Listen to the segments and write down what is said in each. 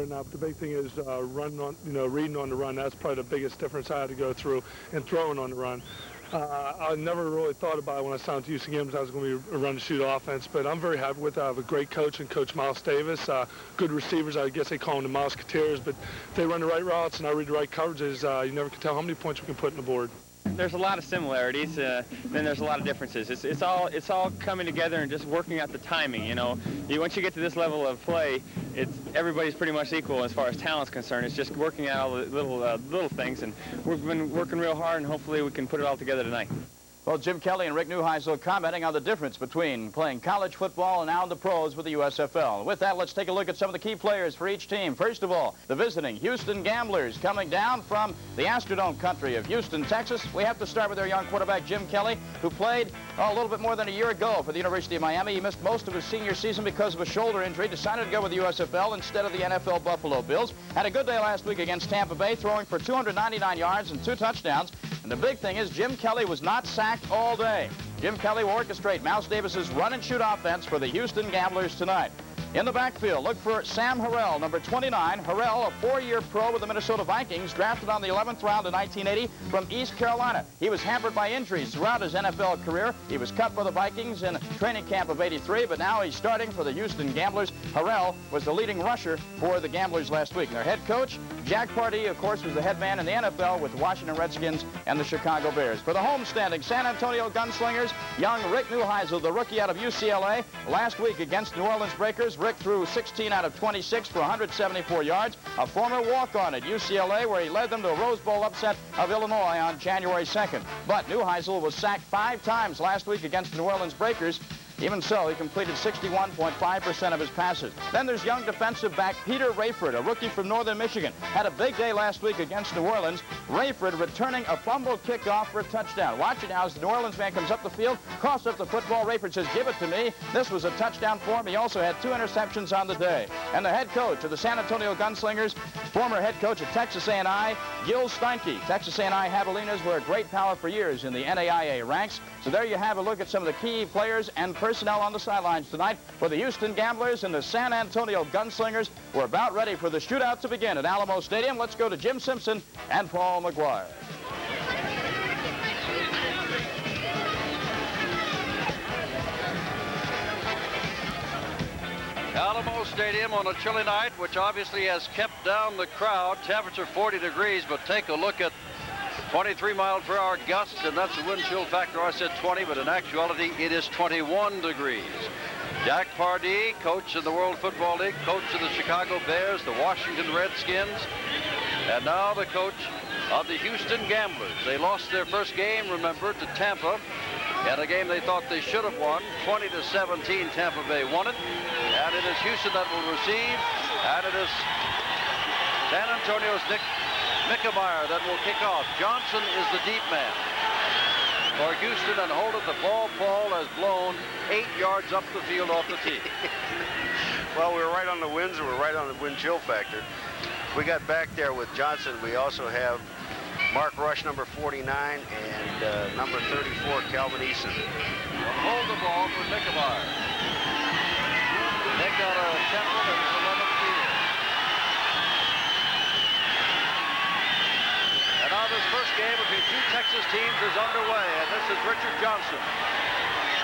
Now, the big thing is running on, reading on the run. That's probably the biggest difference I had to go through, and throwing on the run. I never really thought about it when I signed to Houston Gamblers I was going to be a run-and-shoot offense, but I'm very happy with it. I have a great coach in Coach Miles Davis. Good receivers, I guess they call them the Musketeers, but if they run the right routes and I read the right coverages, you never can tell how many points we can put on the board. There's a lot of similarities, then there's a lot of differences. It's all coming together and just working out the timing. Once you get to this level of play, everybody's pretty much equal as far as talent's concerned. It's just working out all the little things, and we've been working real hard, and hopefully we can put it all together tonight. Well, Jim Kelly and Rick Neuheisel commenting on the difference between playing college football and now in the pros with the USFL. With that, let's take a look at some of the key players for each team. First of all, the visiting Houston Gamblers coming down from the Astrodome country of Houston, Texas. We have to start with their young quarterback, Jim Kelly, who played a little bit more than a year ago for the University of Miami. He missed most of his senior season because of a shoulder injury, decided to go with the USFL instead of the NFL Buffalo Bills. Had a good day last week against Tampa Bay, throwing for 299 yards and 2 touchdowns. And the big thing is Jim Kelly was not sacked all day. Jim Kelly will orchestrate Mouse Davis's run-and-shoot offense for the Houston Gamblers tonight. In the backfield, look for Sam Harrell, number 29. Harrell, a 4-year pro with the Minnesota Vikings, drafted on the 11th round in 1980 from East Carolina. He was hampered by injuries throughout his NFL career. He was cut by the Vikings in training camp of '83, but now he's starting for the Houston Gamblers. Harrell was the leading rusher for the Gamblers last week. And their head coach, Jack Pardee, of course, was the head man in the NFL with the Washington Redskins and the Chicago Bears. For the homestanding San Antonio Gunslingers, young Rick Neuheisel, the rookie out of UCLA, last week against New Orleans Breakers, Rick threw 16 out of 26 for 174 yards, a former walk-on at UCLA where he led them to a Rose Bowl upset of Illinois on January 2nd. But Neuheisel was sacked 5 times last week against the New Orleans Breakers. Even so, he completed 61.5% of his passes. Then there's young defensive back Peter Rayford, a rookie from Northern Michigan. Had a big day last week against New Orleans. Rayford returning a fumble kickoff for a touchdown. Watch it now as the New Orleans man comes up the field, crosses up the football. Rayford says, "Give it to me." This was a touchdown for him. He also had 2 interceptions on the day. And the head coach of the San Antonio Gunslingers, former head coach at Texas A&I, Gil Steinke. Texas A&I Javelinas were a great power for years in the NAIA ranks. So there you have a look at some of the key players and personnel on the sidelines tonight for the Houston Gamblers and the San Antonio Gunslingers. We're about ready for the shootout to begin at Alamo Stadium. Let's go to Jim Simpson and Paul McGuire. Alamo Stadium on a chilly night, which obviously has kept down the crowd. Temperature 40 degrees, but take a look at 23-mile-per-hour gusts, and that's the wind chill factor. I said 20, but in actuality, it is 21 degrees. Jack Pardee, coach of the World Football League, coach of the Chicago Bears, the Washington Redskins, and now the coach of the Houston Gamblers. They lost their first game, remember, to Tampa, in a game they thought they should have won. 20-17, Tampa Bay won it, and it is Houston that will receive, and it is San Antonio's Nick Mickemeyer that will kick off. Johnson is the deep man for Houston, and hold it. The ball has blown 8 yards up the field off the tee. Well, we were right on the winds, and we're right on the wind chill factor. We got back there with Johnson. We also have Mark Rush, number 49, and number 34, Calvin Eason. Hold the ball for Mickemeyer. Nick got a temple and 11 feet. And now this first game between 2 Texas teams is underway, and this is Richard Johnson.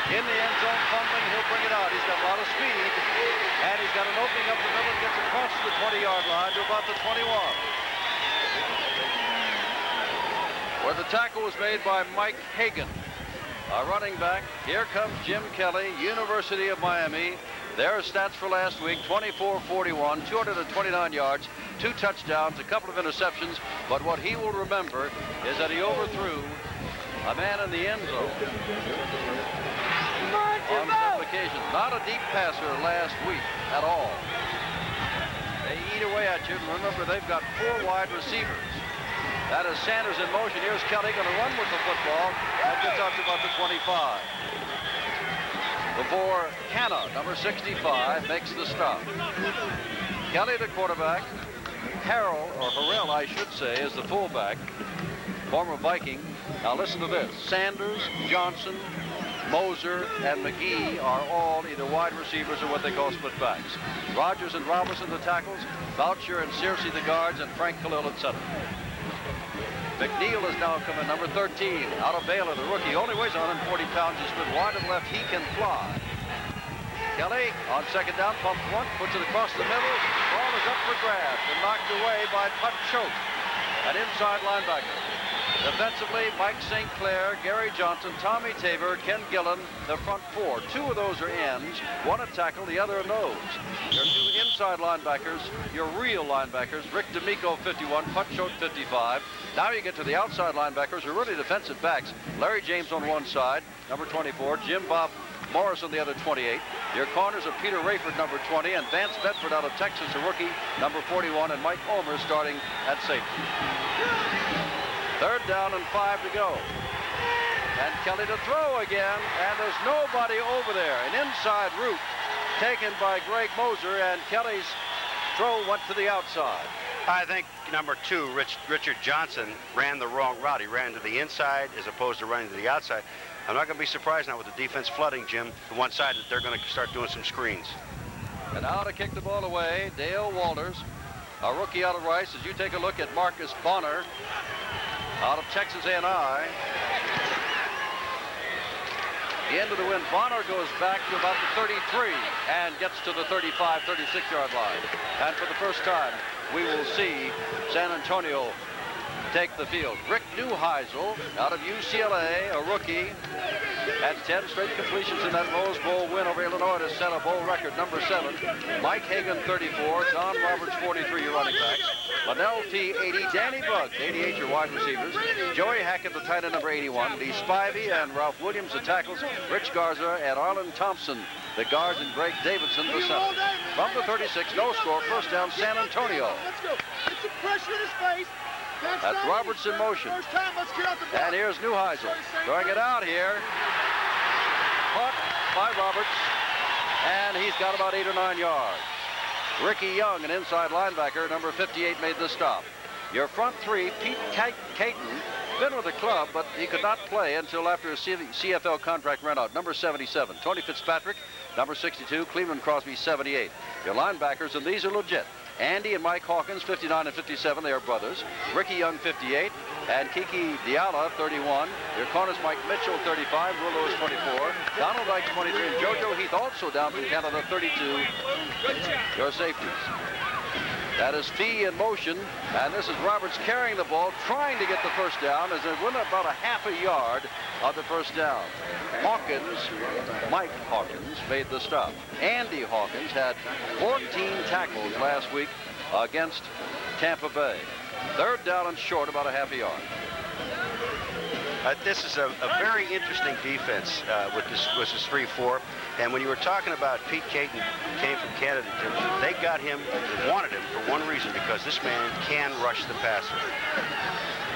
In the end zone, fumbling, he'll bring it out. He's got a lot of speed, and he's got an opening up the middle and gets across the 20-yard line to about the 21. Where the tackle was made by Mike Hagan, a running back. Here comes Jim Kelly, University of Miami. Their stats for last week: 24-41, 229 yards, 2 touchdowns, a couple of interceptions. But what he will remember is that he overthrew a man in the end zone on some occasions. Not a deep passer last week at all. They eat away at you. And remember, they've got 4 wide receivers. That is Sanders in motion. Here's Kelly going to run with the football. That gets out to about the 25. Before Canna, number 65, makes the stop. Kelly, the quarterback. Harrell, I should say, is the fullback. Former Viking. Now listen to this. Sanders, Johnson, Moser, and McGee are all either wide receivers or what they call split backs. Rogers and Robinson the tackles, Boucher and Searcy the guards, and Frank Khalil at center. McNeil is now coming, number 13, out of Baylor, the rookie. Only weighs 140 pounds. He's split wide to the left. He can fly. Kelly on second down, pumps one, puts it across the middle. Ball is up for grabs and knocked away by Putt Choate, an inside linebacker. Defensively, Mike St. Clair, Gary Johnson, Tommy Tabor, Ken Gillen, the front four. Two of those are ends, one a tackle, the other a nose. Your two inside linebackers, your real linebackers, Rick D'Amico, 51, Putt Choate, 55. Now you get to the outside linebackers who are really defensive backs. Larry James on one side, number 24, Jim Bob Morris on the other, 28. Your corners are Peter Rayford, number 20, and Vance Bedford out of Texas, a rookie, number 41, and Mike Omer starting at safety. Third down and 5 to go. And Kelly to throw again, and there's nobody over there. An inside route taken by Greg Moser, and Kelly's throw went to the outside. I think number 2, Richard Johnson, ran the wrong route. He ran to the inside as opposed to running to the outside. I'm not going to be surprised now with the defense flooding, Jim, to one side that they're going to start doing some screens. And now to kick the ball away, Dale Walters, a rookie out of Rice. As you take a look at Marcus Bonner out of Texas A&I. The end of the wind, Bonner goes back to about the 33 and gets to the 35, 36-yard line. And for the first time, we will see San Antonio take the field. Rick Neuheisel out of UCLA, a rookie, had 10 straight completions in that Rose Bowl win over Illinois to set a bowl record, number 7. Mike Hagan, 34. Don Roberts, 43, your running backs. Linnell T, 80. Danny Bruggs, 88, your wide receivers. Joey Hackett, the tight end, number 81. Lee Spivey and Ralph Williams, the tackles. Rich Garza and Arlen Thompson, the guards, and Greg Davidson, the center. From the 36, no score, first down, San Antonio. Let's go. Get some pressure in his face. That's Roberts in motion. And here's Neuheisel throwing it out here. Caught by Roberts. And he's got about 8 or 9 yards. Ricky Young, an inside linebacker, number 58, made the stop. Your front three, Pete Caton, been with the club, but he could not play until after his CFL contract ran out. Number 77, Tony Fitzpatrick, number 62, Cleveland Crosby, 78. Your linebackers, and these are legit. Andy and Mike Hawkins, 59 and 57, they are brothers. Ricky Young, 58, and Kiki Diala, 31. Your corners, Mike Mitchell, 35, Will Lewis, 24, Donald Dyke, 23, and JoJo Heath, also down from Canada, 32. Your safeties. That is Fee in motion, and this is Roberts carrying the ball, trying to get the first down, as they win about a half a yard of the first down. Hawkins, Mike Hawkins, made the stop. Andy Hawkins had 14 tackles last week against Tampa Bay. Third down and short, about a half a yard. This is a very interesting defense with this 3-4. And when you were talking about Pete Caton came from Canada, they got him, wanted him for one reason, because this man can rush the passer.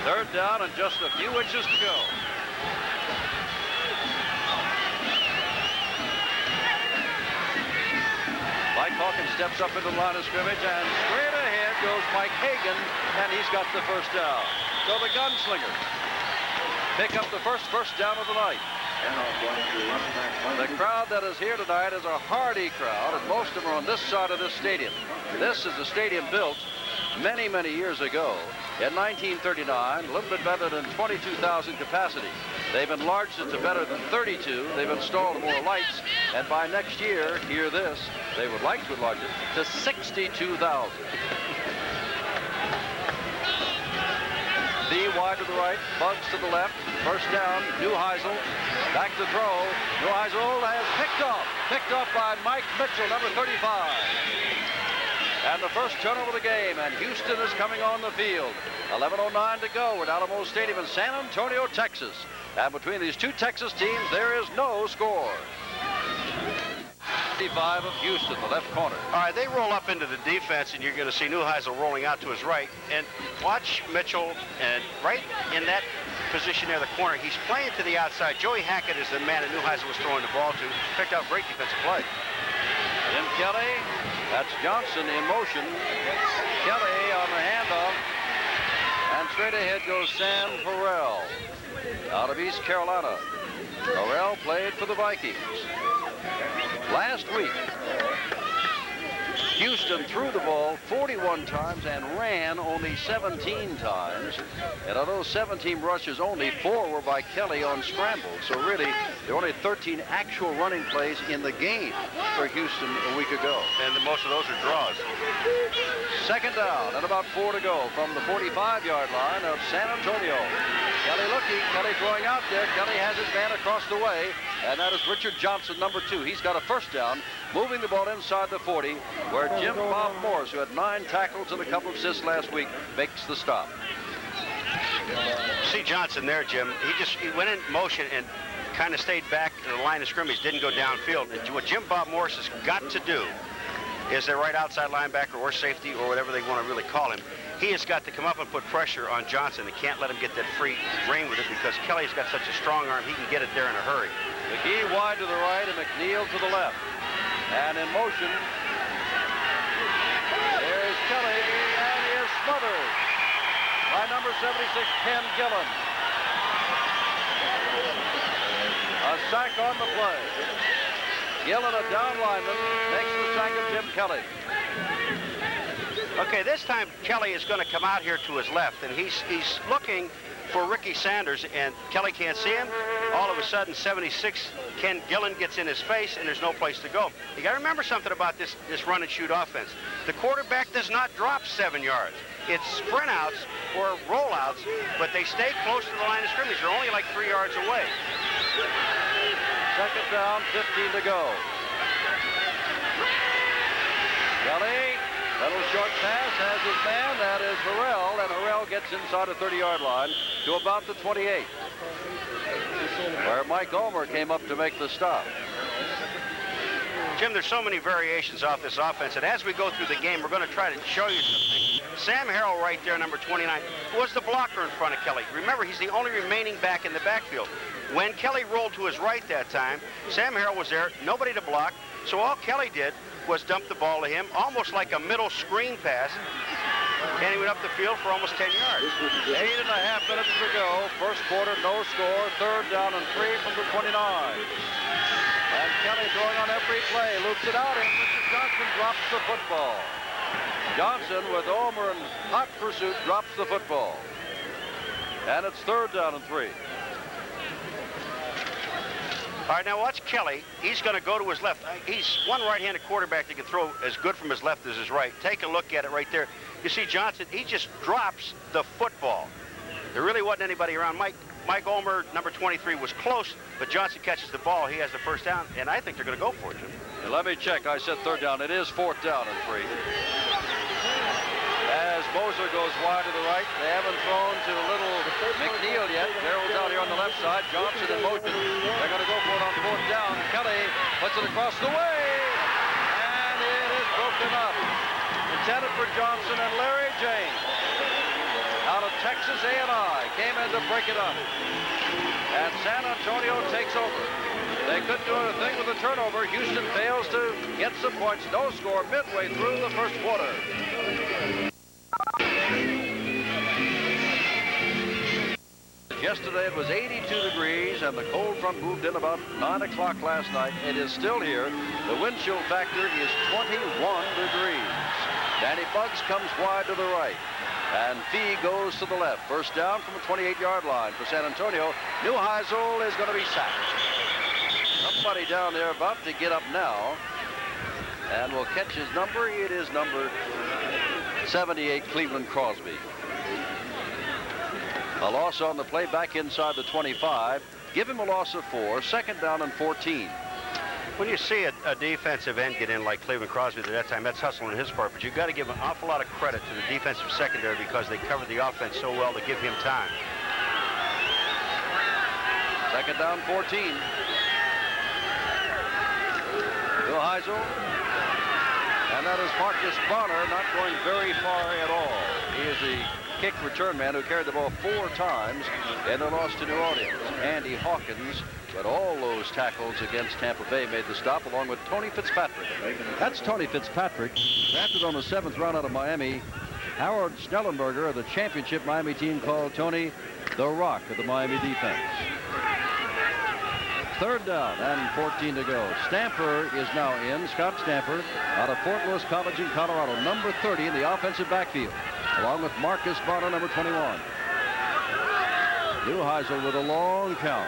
Third down and just a few inches to go. Mike Hawkins steps up into the line of scrimmage, and straight ahead goes Mike Hagan, and he's got the first down. So the Gunslingers pick up the first down of the night. The crowd that is here tonight is a hardy crowd, and most of them are on this side of this stadium. This is a stadium built many, many years ago. In 1939, a little bit better than 22,000 capacity. They've enlarged it to better than 32. They've installed more lights, and by next year, hear this, they would like to enlarge it to 62,000. B wide to the right, Bugs to the left. First down, Neuheisel. Back to throw. Neuheisel has picked off by Mike Mitchell, number 35. And the first turnover of the game, and Houston is coming on the field. 11:09 to go at Alamo Stadium in San Antonio, Texas. And between these two Texas teams, there is no score. 55 of Houston, the left corner. All right, they roll up into the defense, and you're going to see Neuheisel rolling out to his right. And watch Mitchell, and right in that position there, the corner, he's playing to the outside. Joey Hackett is the man that Neuheisel was throwing the ball to. Picked out great defensive play. Jim Kelly, that's Johnson in motion. Kelly on the handoff. And straight ahead goes Sam Farrell out of East Carolina. Harrell played for the Vikings. Last week, Houston threw the ball 41 times and ran only 17 times. And of those 17 rushes, only 4 were by Kelly on scrambles. So really, there were only 13 actual running plays in the game for Houston a week ago. And most of those are draws. Second down and about 4 to go from the 45-yard line of San Antonio. Kelly looking, Kelly throwing out there. Kelly has his man across the way, and that is Richard Johnson, number 2. He's got a first down, moving the ball inside the 40, where Jim Bob Morris, who had 9 tackles and a couple of assists last week, makes the stop. See Johnson there, Jim. He went in motion and kind of stayed back to the line of scrimmage, didn't go downfield. And what Jim Bob Morris has got to do is their right outside linebacker or safety or whatever they want to really call him. He has got to come up and put pressure on Johnson. They can't let him get that free rein with it because Kelly's got such a strong arm, he can get it there in a hurry. McGee wide to the right and McNeil to the left. And in motion, there's Kelly, and he is smothered by number 76, Ken Gillen. A sack on the play. Gillen, a down lineman, makes the sack of Jim Kelly. Okay, this time Kelly is going to come out here to his left, and he's looking for Ricky Sanders, and Kelly can't see him. All of a sudden, 76, Ken Gillen gets in his face, and there's no place to go. You got to remember something about this run and shoot offense. The quarterback does not drop 7 yards. It's sprint outs or rollouts, but they stay close to the line of scrimmage. They're only like 3 yards away. Second down, 15 to go. Kelly, little short pass, has his man, that is Harrell, and Harrell gets inside the 30-yard line to about the 28, where Mike Ulmer came up to make the stop. Jim, there's so many variations off this offense, and as we go through the game, we're going to try to show you something. Sam Harrell right there, number 29, was the blocker in front of Kelly. Remember, he's the only remaining back in the backfield. When Kelly rolled to his right that time, Sam Harrell was there, nobody to block, so all Kelly did was dump the ball to him, almost like a middle screen pass, and he went up the field for almost 10 yards. 8.5 minutes to go. First quarter, no score. Third down and 3 from the 29. And Kelly throwing on every play, loops it out, and Mr. Johnson drops the football. Johnson, with Ulmer in hot pursuit, drops the football. And it's third down and 3. All right, now watch Kelly. He's going to go to his left. He's one right-handed quarterback that can throw as good from his left as his right. Take a look at it right there. You see Johnson, he just drops the football. There really wasn't anybody around. Mike Ulmer, number 23, was close, but Johnson catches the ball. He has the first down, and I think they're going to go for it, Jim. And let me check. I said third down. It is fourth down and 3. As Moser goes wide to the right, they haven't thrown to little McNeil yet. Merrill's out here on the left side. Johnson in motion. They're going to go for it on fourth down. Kelly puts it across the way, and it is broken up. Intended for Johnson, and Larry James out of Texas A&I came in to break it up. And San Antonio takes over. They couldn't do anything with the turnover. Houston fails to get some points. No score midway through the first quarter. Yesterday it was 82 degrees and the cold front moved in about 9 o'clock last night. It is still here. The wind chill factor is 21 degrees. Danny Bugs comes wide to the right. And Fee goes to the left. First down from the 28-yard line for San Antonio. Neuheisel is going to be sacked. Somebody down there about to get up now. And will catch his number. It is number 78, Cleveland Crosby. A loss on the play back inside the 25. Give him a loss of 4. Second down and 14. When you see a defensive end get in like Cleveland Crosby at that time, that's hustle on his part, but you've got to give an awful lot of credit to the defensive secondary because they covered the offense so well to give him time. Second down, 14. Neuheisel. And that is Marcus Bonner, not going very far at all. He is the kick return man who carried the ball 4 times in the loss to New Orleans. Andy Hawkins, but all those tackles against Tampa Bay made the stop, along with Tony Fitzpatrick. That's Tony Fitzpatrick, drafted on the 7th round out of Miami. Howard Schnellenberger of the championship Miami team called Tony the Rock of the Miami defense. 3rd down and 14 to go. Stamper is now in. Scott Stamper out of Fort Lewis College in Colorado, number 30 in the offensive backfield, along with Marcus Barner, number 21. Neuheisel with a long count.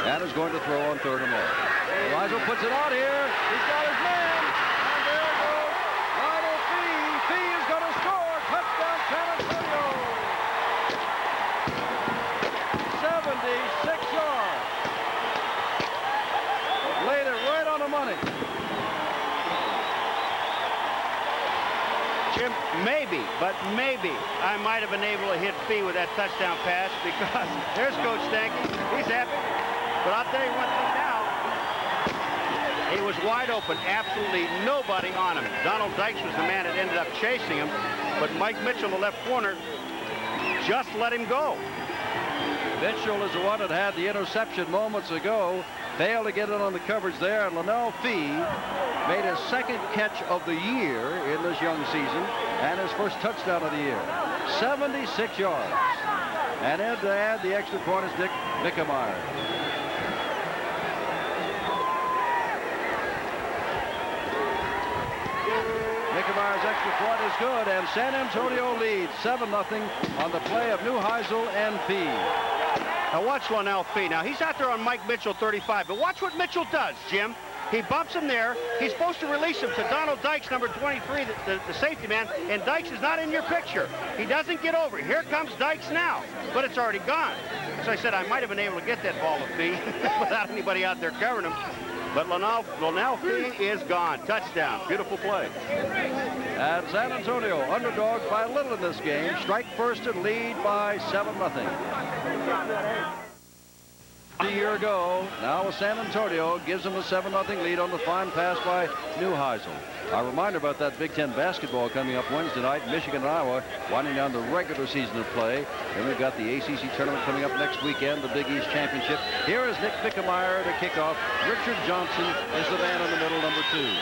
And is going to throw on 3rd and long. Neuheisel puts it out here. He's got his man. And there goes Lionel Fee. Fee is going to score. Touchdown, San Antonio. 76 yards. Laid it right on the money. Jim, maybe, but maybe I might have been able to hit Fee with that touchdown pass, because there's Coach Stanky. He's happy. But I'll tell you one thing now. He was wide open. Absolutely nobody on him. Donald Dykes was the man that ended up chasing him. But Mike Mitchell, the left corner, just let him go. Mitchell is the one that had the interception moments ago. Failed to get it on the coverage there. And Lionel Fee made his 2nd catch of the year in this young season and his 1st touchdown of the year. 76 yards. And then to add the extra point is Nick Mickemeyer. Mickemeyer's extra point is good, and San Antonio leads 7-0 on the play of Neuheisel and Fee. Now watch Lionel Fee. Now he's out there on Mike Mitchell 35, but watch what Mitchell does, Jim. He bumps him there. He's supposed to release him to Donald Dykes, number 23, the safety man, and Dykes is not in your picture. He doesn't get over. Here comes Dykes now, but it's already gone. So I said I might have been able to get that ball to Fee without anybody out there covering him. But Lionel Fee is gone. Touchdown. Beautiful play. And San Antonio, underdogs by a little in this game, strike first and lead by 7-0. A year ago, now with San Antonio, gives them a 7-0 lead on the fine pass by Neuheisel. A reminder about that Big Ten basketball coming up Wednesday night. Michigan and Iowa winding down the regular season of play. Then we've got the ACC tournament coming up next weekend, the Big East Championship. Here is Nick Mickemeyer to kick off. Richard Johnson is the man in the middle, number 2.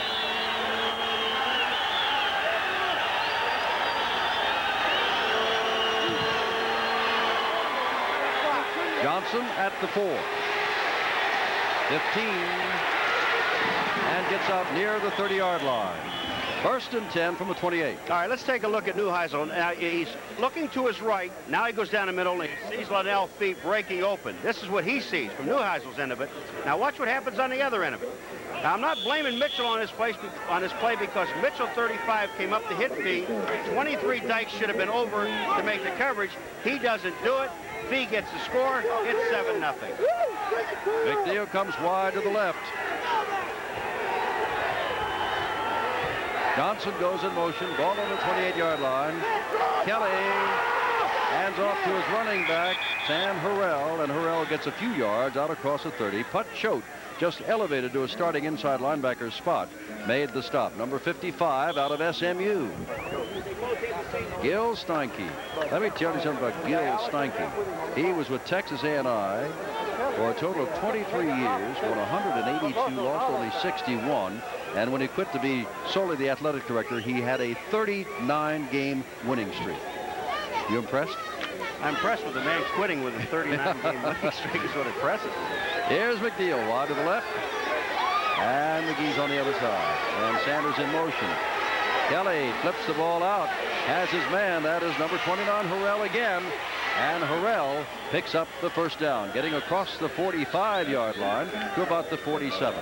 Johnson at the 4. 15. And gets out near the 30-yard line. 1st and 10 from the 28. All right, let's take a look at Neuheisel. Now, he's looking to his right. Now he goes down the middle and he sees Lionel Fee breaking open. This is what he sees from Neuheisel's end of it. Now watch what happens on the other end of it. Now, I'm not blaming Mitchell on this play because Mitchell 35 came up to hit Fee. 23 Dykes should have been over to make the coverage. He doesn't do it. Fee gets the score. It's 7-0. Big deal comes wide to the left. Johnson goes in motion. Ball on the 28-yard line. Kelly hands off to his running back, Sam Harrell, and Harrell gets a few yards out across the 30. Put Choate just elevated to a starting inside linebacker spot. Made the stop. Number 55 out of SMU. Gil Steinke. Let me tell you something about Gil Steinke. He was with Texas A&I for a total of 23 years, won 182, lost only 61. And when he quit to be solely the athletic director, he had a 39-game winning streak. You impressed? I'm impressed with the man quitting with a 39-game winning streak is what impresses me. Here's McNeil wide to the left. And McGee's on the other side. And Sanders in motion. Kelly flips the ball out. Has his man. That is number 29, Harrell again. And Harrell picks up the 1st down, getting across the 45-yard line to about the 47.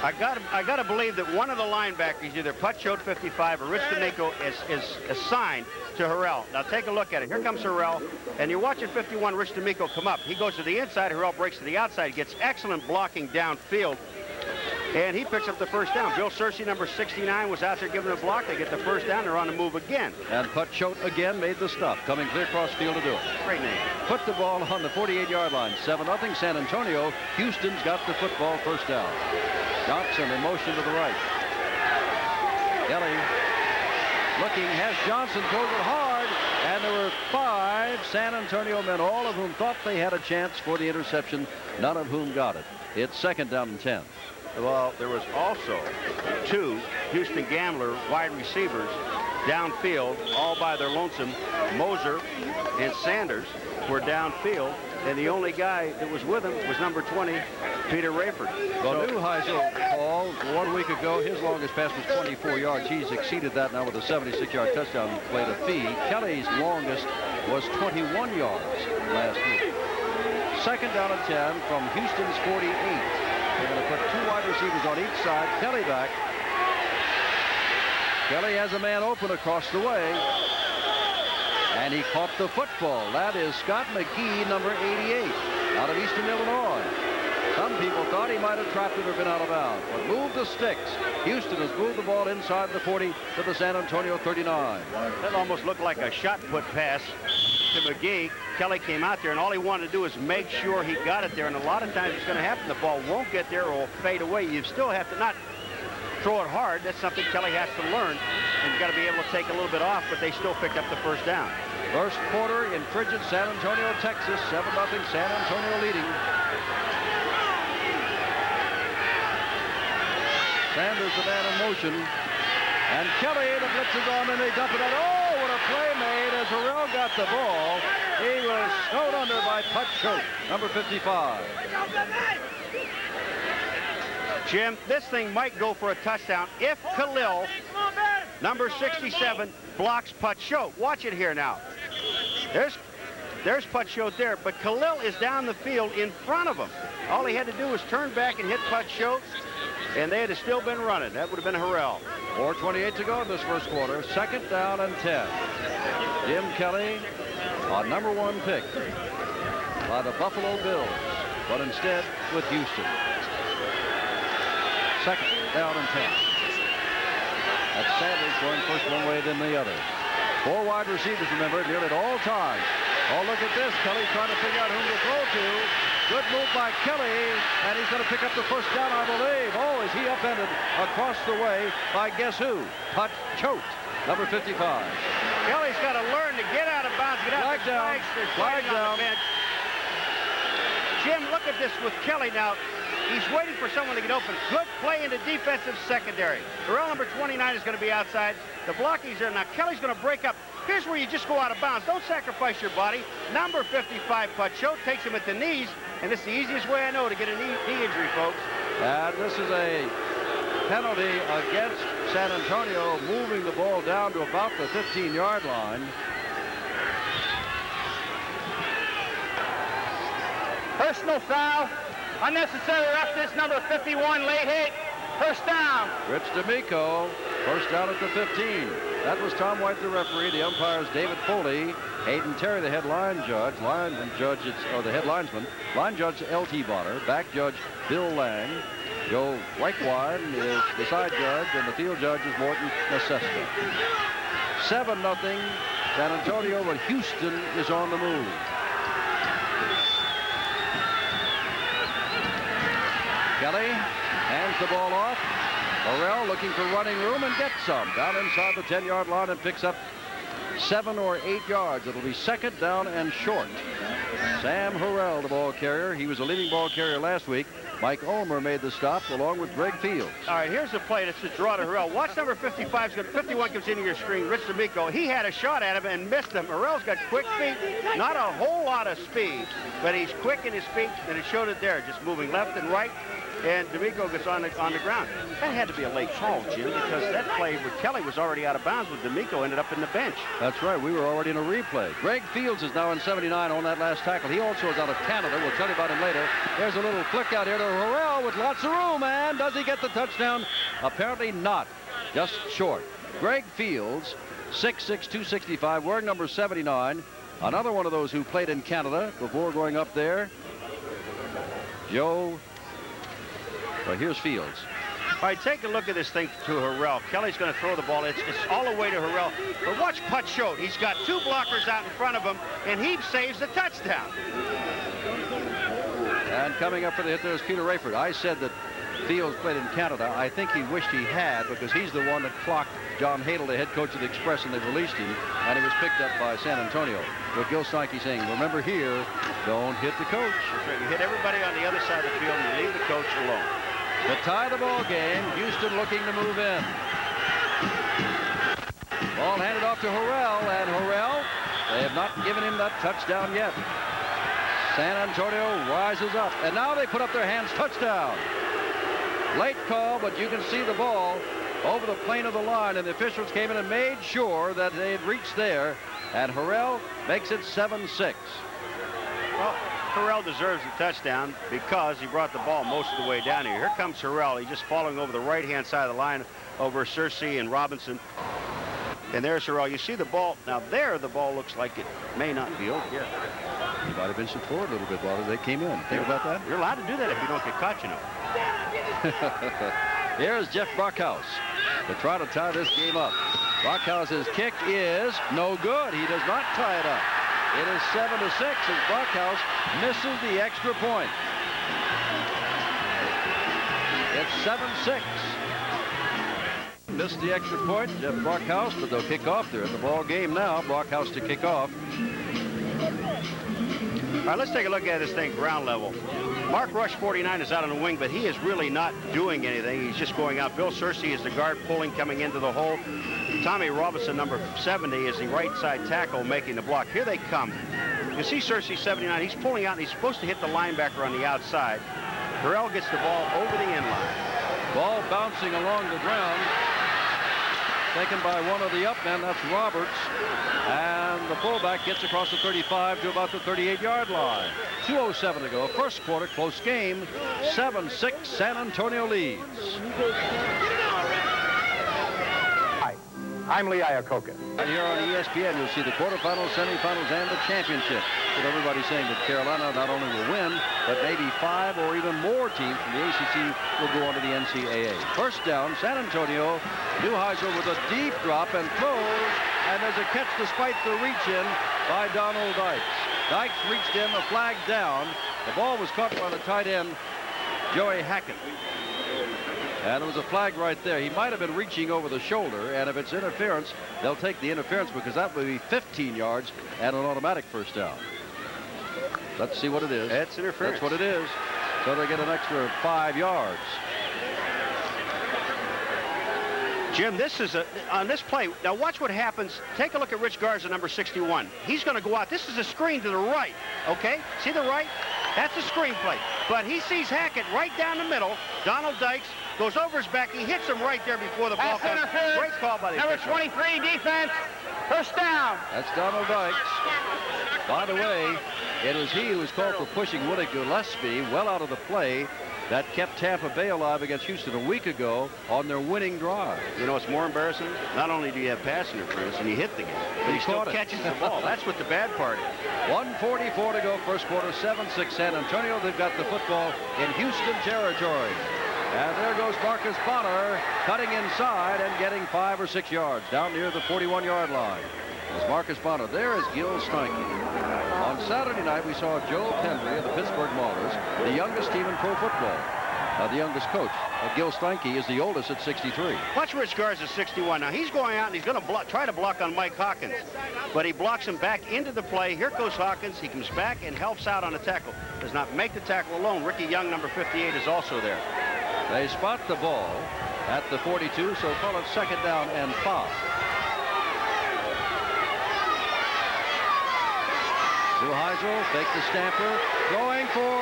I got to believe that one of the linebackers, either Put Choate 55 or Rich D'Amico, is assigned to Harrell. Now take a look at it. Here comes Harrell, and you're watching 51 Rich D'Amico come up. He goes to the inside. Harrell breaks to the outside. Gets excellent blocking downfield. And he picks up the 1st down. Bill Searcy, number 69, was out there giving a block. They get the 1st down. They're on the move again. And Put Choate again made the stop, coming clear across field to do it. Great name. Put the ball on the 48-yard line. 7-0 San Antonio. Houston's got the football, 1st down. Johnson in motion to the right. Kelly looking, has Johnson, throws it hard, and there were 5 San Antonio men, all of whom thought they had a chance for the interception, none of whom got it. It's 2nd down and 10. Well, there was also 2 Houston Gambler wide receivers downfield, all by their lonesome. Moser and Sanders were downfield, and the only guy that was with him was number 20, Peter Rayford. Well, Neuheisel, Paul, 1 week ago, his longest pass was 24 yards. He's exceeded that now with a 76-yard touchdown play to Fee. Kelly's longest was 21 yards last week. Second down and 10 from Houston's 48. They're going to put 2 wide receivers on each side. Kelly back. Kelly has a man open across the way. And he caught the football. That is Scott McGee, number 88, out of Eastern Illinois. Some people thought he might have trapped it or been out of bounds, but moved the sticks. Houston has moved the ball inside the 40 to the San Antonio 39. That almost looked like a shot put pass to McGee. Kelly came out there, and all he wanted to do was make sure he got it there. And a lot of times it's going to happen. The ball won't get there or will fade away. You still have to not throw it hard. That's something Kelly has to learn. And you've got to be able to take a little bit off, but they still picked up the first down. First quarter in frigid San Antonio, Texas. 7-0 San Antonio leading. Sanders the man in motion. And Kelly, the blitz is on, and they dump it out. Oh, what a play made as Harrell got the ball. He was snowed under by Put Choate, number 55. Jim, this thing might go for a touchdown if Khalil, number 67, blocks Put Choate. Watch it here now. There's Put Choate there, but Khalil is down the field in front of him. All he had to do was turn back and hit Put Choate, and they'd have still been running. That would have been Harrell. 4:28 to go in this first quarter. Second down and 10. Jim Kelly, a number 1 pick by the Buffalo Bills, but instead with Houston. Second down and 10. That's Sanders going first one way, then the other. 4 wide receivers, remember, nearly at all times. Oh, look at this. Kelly trying to figure out whom to throw to. Good move by Kelly, and he's going to pick up the first down, I believe. Oh, is he upended across the way by guess who? Put Choate, number 55. Kelly's got to learn to get out of bounds, get out of the flags. Flag down. Jim, look at this with Kelly now. He's waiting for someone to get open. Good play in the defensive secondary. Harrell, number 29, is going to be outside. The blocking's there. Now, Kelly's going to break up. Here's where you just go out of bounds. Don't sacrifice your body. Number 55, Put Choate, takes him at the knees. And this is the easiest way I know to get a knee injury, folks. And this is a penalty against San Antonio, moving the ball down to about the 15-yard line. Personal foul. Unnecessary roughness, number 51, late hit. First down. Rich D'Amico, first down at the 15. That was Tom White, the referee. The umpires, David Foley, Hayden Terry, the head line judge. The head linesman. Line judge, L.T. Bonner. Back judge, Bill Lang. Joe Weichwein is the side judge, and the field judge is Morton Naseska. 7-0 San Antonio, but Houston is on the move. Kelly hands the ball off. Harrell looking for running room and gets some. Down inside the 10-yard line and picks up 7 or 8 yards. It'll be second down and short. Sam Harrell, the ball carrier. He was a leading ball carrier last week. Mike Ulmer made the stop along with Greg Fields. All right, here's the play. That's the draw to Harrell. Watch number 55. 51 comes into your screen. Rich D'Amico. He had a shot at him and missed him. Harrell's got quick feet. Not a whole lot of speed, but he's quick in his feet, and it showed it there. Just moving left and right. And D'Amico gets on the ground. That had to be a late call, Jim, because that play with Kelly was already out of bounds, with D'Amico ended up in the bench. That's right. We were already in a replay. Greg Fields is now in 79 on that last tackle. He also is out of Canada. We'll tell you about him later. There's a little flick out here to Harrell with lots of room, and does he get the touchdown? Apparently not. Just short. Greg Fields, 6'6", 265, wearing number 79. Another one of those who played in Canada before going up there. Well, here's Fields. All right, take a look at this thing to Harrell. Kelly's going to throw the ball. It's all the way to Harrell. But watch Put Choate. He's got 2 blockers out in front of him, and he saves the touchdown. And coming up for the hit, there's Peter Rayford. I said that Fields played in Canada. I think he wished he had, because he's the one that clocked John Hadel, the head coach of the Express, and they released him, and he was picked up by San Antonio. With Gil Steinke saying, remember here, don't hit the coach. That's right. You hit everybody on the other side of the field, and you leave the coach alone. To tie the ball game, Houston looking to move in. Ball handed off to Harrell, and Harrell, they have not given him that touchdown yet. San Antonio rises up, and now they put up their hands. Touchdown. Late call, but you can see the ball over the plane of the line, and the officials came in and made sure that they had reached there, and Harrell makes it 7-6. Well, Harrell deserves a touchdown because he brought the ball most of the way down here. Here comes Harrell. He's just following over the right-hand side of the line over Searcy and Robinson. And there's Harrell. You see the ball. Now there, the ball looks like it may not be over yet. He might have been shot forward a little bit while they came in. Think about that? You're allowed to do that if you don't get caught, you know. Here's Jeff Brockhouse to try to tie this game up. Brockhouse's kick is no good. He does not tie it up. It is 7-6 as Brockhouse misses the extra point. It's 7-6. Missed the extra point, Jeff Brockhouse, but they'll kick off. They're in the ball game now. Brockhouse to kick off. All right, let's take a look at this thing ground level. Mark Rush, 49, is out on the wing, but he is really not doing anything. He's just going out. Bill Searcy is the guard pulling, coming into the hole. Tommy Robinson, number 70, is the right side tackle making the block. Here they come. You see Searcy, 79. He's pulling out, and he's supposed to hit the linebacker on the outside. Harrell gets the ball over the end line. Ball bouncing along the ground. Taken by one of the up men, that's Roberts. And the fullback gets across the 35 to about the 38-yard line. 2:07 to go. First quarter, close game. 7-6, San Antonio leads. Hi, I'm Lee Iacocca. And here on ESPN, you'll see the quarterfinals, semifinals, and the championship. With everybody saying that Carolina not only will win, but maybe 5 or even more teams from the ACC will go on to the NCAA. First down, San Antonio. Neuheisel with a deep drop and throws, and there's a catch despite the reach-in by Donald Dykes. Dykes reached in, the flag down. The ball was caught by the tight end, Joey Hackett. And there was a flag right there. He might have been reaching over the shoulder, and if it's interference, they'll take the interference because that would be 15 yards and an automatic first down. Let's see what it is. That's interference. That's what it is. So they get an extra 5 yards. Jim, this is on this play. Now watch what happens. Take a look at Rich Garza, number 61. He's going to go out. This is a screen to the right, okay? See the right? That's a screen play. But he sees Hackett right down the middle. Donald Dykes goes over his back. He hits him right there before the ball comes. Great call by the Number official. 23, defense. First down. That's Donald Dykes. By the way, it was he who was called for pushing Woody Gillespie well out of the play. That kept Tampa Bay alive against Houston a week ago on their winning drive. You know what's more embarrassing? Not only do you have pass interference and you hit the guy, but he still catches the ball. That's what the bad part is. 1:44 to go, first quarter, 7-6 San Antonio. They've got the football in Houston territory. And there goes Marcus Bonner cutting inside and getting 5 or 6 yards down near the 41-yard line. There's Marcus Bonner. There is Gil Steinke. On Saturday night, we saw Joe Pendry of the Pittsburgh Maulers, the youngest team in pro football. The youngest coach. Gil Steinke is the oldest at 63. Watch Rich Garza, 61. Now, he's going out, and he's going to try to block on Mike Hawkins. But he blocks him back into the play. Here goes Hawkins. He comes back and helps out on the tackle. Does not make the tackle alone. Ricky Young, number 58, is also there. They spot the ball at the 42, so call it second down and 5. Neuheisel, fake the Stamper, going for,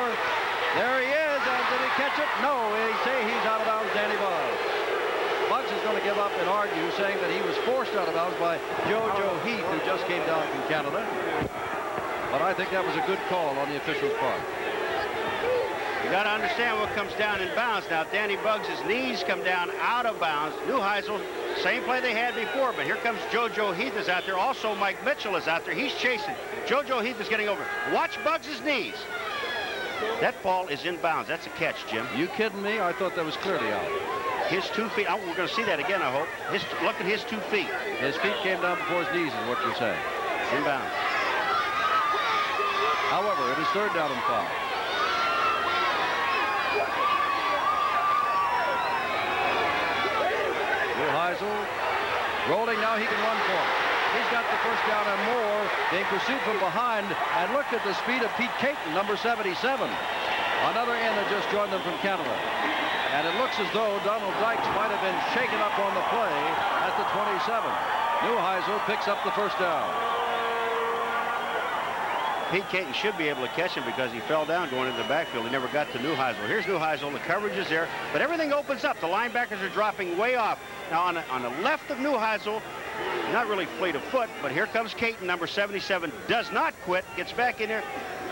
there he is, and did he catch it? No, they say he's out of bounds, Danny Buggs. Buggs is going to give up and argue, saying that he was forced out of bounds by JoJo Heath, who just came down from Canada. But I think that was a good call on the official's part. You got to understand what comes down in bounds. Now, Danny Buggs' knees come down out of bounds. Neuheisel, same play they had before, but here comes JoJo Heath is out there. Also, Mike Mitchell is out there. He's chasing. JoJo Heath is getting over. Watch Buggs' knees. That ball is in bounds. That's a catch, Jim. You kidding me? I thought that was clearly out. His 2 feet. Oh, we're going to see that again, I hope. Look at his 2 feet. His feet came down before his knees is what you're saying. In bounds. However, it is third down and 5. Neuheisel rolling now. He can run for it. He's got the first down and more. Being pursued from behind. And look at the speed of Pete Caton, number 77. Another end that just joined them from Canada. And it looks as though Donald Dykes might have been shaken up on the play at the 27. Neuheisel picks up the first down. Pete Caton should be able to catch him because he fell down going into the backfield. He never got to Neuheisel. Here's Neuheisel. The coverage is there, but everything opens up. The linebackers are dropping way off. Now on the left of Neuheisel, not really fleet of foot, but here comes Caton, number 77, does not quit, gets back in there.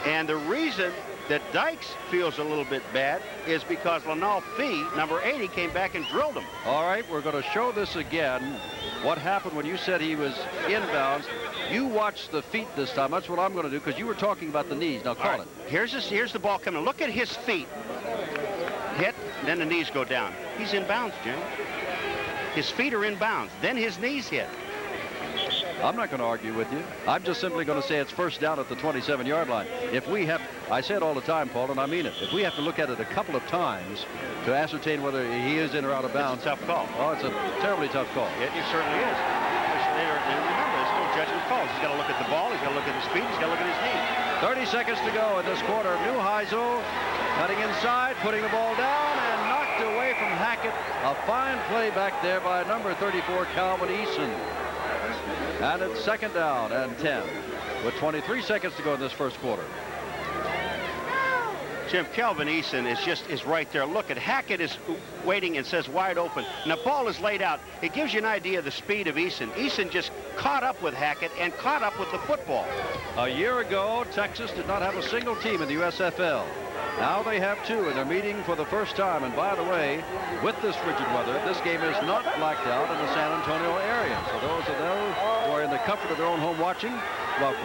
And the reason that Dykes feels a little bit bad is because Lanal Fee, number 80, came back and drilled him. All right, we're going to show this again. What happened when you said he was inbounds? You watch the feet this time. That's what I'm going to do because you were talking about the knees. Now call it. Here's the ball coming. Look at his feet. Hit, then the knees go down. He's inbounds, Jim. His feet are inbounds. Then his knees hit. I'm not going to argue with you. I'm just simply going to say it's first down at the 27-yard line. If we have, I say it all the time, Paul, and I mean it. If we have to look at it a couple of times to ascertain whether he is in or out of bounds. It's a tough call. Oh, it's a terribly tough call. It certainly is. Remember, there's no judgment calls. He's got to look at the ball. He's got to look at his feet. He's got to look at his knee. 30 seconds to go in this quarter. Neuheisel cutting inside, putting the ball down, and knocked away from Hackett. A fine play back there by number 34, Calvin Eason. And it's second down and 10 with 23 seconds to go in this first quarter. Jim, Calvin Eason is right there. Look at Hackett is waiting and says wide open. And the ball is laid out. It gives you an idea of the speed of Eason. Eason just caught up with Hackett and caught up with the football. A year ago, Texas did not have a single team in the USFL. Now they have two, and they're meeting for the first time. And by the way, with this frigid weather, this game is not blacked out in the San Antonio area. So those of those who are in the comfort of their own home watching, welcome.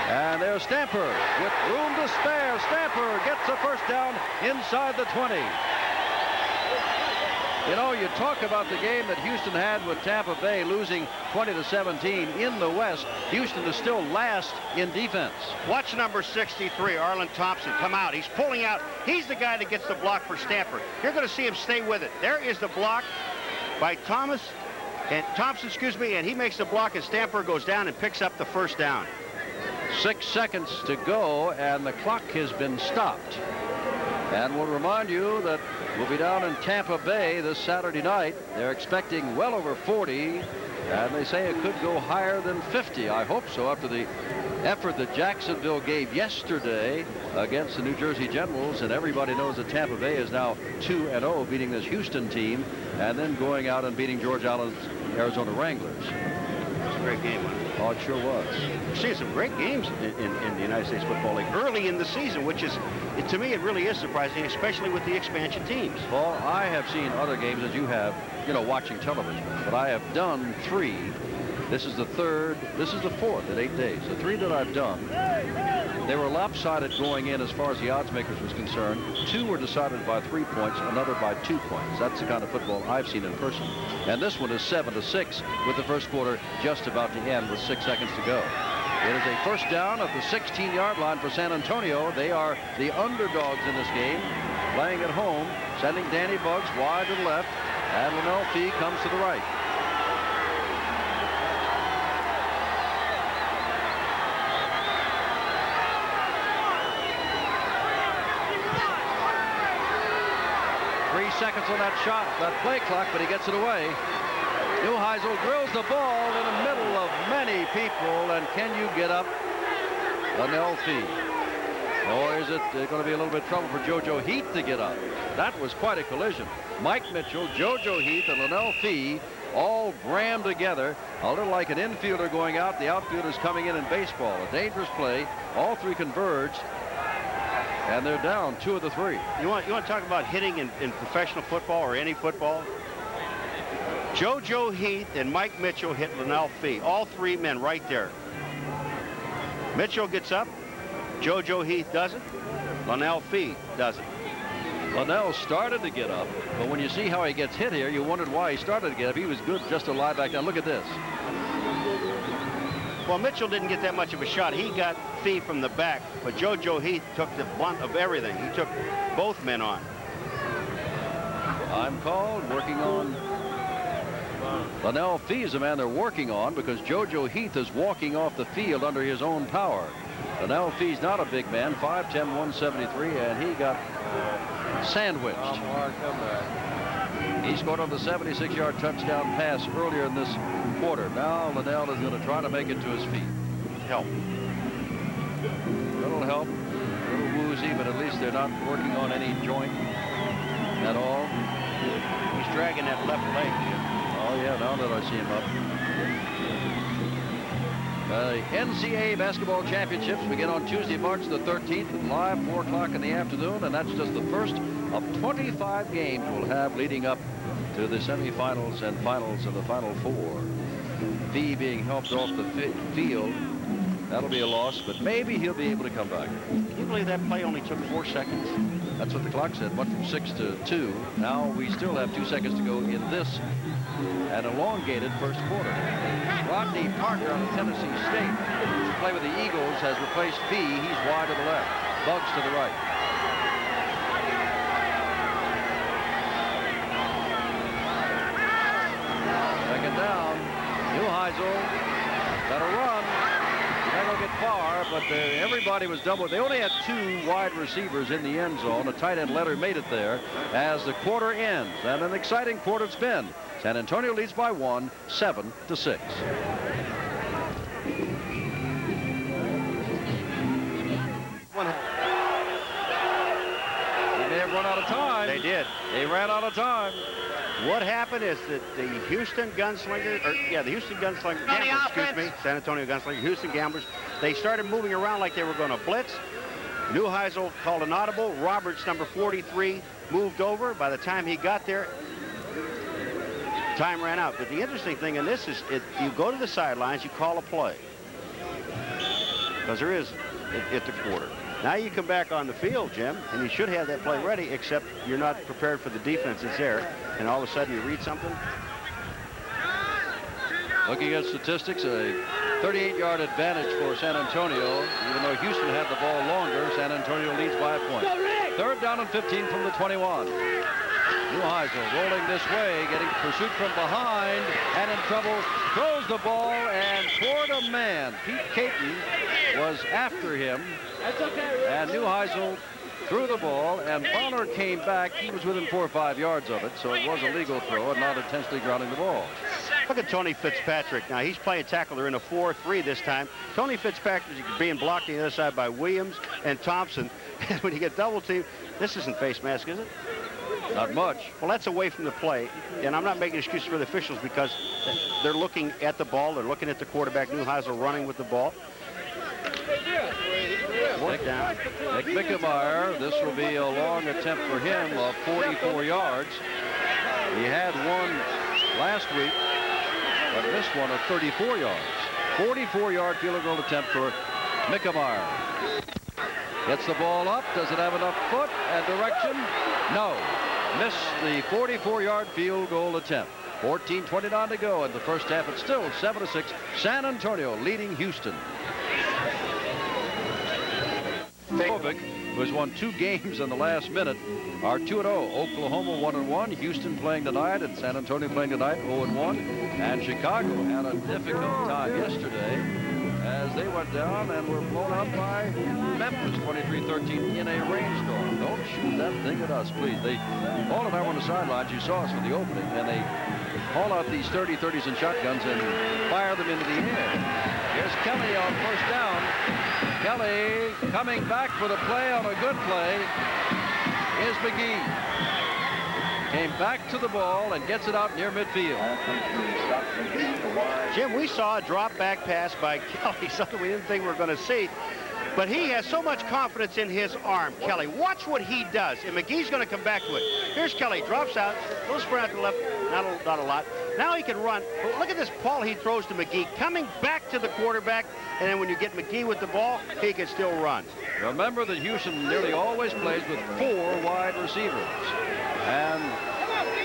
And there's Stamper with room to spare. Stamper gets a first down inside the 20. You know, you talk about the game that Houston had with Tampa Bay losing 20-17 in the West. Houston is still last in defense. Watch number 63, Arlen Thompson, come out. He's pulling out. He's the guy that gets the block for Stamper. You're going to see him stay with it. There is the block by Thompson, and he makes the block, and Stamper goes down and picks up the first down. 6 seconds to go, and the clock has been stopped. And we'll remind you that we'll be down in Tampa Bay this Saturday night. They're expecting well over 40, and they say it could go higher than 50. I hope so, after the effort that Jacksonville gave yesterday against the New Jersey Generals. And everybody knows that Tampa Bay is now 2-0, beating this Houston team, and then going out and beating George Allen's Arizona Wranglers. It's a great game, wasn't it? Oh, it sure was. We've seen some great games in the United States Football League early in the season, which is, to me, it really is surprising, especially with the expansion teams. Paul, I have seen other games as you have, you know, watching television, but I have done 3. This is the 3rd. This is the 4th in 8 days. The 3 that I've done, they were lopsided going in as far as the odds makers was concerned. 2 were decided by 3 points, another by 2 points. That's the kind of football I've seen in person. And this one is 7-6 with the first quarter just about to end with 6 seconds to go. It is a first down at the 16-yard line for San Antonio. They are the underdogs in this game, playing at home, sending Danny Buggs wide to the left, and Lanal Fee comes to the right. Seconds on that shot, that play clock, but he gets it away. Neuheisel drills the ball in the middle of many people, and can you get up? Lanal Fee. Or is it going to be a little bit of trouble for JoJo Heath to get up? That was quite a collision. Mike Mitchell, JoJo Heath, and Lanal Fee all rammed together, a little like an infielder going out, the outfielders coming in baseball. A dangerous play. All 3 converged. And they're down 2 of the 3. You want to talk about hitting in professional football or any football? JoJo Heath and Mike Mitchell hit Lanal Fee. All 3 men right there. Mitchell gets up. JoJo Heath doesn't. Lanal Fee doesn't. Lanal started to get up, but when you see how he gets hit here, you wondered why he started to get up. He was good just to lie back down. Look at this. Well, Mitchell didn't get that much of a shot. He got Fee from the back, but JoJo Heath took the blunt of everything. He took both men on. I'm called, working on. Lanal Fee is the man they're working on because JoJo Heath is walking off the field under his own power. Lanal Fee's not a big man, 5'10", 173, and he got sandwiched. He scored on the 76-yard touchdown pass earlier in this quarter. Now Lanal is going to try to make it to his feet. Help. Little help, a little woozy, but at least they're not working on any joint at all. He's dragging that left leg, Jim. Oh, yeah, now that I see him up. The NCAA Basketball Championships begin on Tuesday, March the 13th, live 4 o'clock in the afternoon, and that's just the first of 25 games we'll have leading up to the semifinals and finals of the Final Four. Fee being helped off the field. That'll be a loss, but maybe he'll be able to come back. Can you believe that play only took 4 seconds? That's what the clock said, went from 6 to 2. Now we still have 2 seconds to go in this an elongated first quarter. Rodney Parker on the Tennessee State, to play with the Eagles, has replaced Fee. He's wide to the left. Bugs to the right. Second down. Neuheisel got a run. Never get far, but everybody was double. They only had 2 wide receivers in the end zone. A tight end Leonard made it there as the quarter ends. And an exciting quarter it's been. San Antonio leads by 1, 7-6. They may have run out of time. They did. They ran out of time. What happened is that the Houston Gunslingers, the Houston Gunslingers, San Antonio Gunslingers, Houston Gamblers, they started moving around like they were going to blitz. Neuheisel called an audible. Roberts, number 43, moved over. By the time he got there, time ran out. But the interesting thing in this is you go to the sidelines, you call a play. Because there is at the quarter. Now you come back on the field, Jim, and you should have that play ready, except you're not prepared for the defense that's there, and all of a sudden you read something. Looking at statistics, a 38-yard advantage for San Antonio. Even though Houston had the ball longer, San Antonio leads by a point. Third down and 15 from the 21. Neuheisel rolling this way, getting pursuit from behind, and in trouble, throws the ball, and toward a man. Pete Caton was after him, and Neuheisel threw the ball, and Bonner came back. He was within 4 or 5 yards of it, so it was a legal throw and not intentionally grounding the ball. Look at Tony Fitzpatrick. Now, he's playing tackle. They're in a 4-3 this time. Tony Fitzpatrick is being blocked on the other side by Williams and Thompson. And when you get double teamed, this isn't face mask, is it? Not much. Well, that's away from the play. And I'm not making excuses for the officials because they're looking at the ball. They're looking at the quarterback, Neuheisel, running with the ball. Work down. Nick Mickemeyer, this will be a long attempt for him of 44 yards. He had one last week, but this one of 34 yards. 44-yard field goal attempt for Mickemeyer. Gets the ball up. Does it have enough foot and direction? No. Missed the 44-yard field goal attempt. 14:29 to go in the first half. It's still 7-6. San Antonio leading Houston. Kovic, who has won 2 games in the last minute, are 2-0. Oklahoma 1-1. Houston playing tonight, and San Antonio playing tonight 0-1. And Chicago had a difficult time yesterday as they went down and were blown out by Memphis 23-13 in a rainstorm. Don't shoot that thing at us, please. Paul and I were on the sidelines. You saw us for the opening, and they haul out these 30-30s and shotguns and fire them into the air. Here's Kelly on first down. Kelly coming back for the play on a good play is McGee. Came back to the ball and gets it out near midfield. Jim, we saw a drop back pass by Kelly, something we didn't think we were going to see. But he has so much confidence in his arm, Kelly. Watch what he does, and McGee's going to come back to it. Here's Kelly, drops out, little sprint out to the left, not a lot. Now he can run. But look at this ball he throws to McGee, coming back to the quarterback, and then when you get McGee with the ball, he can still run. Remember that Houston nearly always plays with 4 wide receivers. And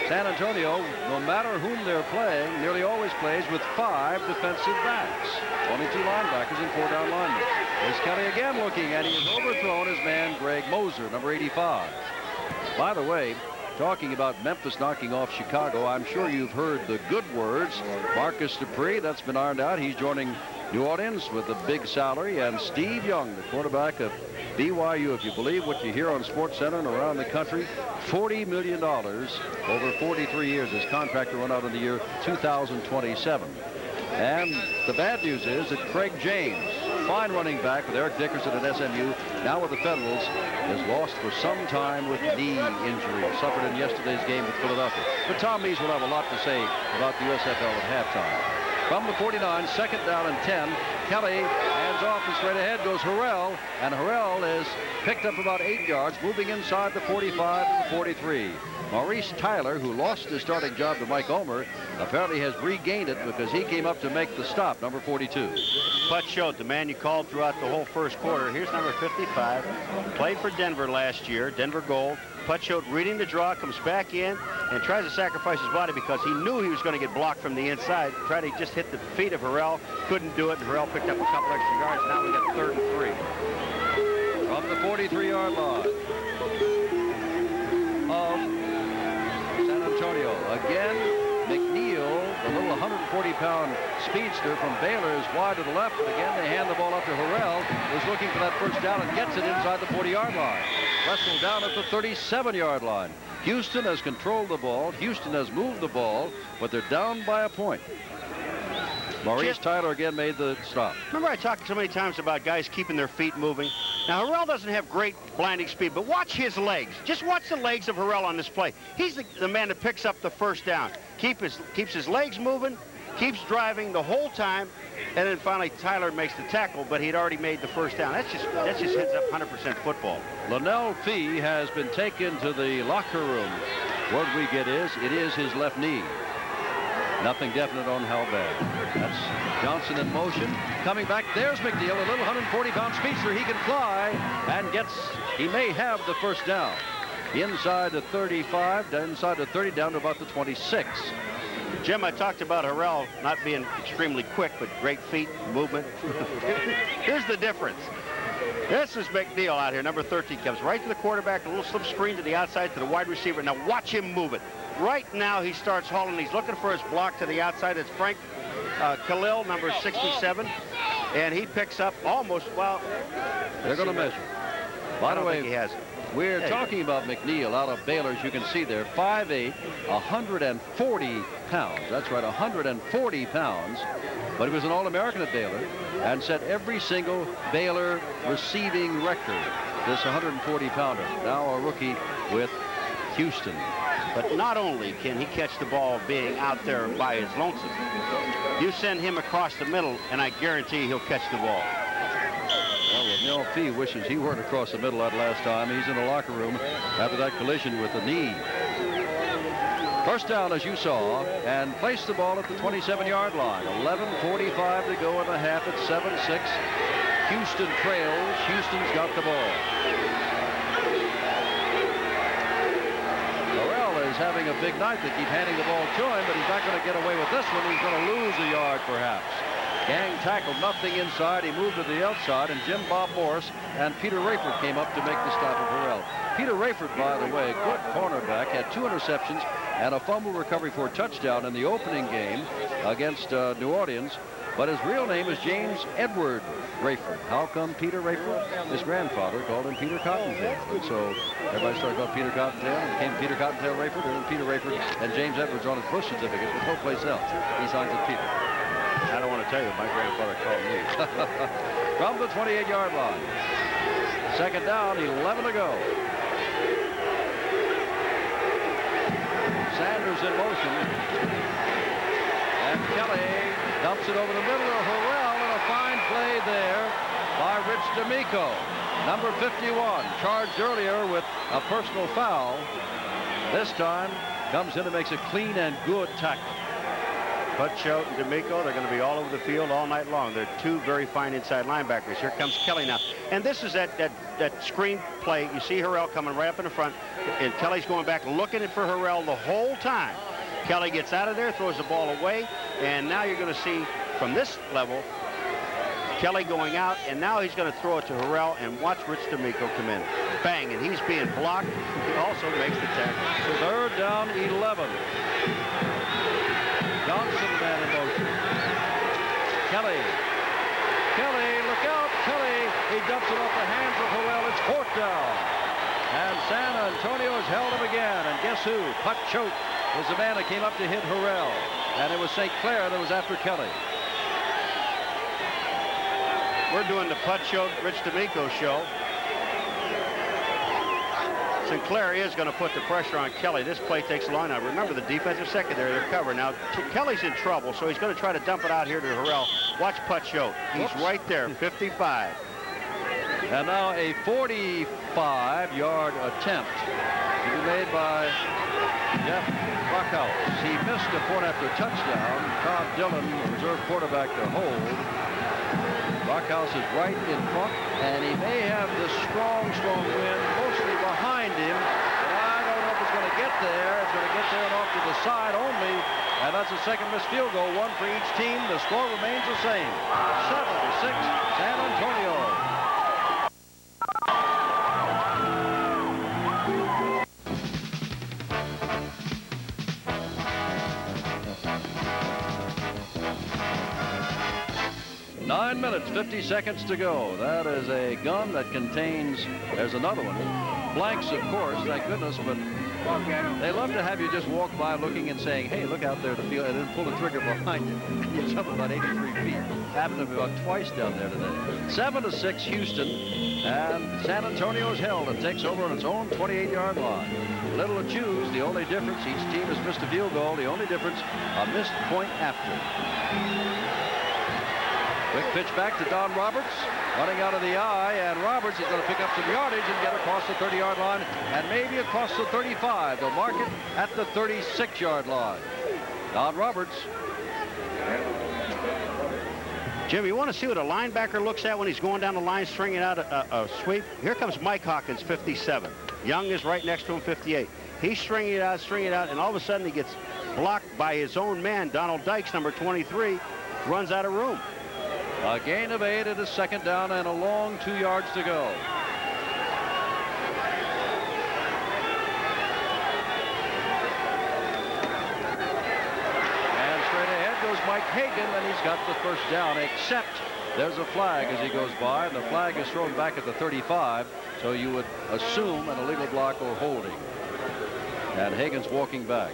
San Antonio, no matter whom they're playing, nearly always plays with 5 defensive backs. Only 2 linebackers and 4 down linemen. There's Kelly again looking, and he has overthrown his man, Greg Moser, number 85. By the way, talking about Memphis knocking off Chicago, I'm sure you've heard the good words. Marcus Dupree, that's been ironed out. He's joining New Orleans with a big salary. And Steve Young, the quarterback of BYU, if you believe what you hear on SportsCenter and around the country, $40 million over 43 years. His contract will run out in the year 2027. And the bad news is that Craig James, fine running back with Eric Dickerson at SMU, now with the Federals, is lost for some time with knee injury, suffered in yesterday's game with Philadelphia. But Tom Mees will have a lot to say about the USFL at halftime. From the 49, second down and 10. Kelly hands off and straight ahead goes Harrell, and Harrell is picked up about 8 yards, moving inside the 45 to the 43. Maurice Tyler, who lost his starting job to Mike Omer, apparently has regained it because he came up to make the stop, number 42. Put Choate, the man you called throughout the whole first quarter. Here's number 55. Played for Denver last year, Denver Gold. Put Choate reading the draw, comes back in and tries to sacrifice his body because he knew he was going to get blocked from the inside. Tried to just hit the feet of Harrell. Couldn't do it, and Harrell picked up a couple extra yards. Now we got 3rd and 3. From the 43-yard line of San Antonio. Again, McNeil, the little 140-pound speedster from Baylor, is wide to the left. But again, they hand the ball up to Harrell, who's looking for that first down and gets it inside the 40-yard line. Wrestled down at the 37-yard line. Houston has controlled the ball. Houston has moved the ball, but they're down by a point. Maurice Tyler again made the stop. Remember I talked so many times about guys keeping their feet moving? Now, Harrell doesn't have great blinding speed, but watch his legs. Just watch the legs of Harrell on this play. He's the man that picks up the first down. Keeps his legs moving, keeps driving the whole time, and then finally Tyler makes the tackle, but he'd already made the first down. That just hits up 100% football. Linnell Fee has been taken to the locker room. Word we get is it is his left knee. Nothing definite on how bad. That's Johnson in motion. Coming back, there's McNeil, a little 140-pound speedster. He can fly and he may have the first down. Inside the 35, inside the 30, down to about the 26. Jim, I talked about Harrell not being extremely quick, but great feet, movement. Here's the difference. This is McNeil out here, number 13, comes right to the quarterback, a little slip screen to the outside to the wide receiver. Now watch him move it. Right now he starts hauling. He's looking for his block to the outside. It's Frank Khalil, number 67, and he picks up almost, well, they're going to measure. By the way, he has it. We're talking about McNeil out of Baylor, as you can see there, 5'8", 140 pounds. That's right, 140 pounds. But he was an All-American at Baylor and set every single Baylor receiving record, this 140-pounder. Now a rookie with Houston. But not only can he catch the ball being out there by his lonesome, you send him across the middle, and I guarantee he'll catch the ball. Well, Linnell Fee wishes he weren't across the middle that last time. He's in the locker room after that collision with the knee. First down, as you saw, and placed the ball at the 27-yard line. 11:45 to go in the half at 7-6. Houston trails. Houston's got the ball. Harrell is having a big night. They keep handing the ball to him, but he's not going to get away with this one. He's going to lose a yard, perhaps. Gang tackled, nothing inside. He moved to the outside, and Jim Bob Morris and Peter Rayford came up to make the stop of Harrell. Peter Rayford, by the way, good cornerback, had 2 interceptions and a fumble recovery for a touchdown in the opening game against New Orleans. But his real name is James Edward Rayford. How come Peter Rayford? His grandfather called him Peter Cottontail. And so everybody started calling Peter Cottontail, and became Peter Cottontail Rayford, and then Peter Rayford and James Edwards on his birth certificate, but no place else. He signs with Peter. I don't want to tell you what my grandfather called me. From the 28-yard line. Second down, 11 to go. Sanders in motion. And Kelly dumps it over the middle of Harrell, and a fine play there by Rich D'Amico. Number 51, charged earlier with a personal foul. This time comes in and makes a clean and good tackle. Put Choate and D'Amico, they're going to be all over the field all night long. They're 2 very fine inside linebackers. Here comes Kelly now. And this is that screen play. You see Harrell coming right up in the front, and Kelly's going back looking for Harrell the whole time. Kelly gets out of there, throws the ball away, and now you're going to see from this level Kelly going out, and now he's going to throw it to Harrell, and watch Rich D'Amico come in. Bang, and he's being blocked. He also makes the tackle. Third down, 11. Johnson, man in motion. Kelly, look out, Kelly. He dumps it off the hands of Harrell. It's 4th down. And San Antonio has held him again. And guess who? Put Choate was the man that came up to hit Harrell. And it was St. Clair that was after Kelly. We're doing the Putt Show, Rich D'Amico show. Sinclair is going to put the pressure on Kelly. This play takes a long time. Remember, the defensive secondary, they're covered. Now, Kelly's in trouble, so he's going to try to dump it out here to Harrell. Watch Putt Show. He's right there, 55. And now a 45-yard attempt to be made by Jeff Brockhouse. He missed a point after touchdown. Todd Dillon, the reserve quarterback, to hold. Brockhouse is right in front, and he may have this strong wind mostly behind him. But I don't know if it's going to get there. It's going to get there and off to the side only. And that's a second missed field goal, one for each team. The score remains the same. 7-6, San Antonio. Nine minutes, 50 seconds to go. That is a gun that contains, there's another one. Blanks, of course, thank goodness, but they love to have you just walk by looking and saying, hey, look out there to feel, and then pull the trigger behind you. You jump about 83 feet. Happened to me about twice down there today. 7-6 Houston, and San Antonio is held and takes over on its own 28-yard line. Little to choose. The only difference, each team has missed a field goal. The only difference, a missed point after. Quick pitch back to Don Roberts, running out of the eye, and Roberts is going to pick up some yardage and get across the 30-yard line, and maybe across the 35. They'll mark it at the 36-yard line. Don Roberts. Jim, you want to see what a linebacker looks at when he's going down the line, stringing out a sweep? Here comes Mike Hawkins, 57. Young is right next to him, 58. He's stringing it out, and all of a sudden he gets blocked by his own man, Donald Dykes, number 23, runs out of room. A gain of 8 at a second down and a long 2 yards to go. And straight ahead goes Mike Hagan, and he's got the first down, except there's a flag as he goes by, and the flag is thrown back at the 35, so you would assume an illegal block or holding. And Hagan's walking back.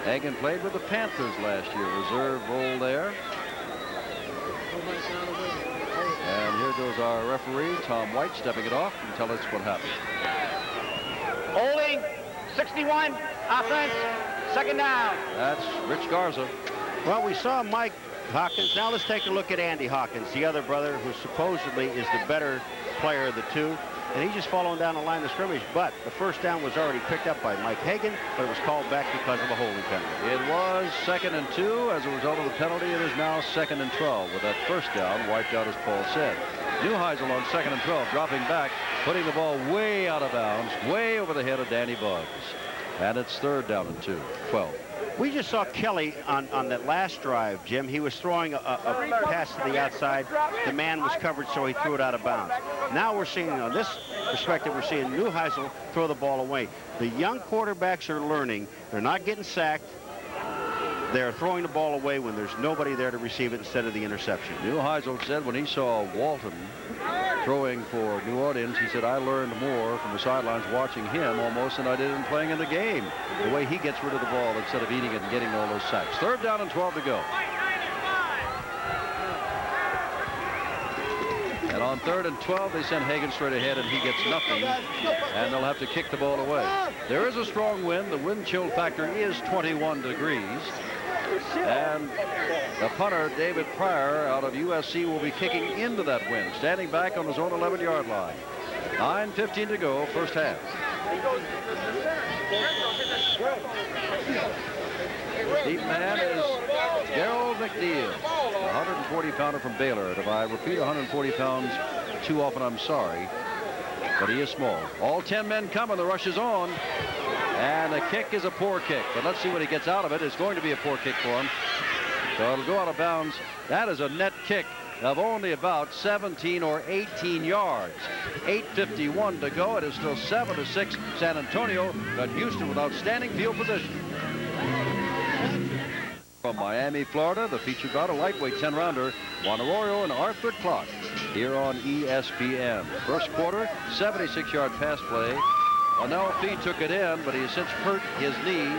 Hagan played with the Panthers last year, reserve role there. And here goes our referee, Tom White, stepping it off and tell us what happened. Holding, 61, offense, second down. That's Rich Garza. Well, we saw Mike Hawkins. Now let's take a look at Andy Hawkins, the other brother who supposedly is the better player of the two. And he's just following down the line of scrimmage. But the first down was already picked up by Mike Hagan, but it was called back because of a holding penalty. It was 2nd and 2 as a result of the penalty. It is now 2nd and 12 with that first down wiped out, as Paul said. Neuheisel on 2nd and 12, dropping back, putting the ball way out of bounds, way over the head of Danny Buggs. And it's 3rd down and 12. We just saw Kelly on that last drive, Jim. He was throwing a pass to the outside. The man was covered, so he threw it out of bounds. Now we're seeing, on this perspective, we're seeing Neuheisel throw the ball away. The young quarterbacks are learning. They're not getting sacked. They're throwing the ball away when there's nobody there to receive it instead of the interception. Neuheisel said when he saw Walton throwing for New Orleans, he said, I learned more from the sidelines watching him almost than I did in playing in the game. The way he gets rid of the ball instead of eating it and getting all those sacks. 3rd down and 12 to go. And on 3rd and 12, they send Hagan straight ahead, and he gets nothing. And they'll have to kick the ball away. There is a strong wind. The wind chill factor is 21 degrees. And the punter, David Pryor, out of USC, will be kicking into that wind, standing back on his own 11-yard line. 9:15 to go, first half. Deep man is Gerald McNeil, a 140-pounder from Baylor. And if I repeat 140 pounds too often, I'm sorry. But he is small. All 10 men coming. The rush is on. And the kick is a poor kick. But let's see what he gets out of it. It's going to be a poor kick for him. So it'll go out of bounds. That is a net kick of only about 17 or 18 yards. 8:51 to go. It is still 7-6 San Antonio, but Houston with outstanding field position. From Miami, Florida, the featured bout, a lightweight 10-rounder, Juan Arroyo and Arthur Clark, here on ESPN. First quarter, 76-yard pass play. Amelfi took it in, but he has since hurt his knee.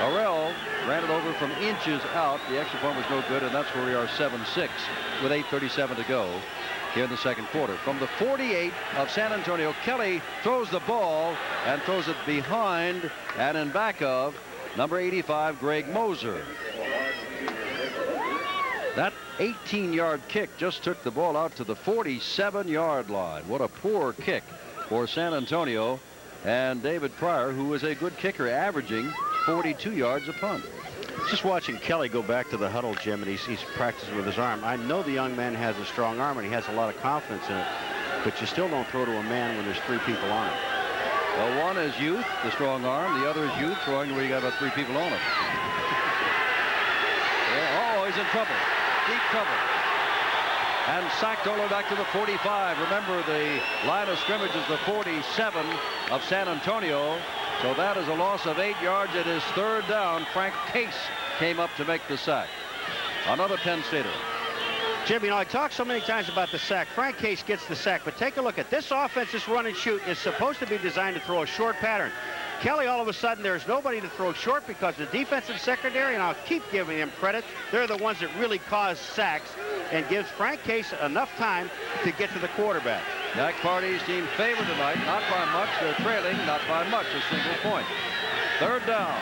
Arrell ran it over from inches out. The extra point was no good, and that's where we are 7-6 with 8:37 to go here in the second quarter. From the 48 of San Antonio, Kelly throws the ball and throws it behind and in back of number 85, Greg Moser. That 18-yard kick just took the ball out to the 47-yard line. What a poor kick for San Antonio. And David Pryor, who is a good kicker, averaging 42 yards a punt. Just watching Kelly go back to the huddle, Jim, and he's practicing with his arm. I know the young man has a strong arm, and he has a lot of confidence in it, but you still don't throw to a man when there's 3 people on him. Well, one is youth, the strong arm. The other is youth, throwing where you got about 3 people on him. Yeah, oh, he's in trouble. Deep trouble. And sacked all the way back to the 45. Remember, the line of scrimmage is the 47 of San Antonio. So that is a loss of 8 yards. It is third down. Frank Case came up to make the sack. Another Penn Stater. Jim, you know, I talked so many times about the sack. Frank Case gets the sack, but take a look at this offense. This run and shoot is supposed to be designed to throw a short pattern. Kelly, all of a sudden, there's nobody to throw short because the defensive secondary, and I'll keep giving them credit, they're the ones that really cause sacks and gives Frank Case enough time to get to the quarterback. Jack Party's team favored tonight, not by much. They're trailing, not by much, a single point. Third down.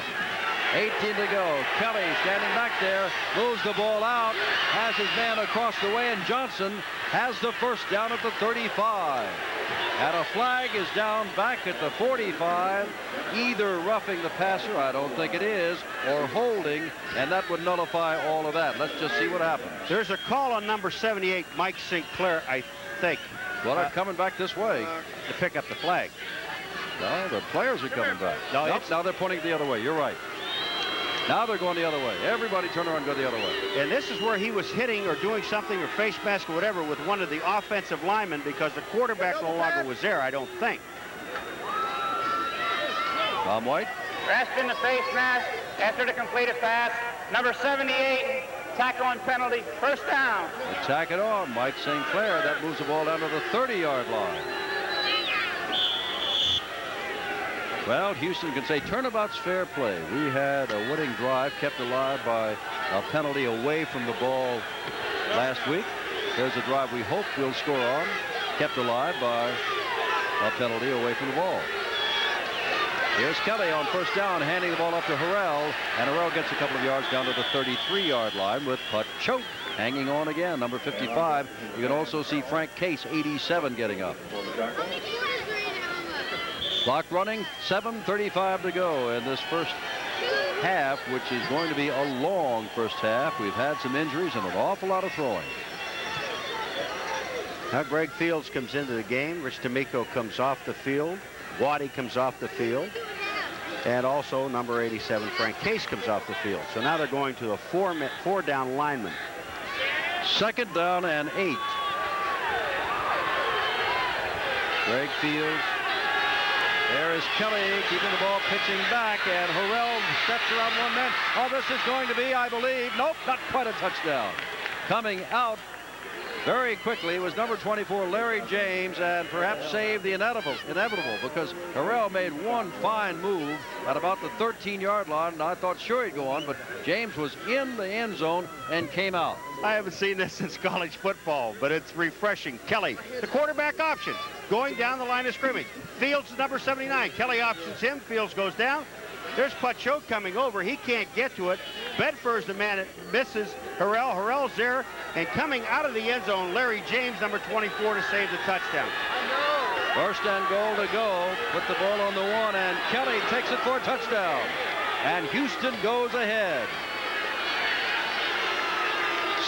18 to go. Kelly standing back there, moves the ball out, has his man across the way, and Johnson has the first down at the 35. And a flag is down back at the 45, either roughing the passer, I don't think it is, or holding, and that would nullify all of that. Let's just see what happens. There's a call on number 78, Mike St. Clair, I think. Well, they're coming back this way. To pick up the flag. No, the players are coming back. No, nope, now they're pointing the other way. You're right. Now they're going the other way. Everybody turn around and go the other way. And this is where he was hitting or doing something or face mask or whatever with one of the offensive linemen because the quarterback no longer was there, I don't think. Tom White. Rest in the face mask after the completed pass. Number 78, tackle on penalty, first down. Attack it on. Mike St. Clair. That moves the ball down to the 30-yard line. Well, Houston can say turnabout's fair play. We had a winning drive kept alive by a penalty away from the ball last week. There's a drive we hope we'll score on, kept alive by a penalty away from the ball. Here's Kelly on first down, handing the ball up to Harrell, and Harrell gets a couple of yards down to the 33-yard line with Put Choate hanging on again, number 55. You can also see Frank Case, 87, getting up. Clock running, 7:35 to go in this first half, which is going to be a long first half. We've had some injuries and an awful lot of throwing. Now Greg Fields comes into the game. Rich D'Amico comes off the field. Waddy comes off the field. And also number 87, Frank Case, comes off the field. So now they're going to a four-down lineman. Second down and 8. Greg Fields. There is Kelly keeping the ball, pitching back, and Harrell steps around one man. Oh, this is going to be, I believe, nope, not quite a touchdown. Coming out very quickly was number 24, Larry James, and perhaps saved the inevitable because Harrell made one fine move at about the 13-yard line, and I thought sure he'd go on, but James was in the end zone and came out. I haven't seen this since college football, but it's refreshing. Kelly, the quarterback option, going down the line of scrimmage. Fields is number 79. Kelly options him. Fields goes down. There's Put-Choate coming over. He can't get to it. Bedford's the man that misses Harrell. Harrell's there. And coming out of the end zone, Larry James, number 24, to save the touchdown. First and goal to go. Put the ball on the 1, and Kelly takes it for a touchdown. And Houston goes ahead.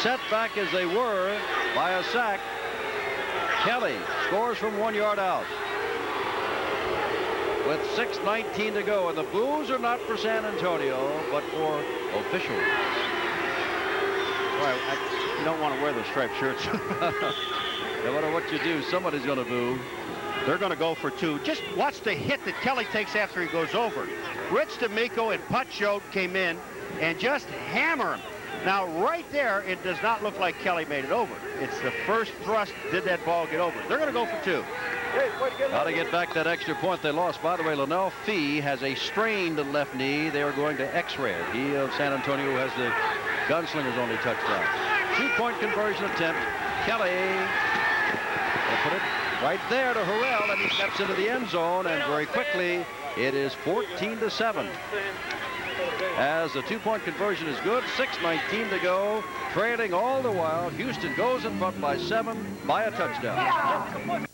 Set back as they were by a sack. Kelly scores from 1 yard out. With 6:19 to go, and the boos are not for San Antonio, but for officials. Well, you don't want to wear those striped shirts. No matter what you do, somebody's going to boo. They're going to go for 2. Just watch the hit that Kelly takes after he goes over. Rich D'Amico and Put-Choate came in and just hammer him. Now, right there, it does not look like Kelly made it over. It's the first thrust did that ball get over. They're going to go for 2. Got to get back that extra point they lost. By the way, Linnell Fee has a strained left knee. They are going to X-ray it. He of San Antonio has the Gunslingers only touchdown. 2-point conversion attempt. Kelly will put it right there to Harrell, and he steps into the end zone, and very quickly it is 14-7. As the 2-point conversion is good, 6:19 to go, trailing all the while. Houston goes in front by 7 by a touchdown.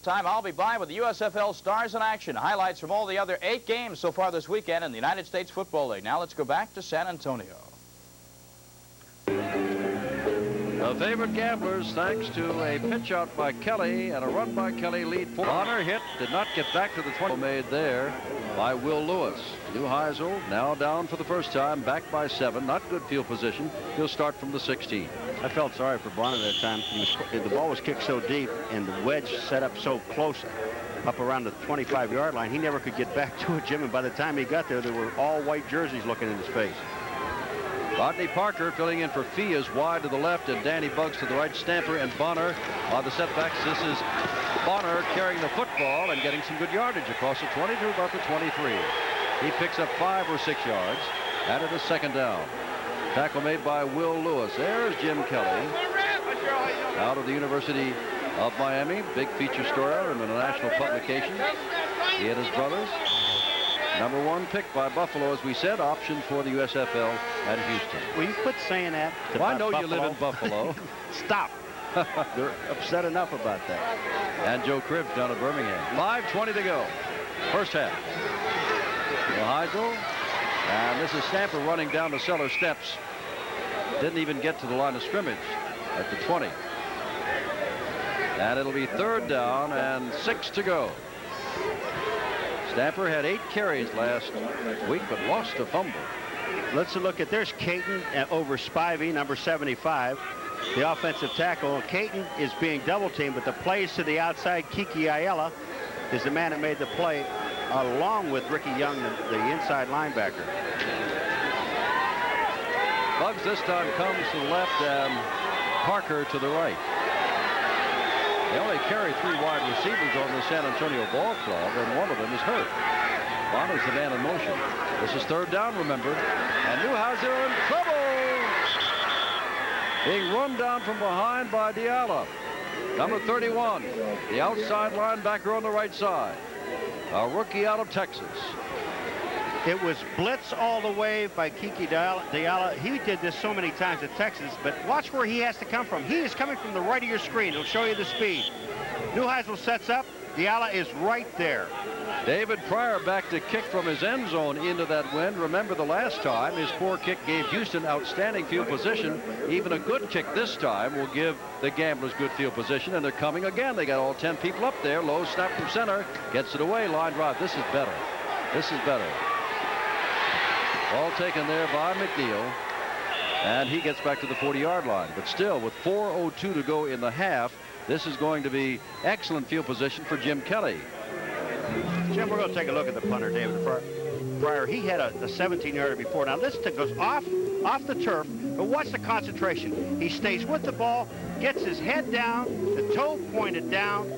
Time I'll be by with the USFL Stars in action. Highlights from all the other 8 games so far this weekend in the United States Football League. Now let's go back to San Antonio. The favorite Gamblers, thanks to a pitch out by Kelly and a run by Kelly, lead 4. Bonner hit, did not get back to the 20. Made there by Will Lewis. Neuheisel now down for the first time, back by 7. Not good field position. He'll start from the 16. I felt sorry for Bonner that time. The ball was kicked so deep and the wedge set up so close up around the 25-yard line. He never could get back to it, Jim, and by the time he got there, there were all white jerseys looking in his face. Rodney Parker filling in for Fee is wide to the left, and Danny Buggs to the right. Stamper and Bonner on the setbacks. This is Bonner carrying the football and getting some good yardage across the 20 to about the 23. He picks up 5 or 6 yards, and it is second down. Tackle made by Will Lewis. There's Jim Kelly out of the University of Miami. Big feature story in the national publication. He and his brothers. Number 1 pick by Buffalo, as we said, option for the USFL at Houston. Will you quit saying that? Well, I know you live in Buffalo. Stop. They're upset enough about that. And Joe Cribbs down at Birmingham. 5:20 to go. First half. Neuheisel. And this is Stamper running down the cellar steps. Didn't even get to the line of scrimmage at the 20. And it'll be third down and 6 to go. Stamper had 8 carries last week, but lost a fumble. Let's look at, there's Caton over Spivey, number 75, the offensive tackle. Caton is being double teamed, but the plays to the outside. Kiki Ayala is the man that made the play, along with Ricky Young, the inside linebacker. Buggs this time comes to the left and Parker to the right. They only carry 3 wide receivers on the San Antonio Ball Club, and one of them is hurt. Bonner's the man in motion. This is third down, remember. And Neuheisel in trouble. Being run down from behind by Diallo. Number 31, the outside linebacker on the right side. A rookie out of Texas. It was blitz all the way by Kiki Diallo. He did this so many times at Texas, but watch where he has to come from. He is coming from the right of your screen. It'll show you the speed. Neuheisel sets up. Diallo is right there. David Pryor back to kick from his end zone into that wind. Remember the last time his poor kick gave Houston outstanding field position. Even a good kick this time will give the Gamblers good field position, and they're coming again. They got all 10 people up there. Low snap from center. Gets it away. Line drive. This is better. This is better. Ball taken there by McNeil, and he gets back to the 40-yard line. But still, with 4:02 to go in the half, this is going to be excellent field position for Jim Kelly. Jim, we're going to take a look at the punter, David Pryor. He had a 17-yarder before. Now this goes off the turf, but watch the concentration. He stays with the ball, gets his head down, the toe pointed down,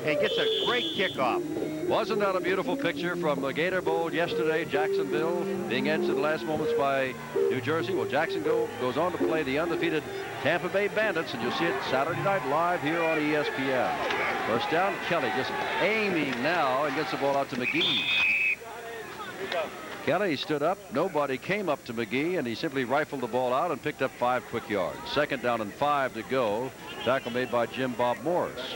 and gets a great kickoff. Wasn't that a beautiful picture from the Gator Bowl yesterday? Jacksonville being edged in the last moments by New Jersey. Well, Jacksonville goes on to play the undefeated Tampa Bay Bandits, and you'll see it Saturday night live here on ESPN. First down, Kelly just aiming now and gets the ball out to McGee. Kelly stood up. Nobody came up to McGee, and he simply rifled the ball out and picked up 5 quick yards. Second down and 5 to go. Tackle made by Jim Bob Morris.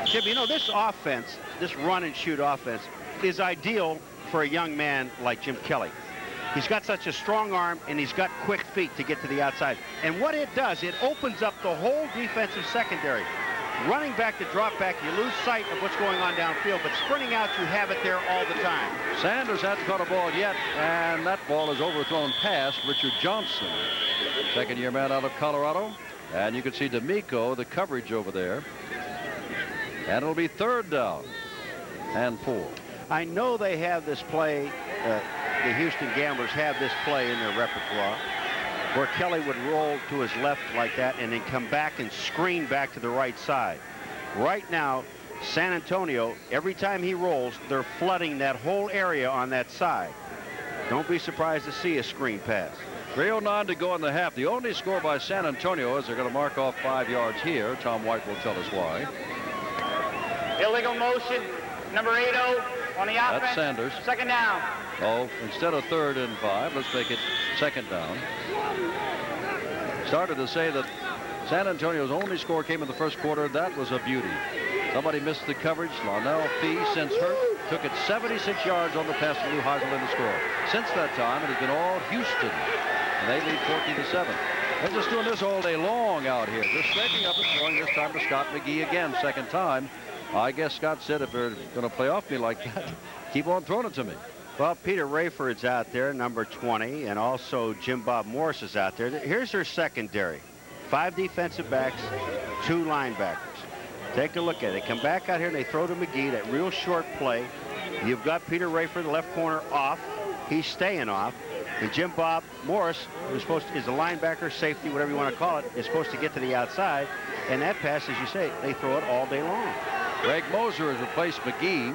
Jim, you know, this offense, this run and shoot offense, is ideal for a young man like Jim Kelly. He's got such a strong arm, and he's got quick feet to get to the outside. And what it does, it opens up the whole defensive secondary. Running back to drop back, you lose sight of what's going on downfield, but sprinting out, you have it there all the time. Sanders hasn't caught a ball yet, and that ball is overthrown past Richard Johnson, second-year man out of Colorado. And you can see D'Amico, the coverage over there. And it'll be third down and 4. I know they have this play, the Houston Gamblers have this play in their repertoire, where Kelly would roll to his left like that and then come back and screen back to the right side. Right now, San Antonio, every time he rolls, they're flooding that whole area on that side. Don't be surprised to see a screen pass. 3:09 to go in the half. The only score by San Antonio is they're going to mark off 5 yards here. Tom White will tell us why. Illegal motion, number 80 on the offense. That's Sanders. Second down. Oh, instead of 3rd and 5, let's make it 2nd down. Started to say that San Antonio's only score came in the first quarter. That was a beauty. Somebody missed the coverage. Lonnell Fee, since hurt, took it 76 yards on the pass to Lou Heisel in the score. Since that time, it has been all Houston. And they lead 14-7. They're just doing this all day long out here. Just scraping up and throwing this time to Scott McGee again, 2nd time. I guess Scott said if they're going to play off me like that, keep on throwing it to me. Well, Peter Rayford's out there, number 20, and also Jim Bob Morris is out there. Here's their secondary. 5 defensive backs, 2 linebackers. Take a look at it. Come back out here and they throw to McGee, that real short play. You've got Peter Rayford, the left corner, off. He's staying off. And Jim Bob Morris, who's is a linebacker, safety, whatever you want to call it, is supposed to get to the outside. And that pass, as you say, they throw it all day long. Greg Moser has replaced McGee.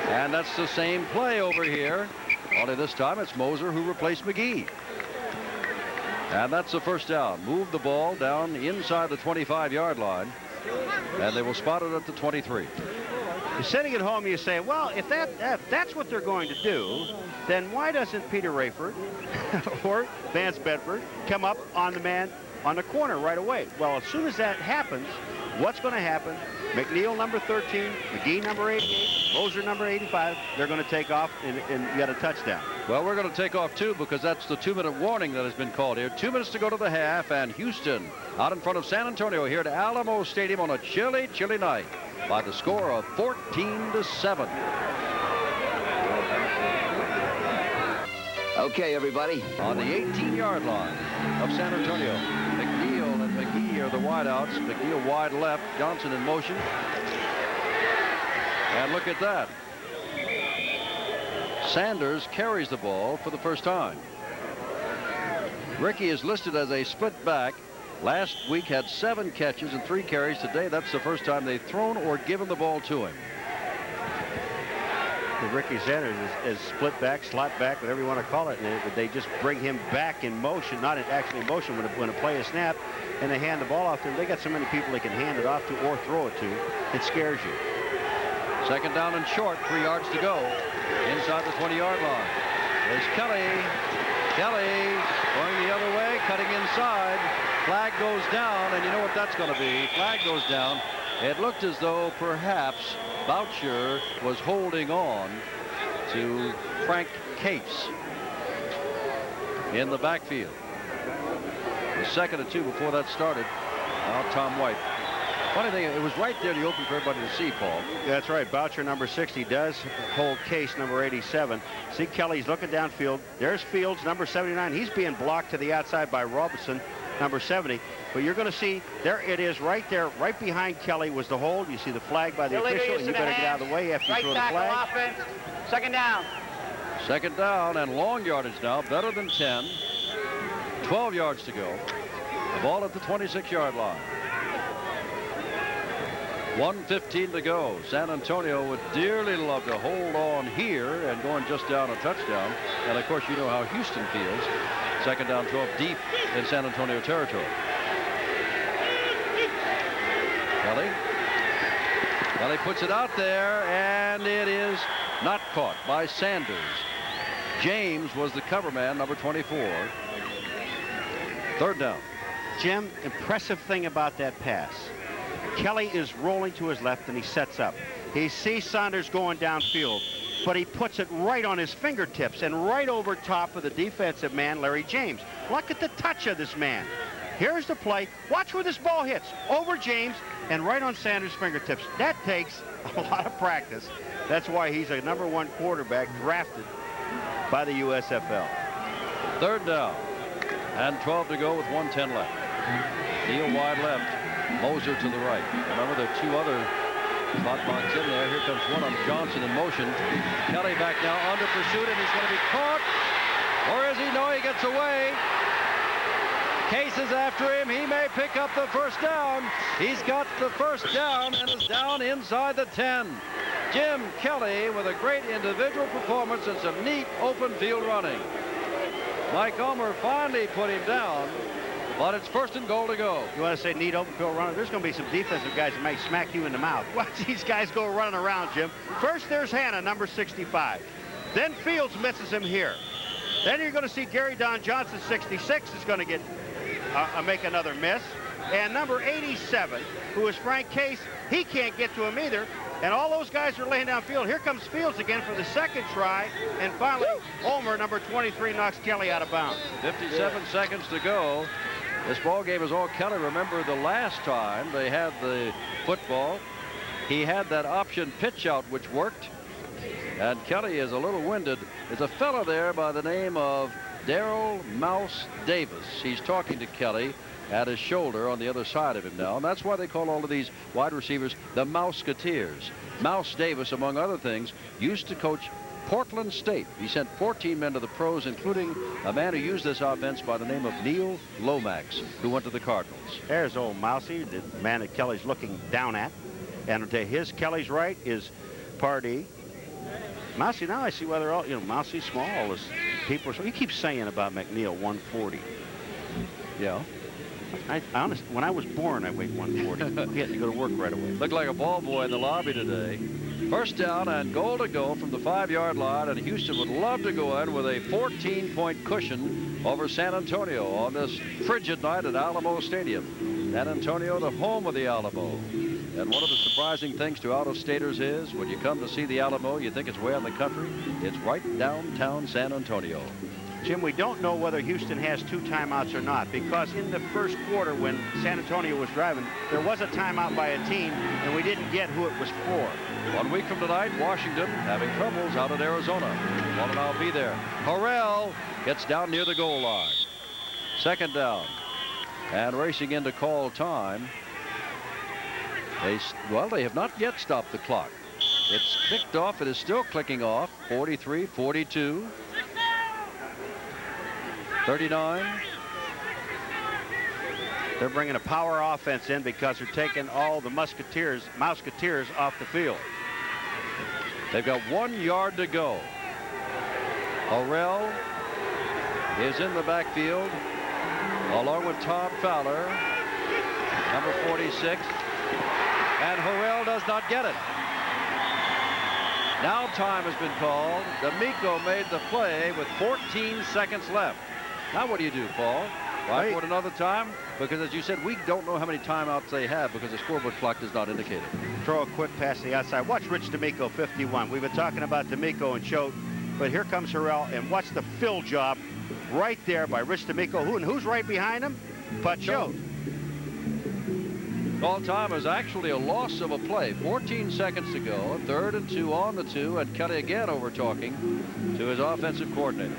And that's the same play over here. Only this time it's Moser who replaced McGee. And that's the 1st down. Move the ball down inside the 25-yard line. And they will spot it at the 23. You're sitting at home, you say, well, if that's what they're going to do, then why doesn't Peter Rayford or Vance Bedford come up on the man on the corner right away? Well, as soon as that happens, what's going to happen? McNeil, number 13, McGee, number 88, Moser, number 85. They're going to take off and get a touchdown. Well, we're going to take off, too, because that's the 2-minute warning that has been called here. 2 minutes to go to the half, and Houston out in front of San Antonio here at Alamo Stadium on a chilly, chilly night by the score of 14-7. Okay, everybody. On the 18-yard line of San Antonio, McNeil and McGee are the wideouts. McNeil wide left, Johnson in motion. And look at that. Sanders carries the ball for the first time. Ricky is listed as a split back. Last week had 7 catches and 3 carries. Today, that's the first time they've thrown or given the ball to him. Ricky Sanders is split back, slot back, whatever you want to call it. And they just bring him back in motion, not actually in motion when a play is snapped, and they hand the ball off to him. They got so many people they can hand it off to or throw it to. It scares you. 2nd down and short, 3 yards to go. Inside the 20-yard line. There's Kelly. Kelly going the other way, cutting inside. Flag goes down, and you know what that's going to be. Flag goes down. It looked as though perhaps Boucher was holding on to Frank Case in the backfield. The 2nd and 2 before that started. Now Tom White. Funny thing, it was right there in the open for everybody to see, Paul. That's right. Boucher, number 60, does hold Case, number 87. See, Kelly's looking downfield. There's Fields, number 79. He's being blocked to the outside by Robinson, number 70. But you're going to see, there it is right there, right behind Kelly was the hold. You see the flag by the official, and you better get out of the way after you throw the flag. Offense. 2nd down. 2nd down and long yardage now, better than 10. 12 yards to go. The ball at the 26-yard line. 1:15 to go. San Antonio would dearly love to hold on here and going just down a touchdown. And of course, you know how Houston feels. 2nd down, 12 deep in San Antonio territory. Kelly puts it out there, and it is not caught by Sanders. James was the cover man, number 24. 3rd down. Jim, impressive thing about that pass. Kelly is rolling to his left, and he sets up. He sees Saunders going downfield, but he puts it right on his fingertips and right over top of the defensive man, Larry James. Look at the touch of this man. Here's the play. Watch where this ball hits. Over James and right on Sanders' fingertips. That takes a lot of practice. That's why he's a number 1 quarterback drafted by the USFL. 3rd down and 12 to go with 1:10 left. Neal wide left. Moser to the right. Remember, there are 2 other Spot box in there. Here comes one on Johnson in motion. Kelly back now under pursuit, and he's going to be caught. Or is he? No, he gets away. Case is after him. He may pick up the first down. He's got the first down and is down inside the 10. Jim Kelly with a great individual performance and some neat open field running. Mike Ulmer finally put him down, but it's 1st and goal to go. You want to say neat open field runner? There's going to be some defensive guys that might smack you in the mouth. Watch these guys go running around, Jim. First, there's Hanna, number 65. Then Fields misses him here. Then you're going to see Gary Don Johnson, 66, is going to get make another miss. And number 87, who is Frank Case, he can't get to him either. And all those guys are laying downfield. Here comes Fields again for the second try. And finally, Ulmer, number 23, knocks Kelly out of bounds. 57 seconds to go. This ball game is all Kelly. Remember the last time they had the football, he had that option pitch out, which worked. And Kelly is a little winded. There's a fellow there by the name of Darrell Mouse Davis. He's talking to Kelly at his shoulder on the other side of him now. And that's why they call all of these wide receivers the Mouseketeers. Mouse Davis, among other things, used to coach Portland State. He sent 14 men to the pros, including a man who used this offense by the name of Neil Lomax, who went to the Cardinals. There's old Mousy, the man that Kelly's looking down at. And to his, Kelly's right, is Pardee. Mousy, now I see why they're all, Mousy's small. As people, he keeps saying about McNeil, 140. Yeah. I honestly, when I was born, I weighed 140. He had to go to work right away. Looked like a ball boy in the lobby today. First down and goal to go from the 5-yard line, and Houston would love to go in with a 14-point cushion over San Antonio on this frigid night at Alamo Stadium. San Antonio, the home of the Alamo. And one of the surprising things to out-of-staters is when you come to see the Alamo, you think it's way out in the country. It's right downtown San Antonio. Jim, we don't know whether Houston has 2 timeouts or not, because in the first quarter when San Antonio was driving, there was a timeout by a team, and we didn't get who it was for. 1 week from tonight, Washington having troubles out at Arizona. Want to now be there. Harrell gets down near the goal line. 2nd down. And racing in to call time. They have not yet stopped the clock. It's clicked off. It is still clicking off. 43, 42. 39. They're bringing a power offense in because they're taking all the Mouseketeers off the field. They've got 1 yard to go. Harrell is in the backfield along with Todd Fowler, number 46. And Harrell does not get it. Now time has been called. D'Amico made the play with 14 seconds left. Now what do you do, Paul? Why for it another time? Because as you said, we don't know how many timeouts they have because the scoreboard clock does not indicate it. Throw a quick pass to the outside. Watch Rich D'Amico, 51. We've been talking about D'Amico and Choate, but here comes Harrell, and watch the fill job right there by Rich D'Amico. Who's right behind him? Choate. Call time is actually a loss of a play. 14 seconds to go. 3rd and 2 on the 2, and Kelly again over talking to his offensive coordinator.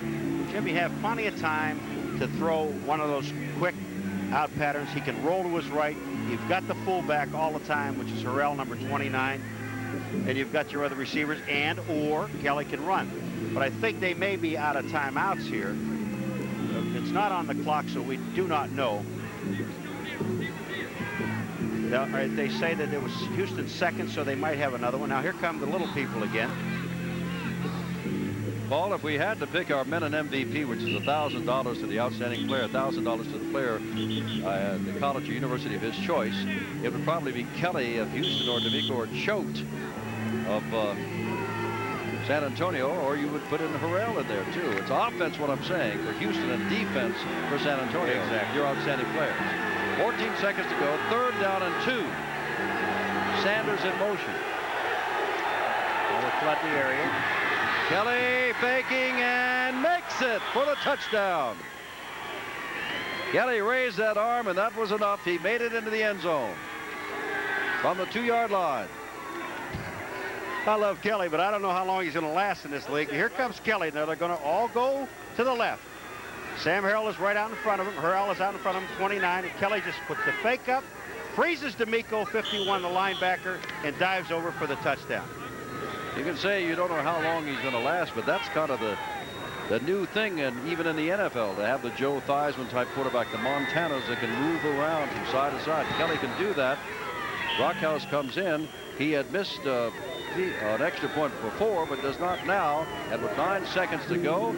Jim, you have plenty of time to throw one of those quick out patterns. He can roll to his right. You've got the fullback all the time, which is Harrell, number 29. And you've got your other receivers, or Kelly can run. But I think they may be out of timeouts here. It's not on the clock, so we do not know. They say that it was Houston's second, so they might have another one. Now here come the little people again. Paul, if we had to pick our men and MVP, which is $1,000 to the outstanding player, $1,000 to the player at the college or university of his choice, it would probably be Kelly of Houston or D'Amico or Choate of San Antonio, or you would put in Harrell in there too. It's offense, what I'm saying, for Houston, and defense for San Antonio. Exactly. Your outstanding players. 14 seconds to go. 3rd down and 2. Sanders in motion. Will flood the area. Kelly faking and makes it for the touchdown. Kelly raised that arm, and that was enough. He made it into the end zone from the 2-yard line. I love Kelly, but I don't know how long he's going to last in this league. Here comes Kelly. Now they're going to all go to the left. Sam Harrell is right out in front of him. Harrell is out in front of him, 29. And Kelly just puts the fake up, freezes D'Amico, 51, the linebacker, and dives over for the touchdown. You can say you don't know how long he's going to last, but that's kind of the new thing, and even in the NFL, to have the Joe Theismann type quarterback, the Montanas that can move around from side to side. Kelly can do that. Brockhouse comes in. He had missed an extra point before, but does not now. And with 9 seconds to go,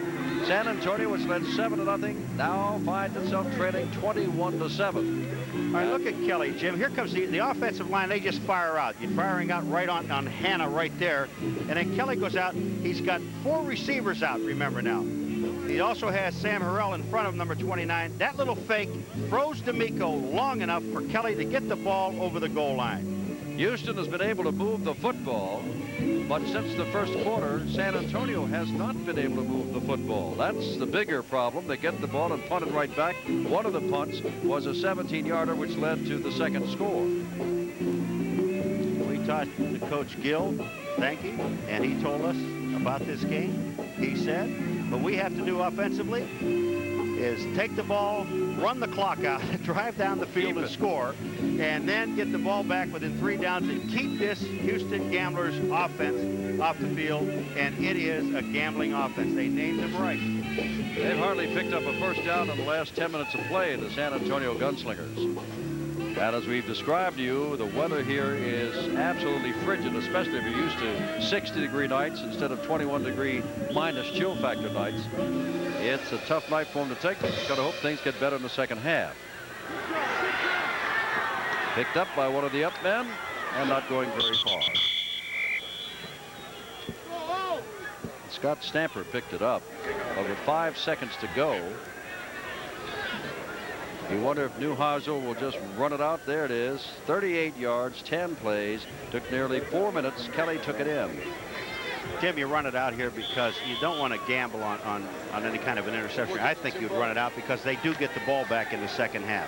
San Antonio, which led 7-0, now finds itself trailing 21-7. All right, look at Kelly, Jim. Here comes the offensive line. They just fire out. You're firing out right on Hanna right there. And then Kelly goes out. He's got 4 receivers out, remember now. He also has Sam Harrell in front of number 29. That little fake froze D'Amico long enough for Kelly to get the ball over the goal line. Houston has been able to move the football, but since the first quarter, San Antonio has not been able to move the football. That's the bigger problem. They get the ball and punt it right back. One of the punts was a 17-yarder, which led to the second score. We talked to Coach Gill, thank you, and he told us about this game. He said, what we have to do offensively is take the ball, run the clock out, drive down the field and score, and then get the ball back within 3 downs and keep this Houston Gamblers offense off the field. And it is a gambling offense. They named them right. They've hardly picked up a first down in the last 10 minutes of play, the San Antonio Gunslingers. And as we've described to you, the weather here is absolutely frigid, especially if you're used to 60-degree nights instead of 21-degree minus chill factor nights. It's a tough night for them to take. They've got to hope things get better in the second half. Picked up by one of the up men and not going very far. Scott Stamper picked it up. With 5 seconds to go, you wonder if Neuheisel will just run it out. There it is. 38 yards, 10 plays. Took nearly 4 minutes. Kelly took it in. Jim, you run it out here because you don't want to gamble on any kind of an interception. I think you'd run it out because they do get the ball back in the second half.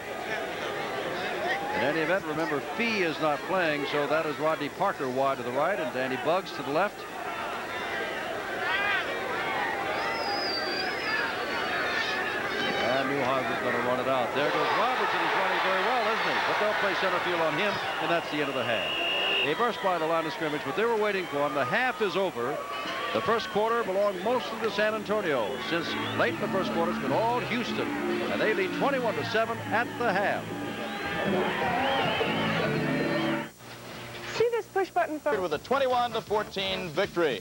In any event, remember, Fee is not playing, so that is Rodney Parker wide to the right and Danny Buggs to the left. And Neuheisel's going to run it out. There goes Robertson. He's running very well, isn't he? But they'll play center field on him, and that's the end of the half. They burst by the line of scrimmage, but they were waiting for him. The half is over. The first quarter belonged mostly to San Antonio. Since late in the first quarter, it's been all Houston, and they lead 21-7 at the half. See this push button, folks? With a 21-14 victory.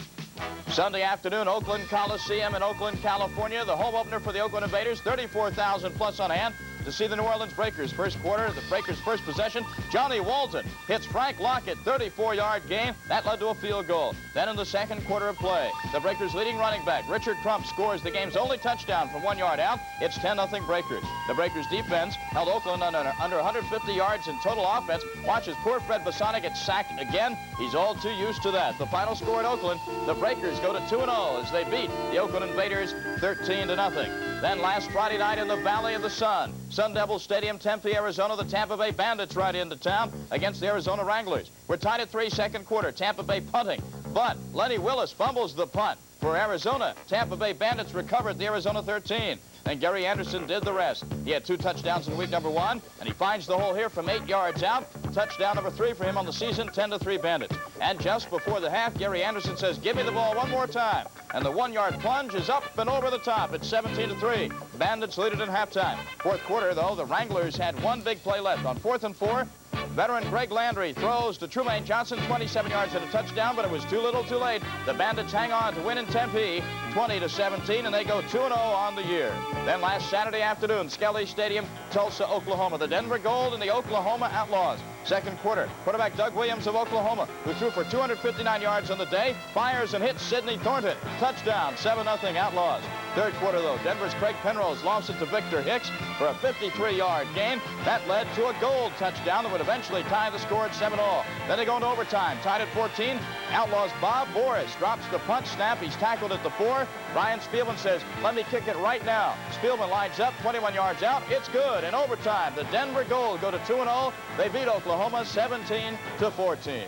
Sunday afternoon, Oakland Coliseum in Oakland, California. The home opener for the Oakland Invaders, 34,000 plus on hand to see the New Orleans Breakers. First quarter, the Breakers' first possession. Johnny Walton hits Frank Lockett, 34-yard gain. That led to a field goal. Then in the second quarter of play, the Breakers' leading running back, Richard Crump, scores the game's only touchdown from 1 yard out. It's 10-0 Breakers. The Breakers' defense held Oakland under 150 yards in total offense. Watch as poor Fred Bassani gets sacked again. He's all too used to that. The final score in Oakland, the Breakers go to 2-0 as they beat the Oakland Invaders 13-0. Then last Friday night in the Valley of the Sun, Sun Devil Stadium, Tempe, Arizona, the Tampa Bay Bandits ride into town against the Arizona Wranglers. We're tied at 3, second quarter. Tampa Bay punting, but Lenny Willis fumbles the punt for Arizona. Tampa Bay Bandits recovered the Arizona 13. And Gary Anderson did the rest. He had 2 touchdowns in week number 1, and he finds the hole here from 8 yards out. Touchdown number 3 for him on the season, 10-3 Bandits. And just before the half, Gary Anderson says, give me the ball one more time. And the 1-yard plunge is up and over the top. It's 17-3. Bandits lead it in halftime. Fourth quarter, though, the Wranglers had 1 big play left. On 4th and 4, veteran Greg Landry throws to Trumaine Johnson, 27 yards and a touchdown, but it was too little too late. The Bandits hang on to win in Tempe, 20-17, and they go 2-0 on the year. Then last Saturday afternoon, Skelly Stadium, Tulsa, Oklahoma. The Denver Gold and the Oklahoma Outlaws. Second quarter, quarterback Doug Williams of Oklahoma, who threw for 259 yards on the day, fires and hits Sidney Thornton. Touchdown, 7-0 Outlaws. Third quarter, though, Denver's Craig Penrose lost it to Victor Hicks for a 53-yard gain. That led to a Gold touchdown that would eventually tie the score at 7-all. Then they go into overtime, tied at 14. Outlaws' Bob Boris drops the punt snap. He's tackled at the 4. Ryan Spielman says, let me kick it right now. Spielman lines up, 21 yards out. It's good. In overtime, the Denver Gold go to 2-0. They beat Oklahoma 17-14.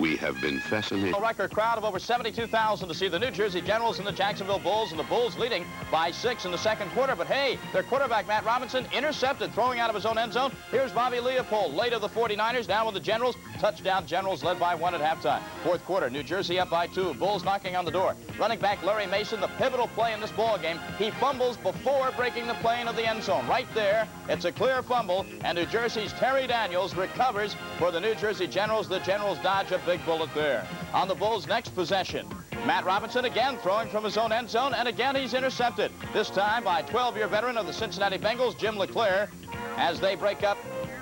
We have been fascinated. A record crowd of over 72,000 to see the New Jersey Generals and the Jacksonville Bulls, and the Bulls leading by 6 in the second quarter. But hey, their quarterback, Matt Robinson, intercepted, throwing out of his own end zone. Here's Bobby Leopold, late of the 49ers, down with the Generals. Touchdown, Generals led by 1 at halftime. Fourth quarter, New Jersey up by 2. Bulls knocking on the door. Running back Larry Mason, the pivotal play in this ball game. He fumbles before breaking the plane of the end zone. Right there, it's a clear fumble, and New Jersey's Terry Daniels recovers for the New Jersey Generals. The Generals dodge a big bullet there. On the Bulls' next possession, Matt Robinson again throwing from his own end zone, and again he's intercepted. This time by 12-year veteran of the Cincinnati Bengals, Jim LeClaire, as they break up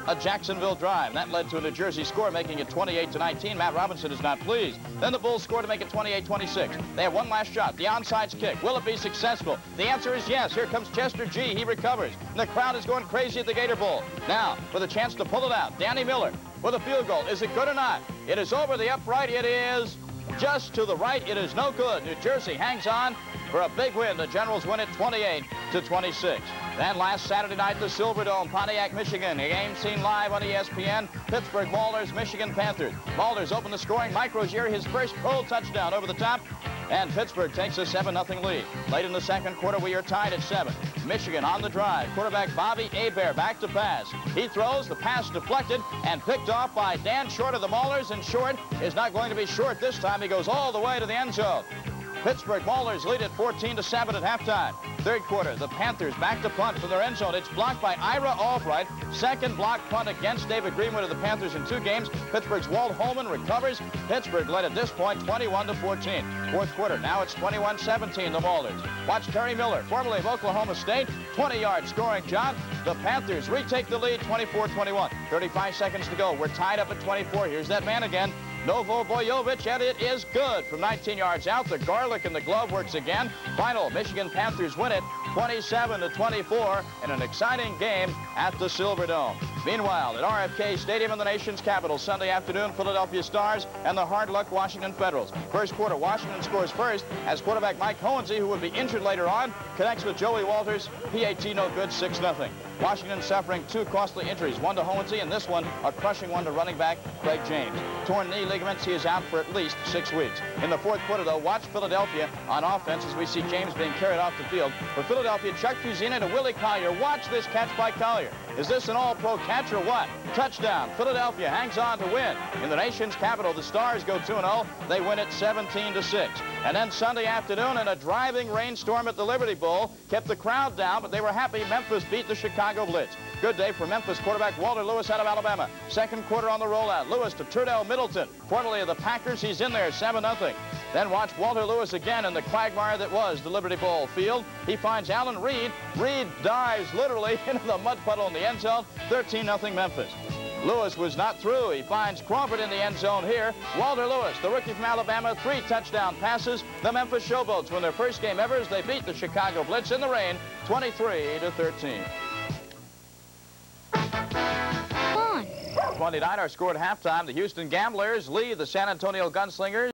a Jacksonville drive. That led to a New Jersey score, making it 28-19. Matt Robinson is not pleased. Then the Bulls score to make it 28-26. They have one last shot, the onside kick. Will it be successful? The answer is yes. Here comes Chester G. He recovers. And the crowd is going crazy at the Gator Bowl. Now, with a chance to pull it out, Danny Miller with a field goal. Is it good or not? It is over the upright. It is just to the right. It is no good. New Jersey hangs on for a big win. The Generals win it 28-26. Then last Saturday night, the Silverdome, Pontiac, Michigan. A game seen live on ESPN. Pittsburgh Maulers, Michigan Panthers. Maulers open the scoring. Mike Rozier, his first pro touchdown over the top. And Pittsburgh takes a 7-0 lead. Late in the second quarter, we are tied at 7. Michigan on the drive. Quarterback Bobby Hebert back to pass. He throws, the pass deflected and picked off by Dan Short of the Maulers. And Short is not going to be short this time. He goes all the way to the end zone. Pittsburgh Maulers lead at 14-7 at halftime. Third quarter, the Panthers back to punt from their end zone. It's blocked by Ira Albright. Second block punt against David Greenwood of the Panthers in 2 games. Pittsburgh's Walt Holman recovers. Pittsburgh led at this point 21-14. Fourth quarter, now it's 21-17, the Maulers. Watch Terry Miller, formerly of Oklahoma State, 20-yard scoring job. The Panthers retake the lead 24-21. 35 seconds to go. We're tied up at 24. Here's that man again. Novo Bojovic, and it is good from 19 yards out. The garlic in the glove works again. Final, Michigan Panthers win it 27-24 in an exciting game at the Silverdome. Meanwhile, at RFK Stadium in the nation's capital, Sunday afternoon, Philadelphia Stars and the hard luck Washington Federals. First quarter, Washington scores first as quarterback Mike Hohensee, who would be injured later on, connects with Joey Walters. PAT no good, 6-0. Washington suffering 2 costly injuries, one to Hohensee and this one a crushing one to running back Craig James. Torn knee ligaments, he is out for at least 6 weeks. In the fourth quarter, though, watch Philadelphia on offense as we see James being carried off the field. For Philadelphia, Chuck Fusina to Willie Collier. Watch this catch by Collier. Is this an all-pro catch or what? Touchdown. Philadelphia hangs on to win. In the nation's capital, the Stars go 2-0. They win it 17-6. And then Sunday afternoon, in a driving rainstorm at the Liberty Bowl, kept the crowd down, but they were happy Memphis beat the Chicago Blitz. Good day for Memphis quarterback Walter Lewis out of Alabama. Second quarter on the rollout. Lewis to Turdell Middleton, formerly of the Packers. He's in there, 7-0. Then watch Walter Lewis again in the quagmire that was the Liberty Bowl field. He finds Alan Reed. Reed dives literally into the mud puddle in the end zone. 13-0 Memphis. Lewis was not through. He finds Crawford in the end zone here. Walter Lewis, the rookie from Alabama, 3 touchdown passes. The Memphis Showboats win their first game ever as they beat the Chicago Blitz in the rain, 23-13. 29 are scored at halftime. The Houston Gamblers lead the San Antonio Gunslingers.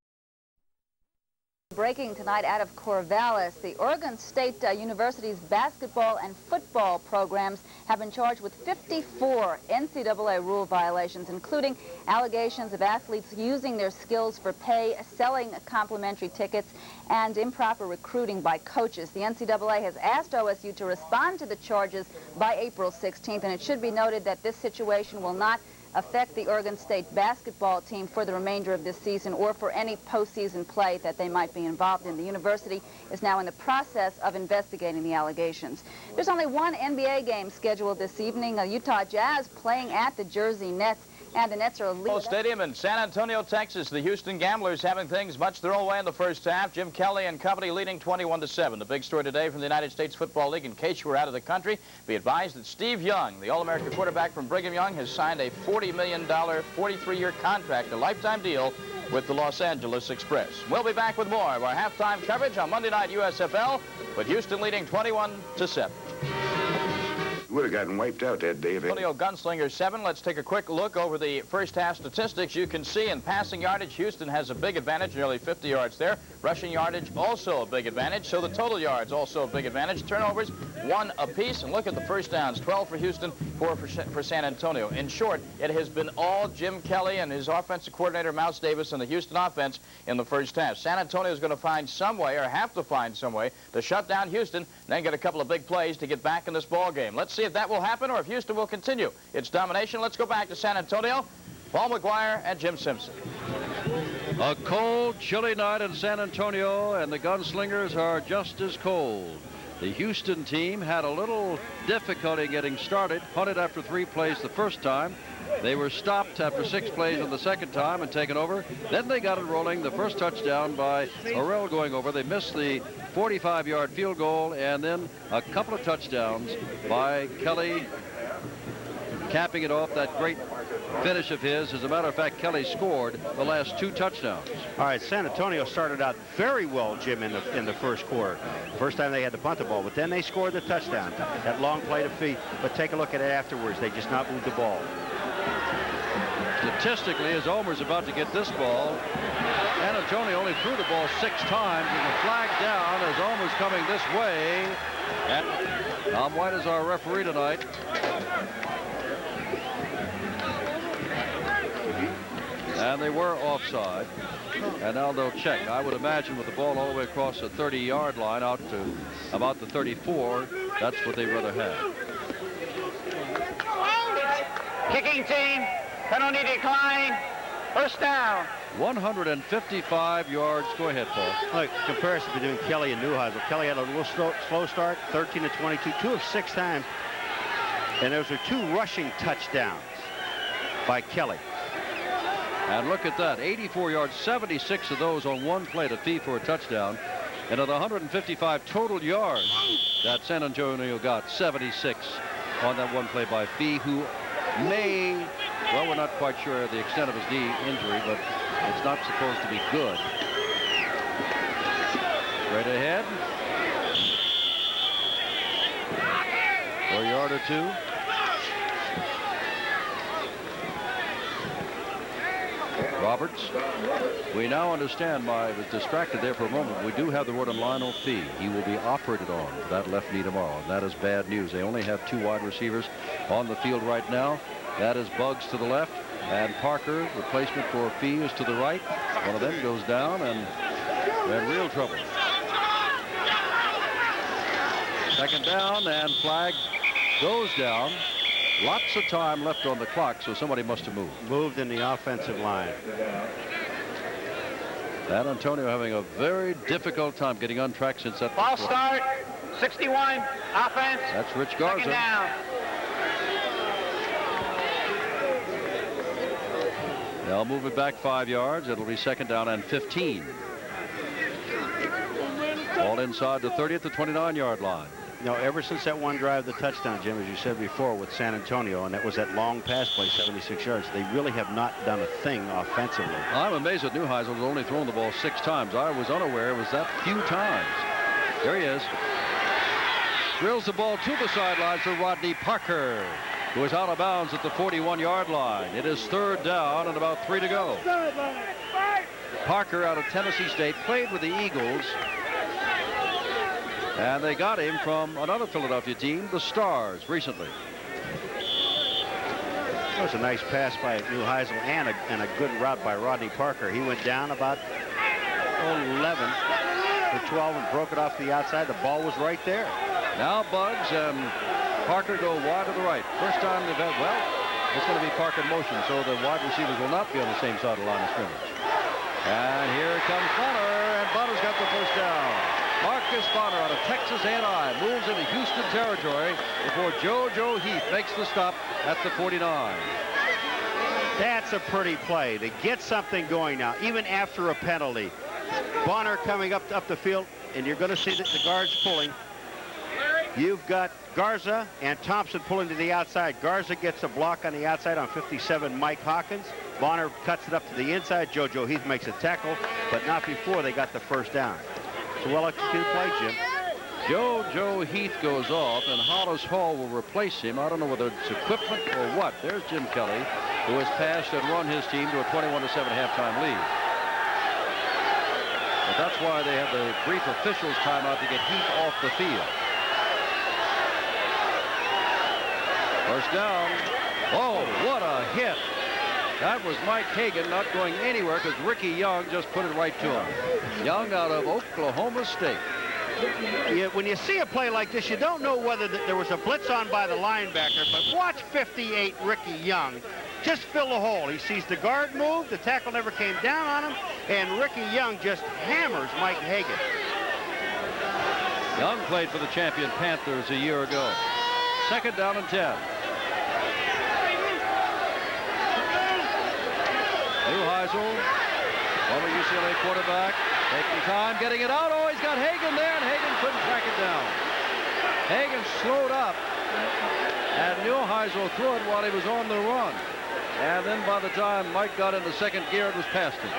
Breaking tonight out of Corvallis, the Oregon State University's basketball and football programs have been charged with 54 NCAA rule violations, including allegations of athletes using their skills for pay, selling complimentary tickets, and improper recruiting by coaches. The NCAA has asked OSU to respond to the charges by April 16th, and it should be noted that this situation will not affect the Oregon State basketball team for the remainder of this season or for any postseason play that they might be involved in. The university is now in the process of investigating the allegations. There's only one NBA game scheduled this evening. Utah Jazz playing at the Jersey Nets, and the Nets are leading. Stadium in San Antonio, Texas. The Houston Gamblers having things much their own way in the first half. Jim Kelly and company leading 21-7. The big story today from the United States Football League, in case you were out of the country, be advised that Steve Young, the All-American quarterback from Brigham Young, has signed a $40 million, 43-year contract, a lifetime deal with the Los Angeles Express. We'll be back with more of our halftime coverage on Monday Night USFL, with Houston leading 21-7. would have gotten wiped out that day. Antonio Gunslingers 7. Let's take a quick look over the first half statistics. You can see in passing yardage, Houston has a big advantage, nearly 50 yards there. Rushing yardage, also a big advantage. So the total yards, also a big advantage. Turnovers, 1 apiece. And look at the first downs, 12 for Houston, 4 for San Antonio. In short, it has been all Jim Kelly and his offensive coordinator, Mouse Davis, and the Houston offense in the first half. San Antonio is going to find some way, or have to find some way, to shut down Houston, and then get a couple of big plays to get back in this ball game. Let's see if that will happen or if Houston will continue its domination. Let's go back to San Antonio. Paul McGuire and Jim Simpson. A cold, chilly night in San Antonio, and the Gunslingers are just as cold. The Houston team had a little difficulty getting started, punted after 3 plays the first time. They were stopped after 6 plays on the second time and taken over. Then they got it rolling. The first touchdown by Harrell going over. They missed the 45-yard field goal, and then a couple of touchdowns by Kelly, capping it off. That great finish of his. As a matter of fact, Kelly scored the last 2 touchdowns. All right, San Antonio started out very well, Jim, in the first quarter. First time they had to punt the ball, but then they scored the touchdown. That long play to feet. But take a look at it afterwards. They just not moved the ball. Statistically, as Omer's about to get this ball, San Antonio only threw the ball 6 times, and the flag down as Omer's coming this way. And Tom White is our referee tonight. And they were offside. And now they'll check. I would imagine with the ball all the way across the 30-yard line out to about the 34, that's what they'd rather have. Kicking team, penalty decline, first down. 155 yards. Go ahead, Paul. Look, comparison between Kelly and Neuheisel. Kelly had a little slow start, 13 to 22, 2 of 6 times. And those are 2 rushing touchdowns by Kelly. And look at that, 84 yards, 76 of those on 1 play to Fee for a touchdown. And of the 155 total yards that San Antonio got, 76 on that 1 play by Fee, who may, well, we're not quite sure of the extent of his knee injury, but it's not supposed to be good. Straight ahead. For a yard or 2. Roberts. We now understand. I was distracted there for a moment. We do have the word on Lionel Fee. He will be operated on for that left knee tomorrow. And that is bad news. They only have 2 wide receivers on the field right now. That is Buggs to the left, and Parker, replacement for Fee, is to the right. One of them goes down, and they're in real trouble. Second down, and flag goes down. Lots of time left on the clock, so somebody must have moved. Moved in the offensive line. San Antonio having a very difficult time getting on track since that. Ball start, 61, offense. That's Rich Garza. Second down. They'll move it back 5 yards. It'll be second down and 15. Ball inside the 30 at the 29-yard line. You know, ever since that one drive, the touchdown, Jim, as you said before, with San Antonio, and that was that long pass play, 76 yards, they really have not done a thing offensively. I'm amazed that Neuheisel has only thrown the ball 6 times. I was unaware it was that few times. There he is. Drills the ball to the sidelines for Rodney Parker, who is out of bounds at the 41-yard line. It is third down and about 3 to go. Parker out of Tennessee State played with the Eagles. And they got him from another Philadelphia team, the Stars, recently. That was a nice pass by Neuheisel and a good route by Rodney Parker. He went down about 11 for 12 and broke it off the outside. The ball was right there. Now Buggs and Parker go wide to the right. First time they've had, well, it's going to be Parker in motion, so the wide receivers will not be on the same side of the line of scrimmage. And here comes Bonner, and Bonner's got the first down. Marcus Bonner out of Texas A&I moves into Houston territory before Joe Heath makes the stop at the 49. That's a pretty play to get something going now, even after a penalty. Bonner coming up the field, and you're going to see that the guards pulling. You've got Garza and Thompson pulling to the outside. Garza gets a block on the outside on 57, Mike Hawkins. Bonner cuts it up to the inside. Joe Heath makes a tackle, but not before they got the first down. It's a well-executed play, Jim. Joe Heath goes off, and Hollis Hall will replace him. I don't know whether it's equipment or what. There's Jim Kelly, who has passed and run his team to a 21-7 halftime lead. But that's why they have the brief officials timeout to get Heath off the field. First down. Oh, what a hit. That was Mike Hagan not going anywhere because Ricky Young just put it right to him. Young out of Oklahoma State. When you see a play like this, you don't know whether there was a blitz on by the linebacker, but watch 58 Ricky Young just fill the hole. He sees the guard move, the tackle never came down on him, and Ricky Young just hammers Mike Hagan. Young played for the champion Panthers a year ago. Second down and 10. Neuheisel, former UCLA quarterback, taking time, getting it out. Oh, he's got Hagan there, and Hagan couldn't track it down. Hagan slowed up, and Neuheisel threw it while he was on the run. And then by the time Mike got into second gear, it was past him.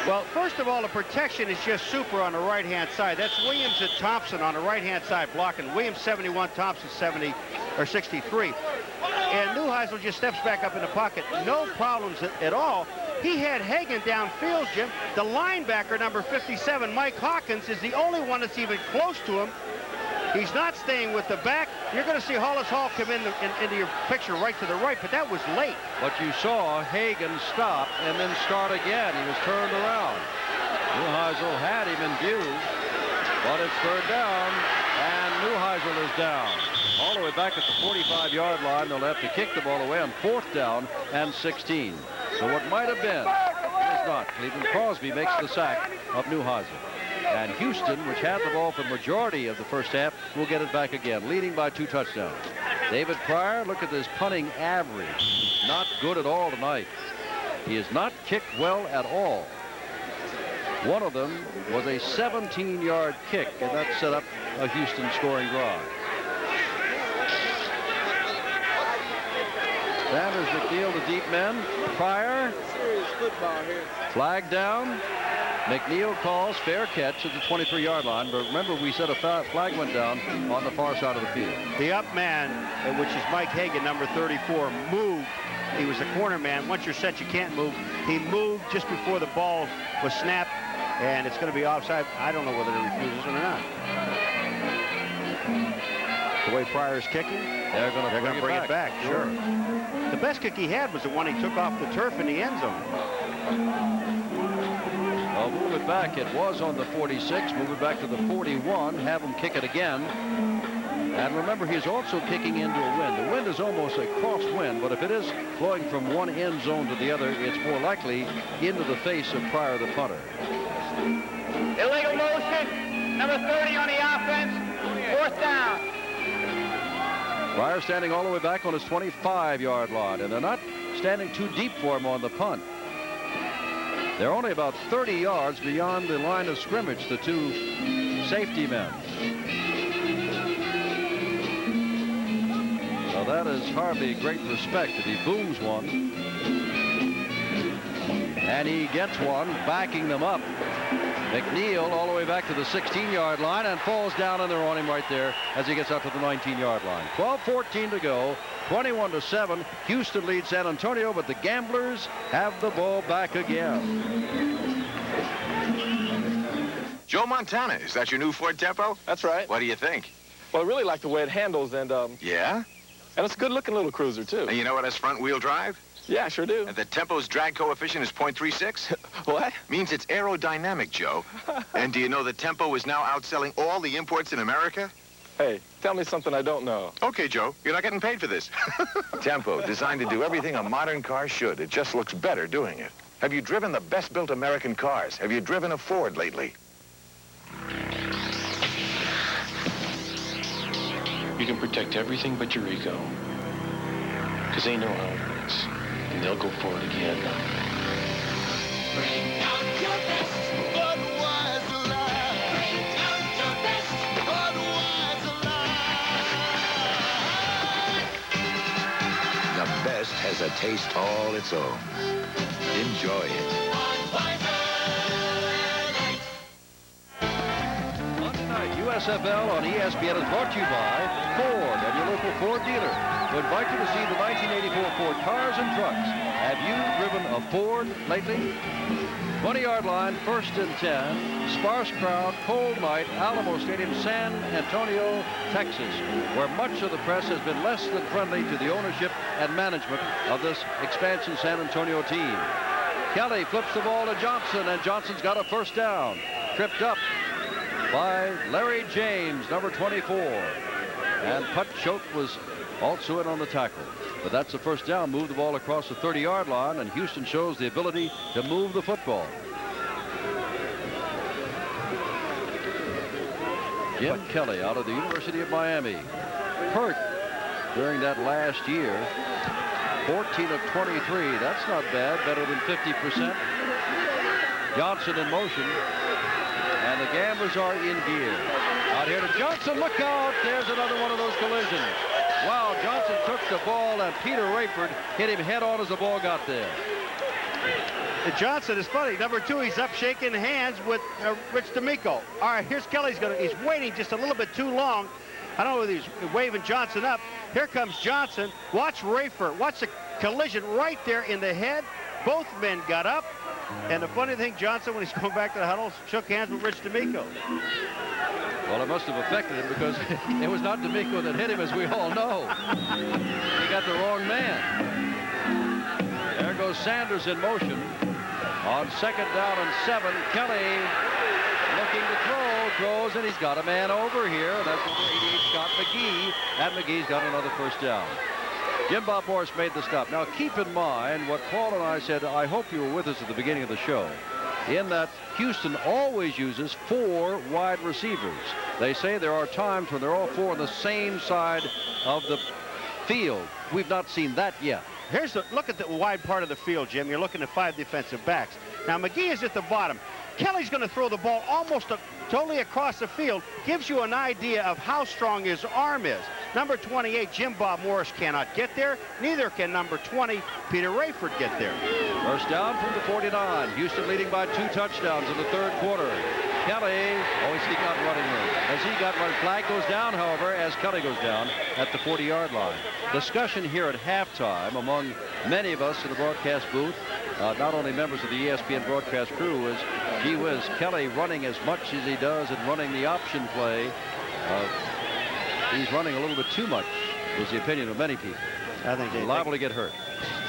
Well, first of all, the protection is just super on the right-hand side. That's Williams and Thompson on the right-hand side blocking. Williams 71, Thompson 70 or 63. And Neuheisel just steps back up in the pocket. No problems at all. He had Hagan downfield, Jim. The linebacker, number 57, Mike Hawkins, is the only one that's even close to him. He's not staying with the back. You're going to see Hollis Hall come into your picture right to the right, but that was late. But you saw Hagan stop and then start again. He was turned around. Neuheisel had him in view, but it's third down, and Neuheisel is down. All the way back at the 45-yard line, they'll have to kick the ball away on fourth down and 16. So what might have been is not. Cleveland Crosby makes the sack of Neuheisel. And Houston, which had the ball for the majority of the first half, will get it back again, leading by 2 touchdowns. David Pryor, look at this punting average. Not good at all tonight. He has not kicked well at all. One of them was a 17-yard kick, and that set up a Houston scoring drive. Sanders, McNeil, the deep men. Pryor. Flag down. McNeil calls fair catch at the 23-yard line, but remember we said a flag went down on the far side of the field. The up man, which is Mike Hagan, number 34, moved. He was a corner man. Once you're set, you can't move. He moved just before the ball was snapped, and it's going to be offside. I don't know whether he refuses it or not. The way Pryor's kicking, they're going to bring it back. Sure. The best kick he had was the one he took off the turf in the end zone. I'll move it back. It was on the 46. Move it back to the 41. Have him kick it again. And remember, he's also kicking into a wind. The wind is almost a crosswind, but if it is flowing from one end zone to the other, it's more likely into the face of Pryor, the punter. Illegal motion. Number 30 on the offense. Fourth down. Pryor standing all the way back on his 25-yard line, and they're not standing too deep for him on the punt. They're only about 30 yards beyond the line of scrimmage, the two safety men. So that is hardly great respect if he booms one. And he gets one, backing them up. McNeil all the way back to the 16-yard line and falls down, and they're on him right there as he gets up to the 19-yard line. 12:14 to go. 21-7. Houston leads San Antonio, but the Gamblers have the ball back again. Joe Montana, is that your new Ford Tempo? That's right. What do you think? Well, I really like the way it handles, and Yeah? And it's a good-looking little cruiser too. And you know what has front-wheel drive? Yeah, I sure do. And the Tempo's drag coefficient is 0.36? What? Means it's aerodynamic, Joe. And do you know the Tempo is now outselling all the imports in America? Hey, tell me something I don't know. Okay, Joe, you're not getting paid for this. Tempo, designed to do everything a modern car should. It just looks better doing it. Have you driven the best-built American cars? Have you driven a Ford lately? You can protect everything but your ego. Because they know how it works. And they'll go for it again. Bring out your best Budweiser Light. Bring out your best Budweiser Light. The best has a taste all its own. Enjoy it. Monday night, USFL on ESPN is brought to you by Ford and your local Ford dealer. We invite you to see the 1984 Ford cars and trucks. Have you driven a Ford lately? 20-yard line, 1st and 10. Sparse crowd, cold night, Alamo Stadium, San Antonio, Texas, where much of the press has been less than friendly to the ownership and management of this expansion San Antonio team. Kelly flips the ball to Johnson, and Johnson's got a first down. Tripped up by Larry James, number 24. And Put Choate was also in on the tackle. But that's the first down. Move the ball across the 30-yard line, and Houston shows the ability to move the football. Jim Kelly out of the University of Miami. Hurt during that last year. 14 of 23. That's not bad. Better than 50%. Johnson in motion. And the Gamblers are in gear. Out here to Johnson. Look out. There's another one of those collisions. Wow, Johnson took the ball, and Peter Rayford hit him head on as the ball got there. And Johnson is funny. Number 2, he's up shaking hands with Rich D'Amico. All right, here's Kelly's he's waiting just a little bit too long. I don't know whether he's waving Johnson up. Here comes Johnson. Watch Rayford. Watch the collision right there in the head. Both men got up. And the funny thing, Johnson, when he's going back to the huddle, shook hands with Rich D'Amico. Well, it must have affected him because it was not D'Amico that hit him, as we all know. He got the wrong man. There goes Sanders in motion. On 2nd down and 7, Kelly looking to throws, and he's got a man over here. That's number 88, Scott McGee. And McGee's got another first down. Jim Bob Morris made the stop. Now, keep in mind what Paul and I said. I hope you were with us at the beginning of the show, in that Houston always uses 4 wide receivers. They say there are times when they're all 4 on the same side of the field. We've not seen that yet. Look at the wide part of the field, Jim. You're looking at 5 defensive backs. Now, McGee is at the bottom. Kelly's going to throw the ball almost totally across the field. Gives you an idea of how strong his arm is. Number 28, Jim Bob Morris, cannot get there. Neither can number 20, Peter Rayford, get there. First down from the 49. Houston leading by 2 touchdowns in the 3rd quarter. Kelly, he got running room. As he got run, flag goes down, however, as Kelly goes down at the 40-yard line. Discussion here at halftime among many of us in the broadcast booth, not only members of the ESPN broadcast crew, is, gee whiz, Kelly running as much as he does and running the option play. He's running a little bit too much, was the opinion of many people. I think he's liable to get hurt.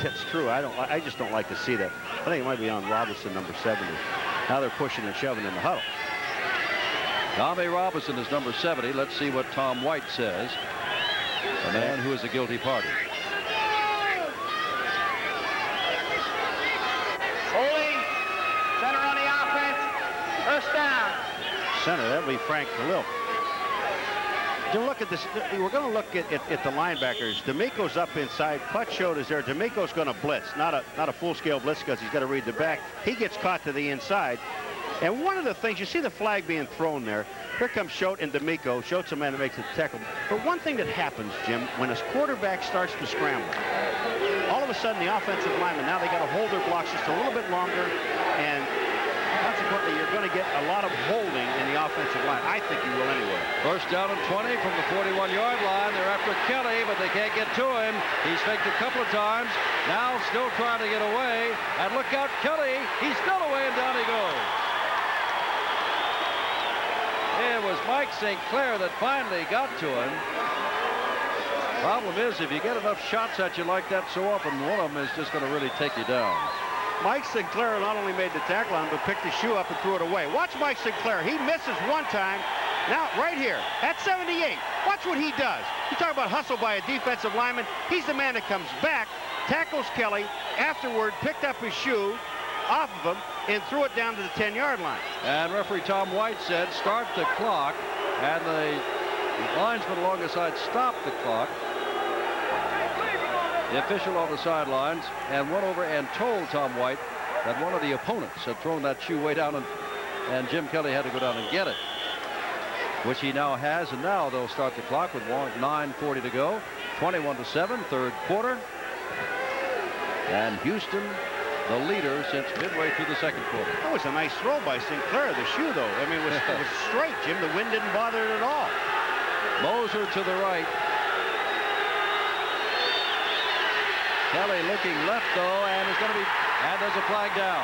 That's true. I just don't like to see that. I think it might be on Robinson, number 70. Now they're pushing and shoving in the huddle. Tommy Robinson is number 70. Let's see what Tom White says. The man who is a guilty party. Holding. Center on the offense. First down. Center, that'll be Frank Khalil. Look at this. We're going to look at the linebackers. D'Amico's up inside. Put Choate is there. D'Amico's going to blitz. Not a full-scale blitz because he's got to read the back. He gets caught to the inside. And one of the things, you see the flag being thrown there. Here comes Choate and D'Amico. Choate's a man that makes the tackle. But one thing that happens, Jim, when his quarterback starts to scramble, all of a sudden the offensive linemen, now they got to hold their blocks just a little bit longer, and consequently you're going to get a lot of holding in the offensive line. I think you will anyway. First down and 20 from the 41-yard line. They're after Kelly, but they can't get to him. He's faked a couple of times. Now still trying to get away. And look out, Kelly. He's still away, and down he goes. It was Mike St. Clair that finally got to him. Problem is, if you get enough shots at you like that so often, one of them is just going to really take you down. Mike Sinclair not only made the tackle on him, but picked his shoe up and threw it away. Watch Mike Sinclair. He misses one time. Now, right here, at 78, watch what he does. You talk about hustle by a defensive lineman. He's the man that comes back, tackles Kelly, afterward picked up his shoe off of him, and threw it down to the 10-yard line. And referee Tom White said, start the clock, and the linesman along the side stopped the clock. The official on the sidelines and went over and told Tom White that one of the opponents had thrown that shoe way down, and Jim Kelly had to go down and get it, which he now has. And now they'll start the clock with 9:40 to go. 21-7, 3rd quarter. And Houston the leader since midway through the second quarter. That was a nice throw by Sinclair. The shoe, though, I mean, it was straight, Jim. The wind didn't bother it at all. Moser to the right. Kelly looking left, though, and is going to be, and there's a flag down.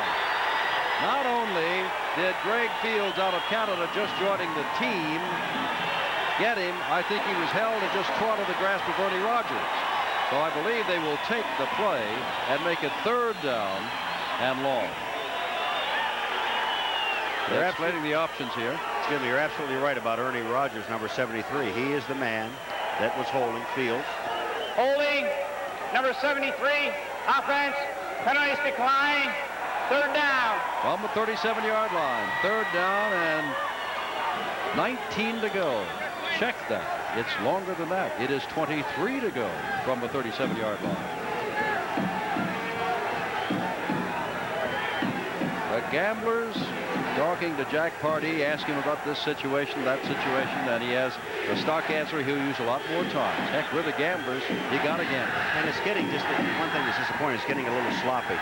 Not only did Greg Fields out of Canada, just joining the team, get him, I think he was held and just caught in the grasp of Ernie Rogers. So I believe they will take the play and make it 3rd down and long. They're explaining the options here. Jim, you're absolutely right about Ernie Rogers, number 73. He is the man that was holding Fields. Holding, number 73, offense, penalties decline, 3rd down. From the 37-yard line, 3rd down and 19 to go. Check that. It's longer than that. It is 23 to go from the 37-yard line. The Gamblers talking to Jack Pardee, asking him about this situation, that situation, and he has the stock answer he'll use a lot more times. Heck, with the Gamblers, you got to gamble. And it's getting just one thing that's disappointing. It's getting a little sloppy.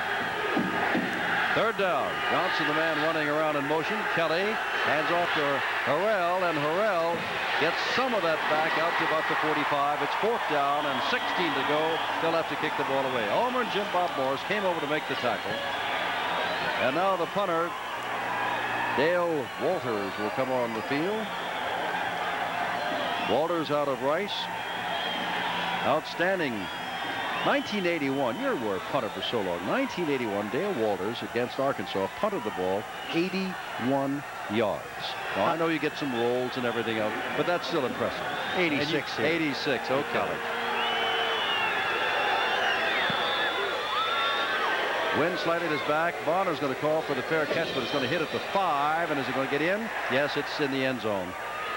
3rd down. Johnson, the man running around in motion. Kelly hands off to Harrell, and Harrell gets some of that back out to about the 45. It's 4th down and 16 to go. They'll have to kick the ball away. Ulmer and Jim Bob Morris came over to make the tackle. And now the punter, Dale Walters, will come on the field. Walters out of Rice. Outstanding. 1981, you were a punter for so long. 1981, Dale Walters against Arkansas punted the ball 81 yards. Now, I know you get some rolls and everything else, but that's still impressive. 86. 86, okay. Wind slightly his back. Bonner's going to call for the fair catch, but it's going to hit at the 5. And is it going to get in? Yes, it's in the end zone.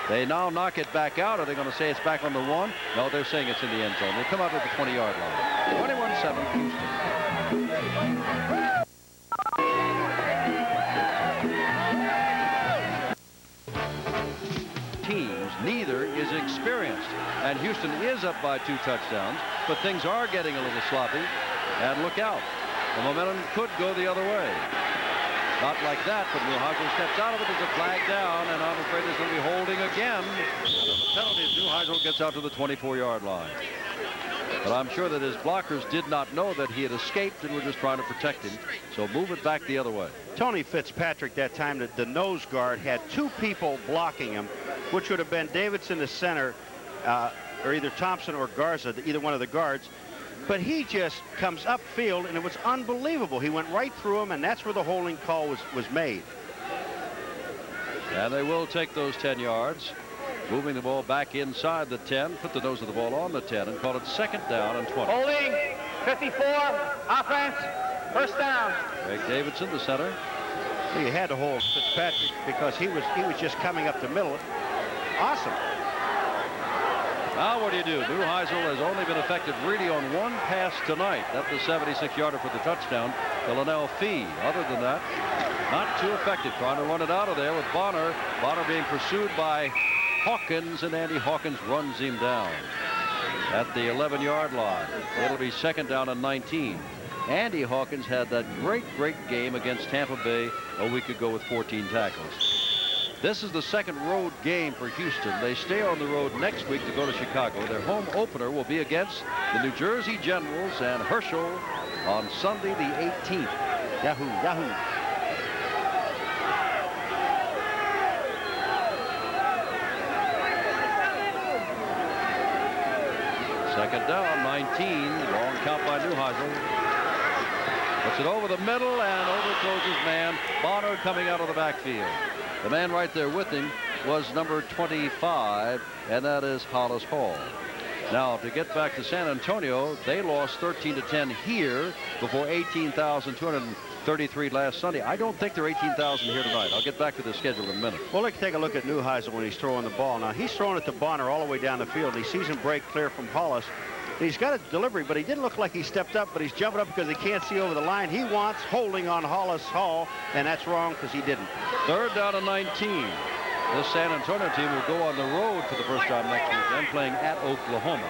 They now knock it back out. Are they going to say it's back on the 1? No, they're saying it's in the end zone. They come out at the 20-yard line. 21-7, Houston. Teams, neither is experienced. And Houston is up by 2 touchdowns, but things are getting a little sloppy. And look out. The momentum could go the other way. Not like that, but Neuheisel steps out of it. There's a flag down, and I'm afraid there's going to be holding again. The penalty is Neuheisel gets out to the 24-yard line. But I'm sure that his blockers did not know that he had escaped and were just trying to protect him. So move it back the other way. Tony Fitzpatrick that time, the nose guard, had 2 people blocking him, which would have been Davidson, the center, or either Thompson or Garza, either one of the guards. But he just comes upfield, and it was unbelievable. He went right through him, and that's where the holding call was made. And they will take those 10 yards, moving the ball back inside the 10, put the nose of the ball on the 10, and call it 2nd down and 20. Holding, 54, offense, 1st down. Greg Davidson, the center. Well, you had to hold Fitzpatrick because he was just coming up the middle. Awesome. Now what do? Neuheisel has only been effective really on 1 pass tonight. That's the 76-yarder for the touchdown to Linnell Fee. Other than that, not too effective. Trying to run it out of there with Bonner. Bonner being pursued by Hawkins, and Andy Hawkins runs him down at the 11-yard line. It'll be 2nd down and 19. Andy Hawkins had that great game against Tampa Bay a week ago with 14 tackles. This is the 2nd road game for Houston. They stay on the road next week to go to Chicago. Their home opener will be against the New Jersey Generals and Herschel on Sunday the 18th. Yahoo, yahoo. Second down, 19. Long count by Neuheisel. Puts it over the middle and overthrows his man. Bonner coming out of the backfield. The man right there with him was number 25, and that is Hollis Hall. Now, to get back to San Antonio, they lost 13-10 here before 18,233 last Sunday. I don't think they're 18,000 here tonight. I'll get back to the schedule in a minute. Well, let's take a look at Neuheisel when he's throwing the ball. Now, he's throwing it to Bonner all the way down the field. He sees him break clear from Hollis. He's got a delivery, but he didn't look like he stepped up, but he's jumping up because he can't see over the line. He wants holding on Hollis Hall, and that's wrong because he didn't. 3rd down and 19. This San Antonio team will go on the road for the first time next weekend, playing at Oklahoma.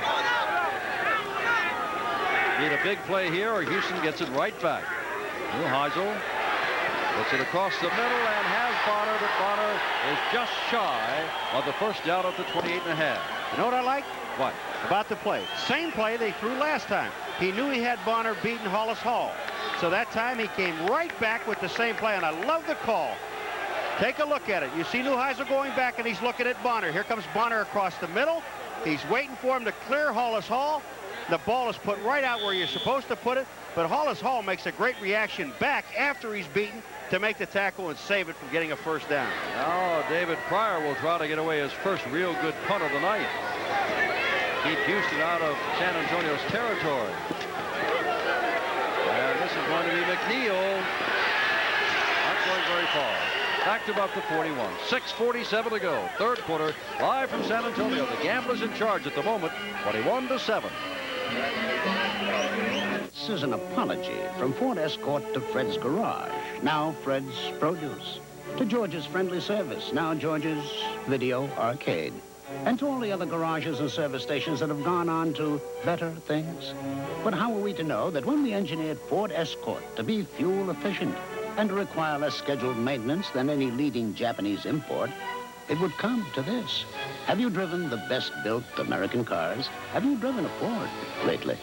Need a big play here, or Houston gets it right back. Neuheisel puts it across the middle and has Bonner, but Bonner is just shy of the first down at the 28.5. You know what I like? What? About the play. Same play they threw last time. He knew he had Bonner beating Hollis Hall. So that time he came right back with the same play, and I love the call. Take a look at it. You see Neuheisel going back, and he's looking at Bonner. Here comes Bonner across the middle. He's waiting for him to clear Hollis Hall. The ball is put right out where you're supposed to put it, but Hollis Hall makes a great reaction back after he's beaten to make the tackle and save it from getting a first down. Now David Pryor will try to get away his first real good punt of the night. Keep Houston out of San Antonio's territory. And this is going to be McNeil. Not going very far. Back to about the 41. 6:47 to go. Third quarter, live from San Antonio. The Gamblers in charge at the moment, 21-7. This is an apology from Ford Escort to Fred's Garage, now Fred's Produce. To George's Friendly Service, now George's Video Arcade. And to all the other garages and service stations that have gone on to better things. But how are we to know that when we engineered Ford Escort to be fuel efficient and to require less scheduled maintenance than any leading Japanese import, it would come to this? Have you driven the best-built American cars? Have you driven a Ford lately?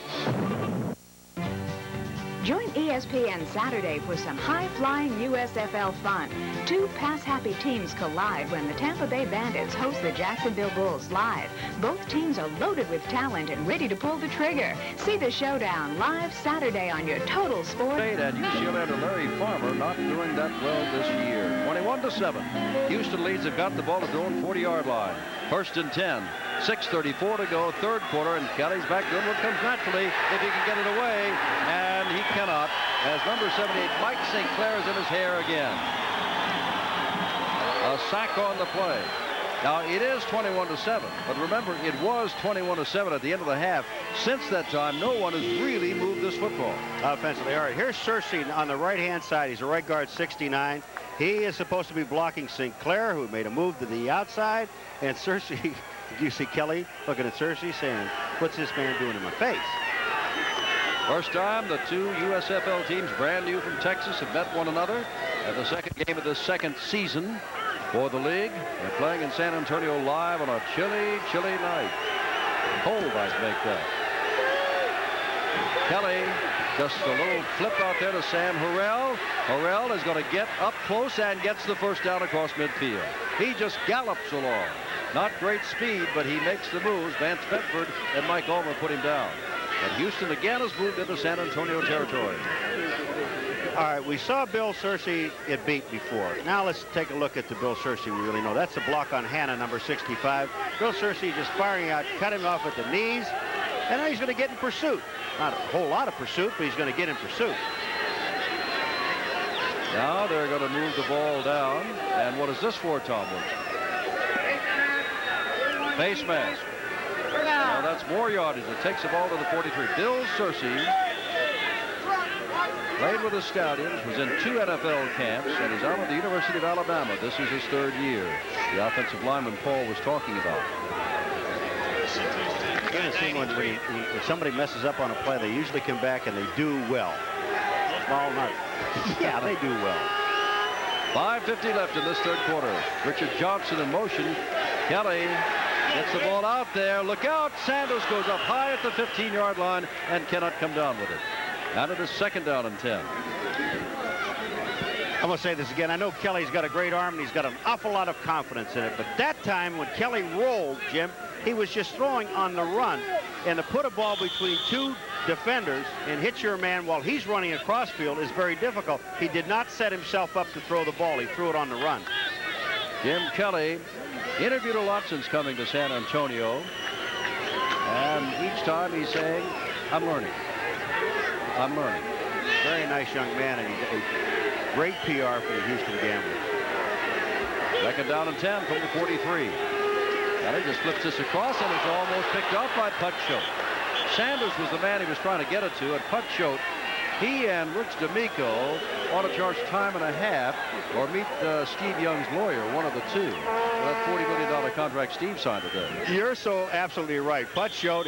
Join ESPN Saturday for some high-flying USFL fun. Two pass-happy teams collide when the Tampa Bay Bandits host the Jacksonville Bulls live. Both teams are loaded with talent and ready to pull the trigger. See the showdown live Saturday on your Total Sport. And UCLA under Larry Farmer not doing that well this year. 21-7. Houston leads. Have got the ball at their own 40-yard line. First and 10. 6:34 to go, third quarter, and Kelly's back. Good one comes naturally if he can get it away, and he cannot, as number 78, Mike St. Clair, is in his hair again. A sack on the play. Now, it is 21-7, but remember, it was 21-7 at the end of the half. Since that time, no one has really moved this football. Offensively, all right, here's Searcy on the right-hand side. He's a right guard, 69. He is supposed to be blocking St. Clair, who made a move to the outside, and Searcy... You see Kelly looking at Searcy saying, what's this man doing in my face? First time the two USFL teams, brand new from Texas, have met one another at the second game of the second season for the league. They're playing in San Antonio live on a chilly, chilly night. Cold might make that. Kelly, just a little flip out there to Sam Harrell. Harrell is going to get up close and gets the first down across midfield. He just gallops along. Not great speed, but he makes the moves. Vance Bedford and Mike Ulmer put him down. But Houston again has moved into San Antonio territory. All right, we saw Bill Searcy get beat before. Now let's take a look at the Bill Searcy we really know. That's a block on Hanna, number 65. Bill Searcy just firing out, cut him off at the knees, and now he's going to get in pursuit. Not a whole lot of pursuit, but he's going to get in pursuit. Now they're going to move the ball down. And what is this for, Tom Wilson? Face mask. Now that's more yardage. It takes the ball to the 43. Bill Searcy played with the Stallions, was in 2 NFL camps, and is out of the University of Alabama. This is his third year. The offensive lineman Paul was talking about. You're going to see when somebody messes up on a play, they usually come back and they do well. Small nut. Yeah, they do well. 5:50 left in this third quarter. Richard Johnson in motion. Kelly gets the ball out there. Look out. Sanders goes up high at the 15-yard line and cannot come down with it. Now it is second down and 10. I'm going to say this again. I know Kelly's got a great arm and he's got an awful lot of confidence in it. But that time when Kelly rolled, Jim, he was just throwing on the run. And to put a ball between two defenders and hit your man while he's running across field is very difficult. He did not set himself up to throw the ball. He threw it on the run. Jim Kelly interviewed a lot since coming to San Antonio. And each time he's saying, I'm learning. I'm learning. Very nice young man, and he's a great PR for the Houston Gamblers. Second down and 10 from the 43. Kelly just flips this across, and it's almost picked off by Putchote. Sanders was the man he was trying to get it to, and Putchote, he and Rich D'Amico ought to charge time and a half or meet Steve Young's lawyer, one of the two. That $40 million contract Steve signed today. You're so absolutely right. Putchote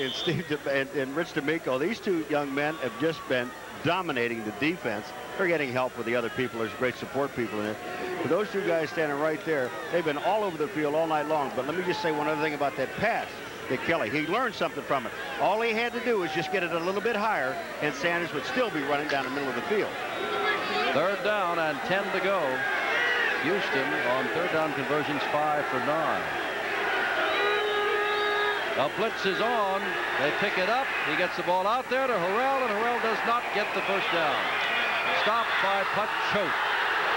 and and Rich D'Amico, these two young men have just been dominating the defense. They're getting help with the other people. There's great support people in there. But those two guys standing right there, they've been all over the field all night long. But let me just say one other thing about that pass that Kelly, he learned something from it. All he had to do was just get it a little bit higher, and Sanders would still be running down the middle of the field. 3rd down and 10 to go. Houston on 3rd down conversions 5 for 9. Now blitz is on. They pick it up. He gets the ball out there to Harrell, and Harrell does not get the first down. Stopped by Put Choate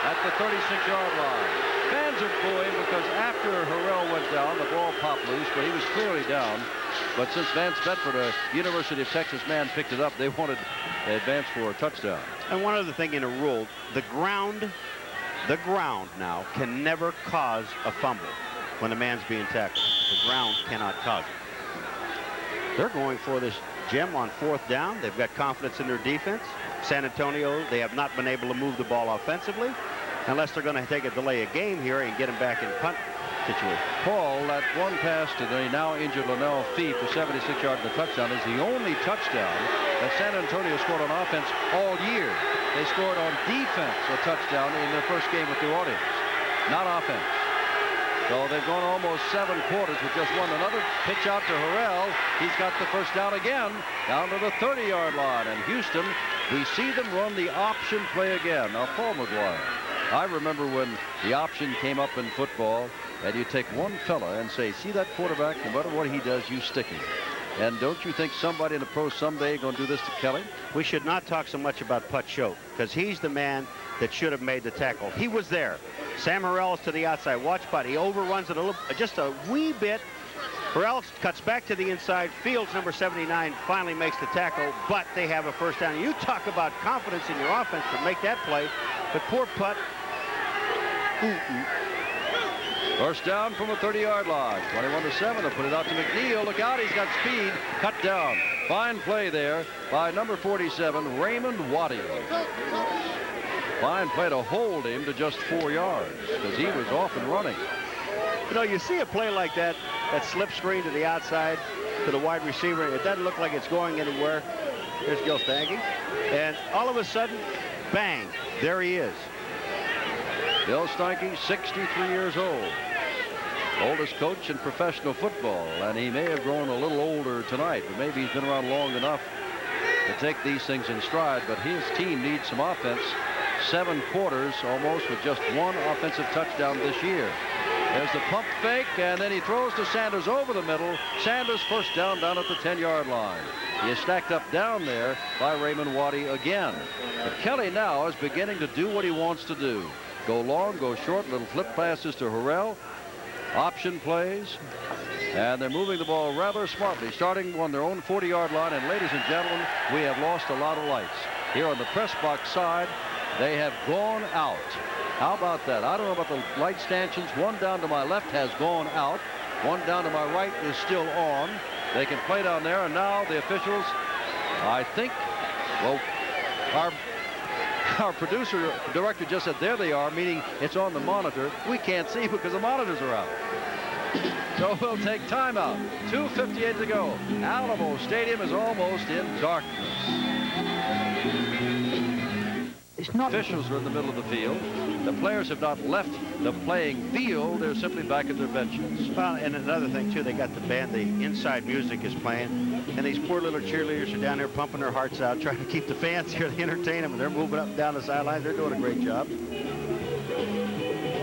at the 36-yard line. Fans are booing because after Harrell went down, the ball popped loose, but he was clearly down. But since Vance Bedford, a University of Texas man, picked it up, they wanted to advance for a touchdown. And one other thing in a rule, the ground now can never cause a fumble when a man's being tackled. The ground cannot cause it. They're going for this, Jim, on 4th down. They've got confidence in their defense. San Antonio, they have not been able to move the ball offensively unless they're going to take a delay of game here and get him back in punt situation. Paul, that one pass to the now injured Linnell Fee for 76 yards and a touchdown is the only touchdown that San Antonio scored on offense all year. They scored on defense a touchdown in their first game with New Orleans, not offense. So they've gone almost 7 quarters with just one. Another pitch out to Harrell. He's got the first down again, down to the 30-yard line. And Houston, we see them run the option play again. Now, Paul McGuire, I remember when the option came up in football, and you take one fella and say, see that quarterback, no matter what he does, you stick him. And don't you think somebody in the pros someday going to do this to Kelly? We should not talk so much about Put Choate because he's the man that should have made the tackle. He was there. Sam Harrell is to the outside. Watch Put. He overruns it a little, just a wee bit. Harrell cuts back to the inside. Fields, number 79, finally makes the tackle, but they have a first down. You talk about confidence in your offense to make that play, but poor Put. First down from the 30-yard line. 21-7. They put it out to McNeil. Look out, he's got speed. Cut down. Fine play there by number 47, Raymond Waddy. Fine play to hold him to just 4 yards because he was off and running. You know, you see a play like that slip screen to the outside to the wide receiver. It doesn't look like it's going anywhere. There's Gil Stanky. And all of a sudden, bang, there he is. Bill Steinke, 63 years old. Oldest coach in professional football, and he may have grown a little older tonight, but maybe he's been around long enough to take these things in stride. But his team needs some offense. 7 quarters almost with just 1 offensive touchdown this year. There's the pump fake, and then he throws to Sanders over the middle. Sanders first down at the 10-yard line. He is stacked up down there by Raymond Waddy again. But Kelly now is beginning to do what he wants to do. Go long, go short, little flip passes to Harrell. Option plays. And they're moving the ball rather smartly, starting on their own 40-yard line. And ladies and gentlemen, we have lost a lot of lights. Here on the press box side, they have gone out. How about that? I don't know about the light stanchions. One down to my left has gone out. One down to my right is still on. They can play down there. And now the officials, I think, well, our producer director just said there they are, meaning it's on the monitor. We can't see because the monitors are out. So we'll take timeout. 2:58 to go. Alamo Stadium is almost in darkness. Officials are in the middle of the field. The players have not left the playing field. They're simply back at their benches. Well, and another thing, too, they got the band. The inside music is playing. And these poor little cheerleaders are down there pumping their hearts out, trying to keep the fans here to entertain them. And they're moving up and down the sidelines. They're doing a great job.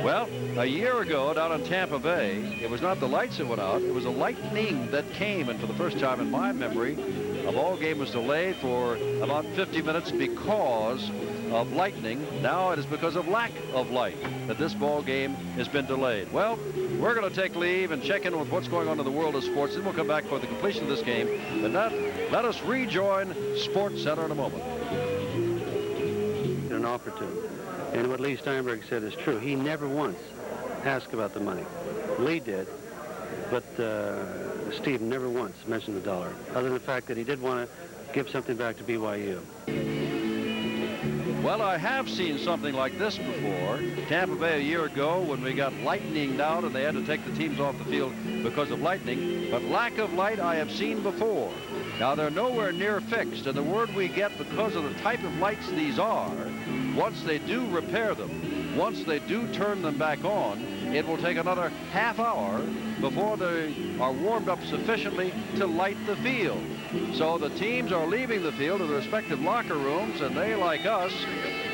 Well, a year ago down in Tampa Bay, it was not the lights that went out. It was a lightning that came. And for the first time in my memory, a ball game was delayed for about 50 minutes because of lightning. Now it is because of lack of light that this ball game has been delayed. Well, we're going to take leave and check in with what's going on in the world of sports. Then we'll come back for the completion of this game. But let us rejoin Sports Center in a moment. An offer to him. And what Lee Steinberg said is true. He never once asked about the money. Lee did, but Steve never once mentioned the dollar, other than the fact that he did want to give something back to BYU. Well, I have seen something like this before. Tampa Bay a year ago when we got lightninged out and they had to take the teams off the field because of lightning. But lack of light I have seen before. Now, they're nowhere near fixed, and the word we get because of the type of lights these are once they do repair them, once they do turn them back on, it will take another half hour before they are warmed up sufficiently to light the field. So the teams are leaving the field to their respective locker rooms, and they, like us,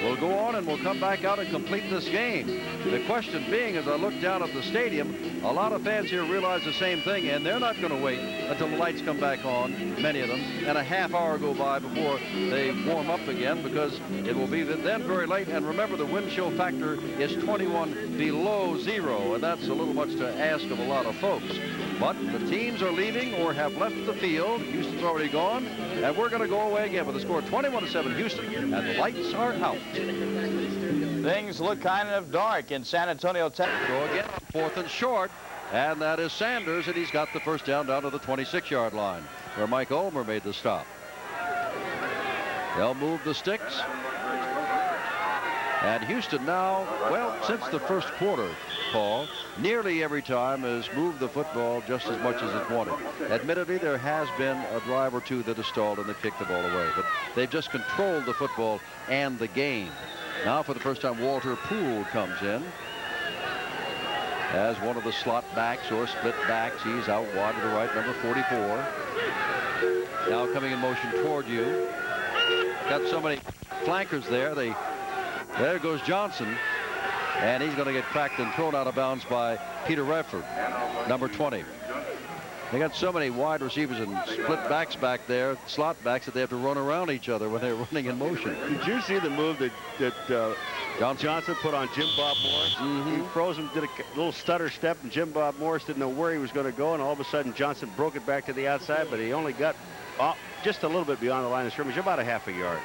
will go on and will come back out and complete this game. The question being, as I look down at the stadium, a lot of fans here realize the same thing, and they're not going to wait until the lights come back on, many of them, and a half hour go by before they warm up again, because it will be then very late. And remember, the wind chill factor is 21 below zero, and that's a little much to ask of a lot of folks. But the teams are leaving or have left the field. Houston's already gone, and we're going to go away again with a score 21-7 Houston, and the lights are out. Things look kind of dark in San Antonio, Texas. Go again on 4th and short, and that is Sanders, and he's got the first down to the 26-yard line, where Mike Ulmer made the stop. They'll move the sticks. And Houston now, well, since the first quarter, Paul, nearly every time has moved the football just as much as it wanted. Admittedly, there has been a drive or two that has stalled and they've kicked the ball away, but they've just controlled the football and the game. Now, for the first time, Walter Poole comes in as one of the slot backs or split backs. He's out wide to the right, number 44. Now coming in motion toward you. Got so many flankers there. There goes Johnson, and he's going to get cracked and thrown out of bounds by Peter Redford, number 20. They got so many wide receivers and split backs back there, slot backs, that they have to run around each other when they're running in motion. Did you see the move that Johnson put on Jim Bob Morris? Mm-hmm. He froze him, did a little stutter step, and Jim Bob Morris didn't know where he was going to go, and all of a sudden Johnson broke it back to the outside, but he only got just a little bit beyond the line of scrimmage, about a half a yard.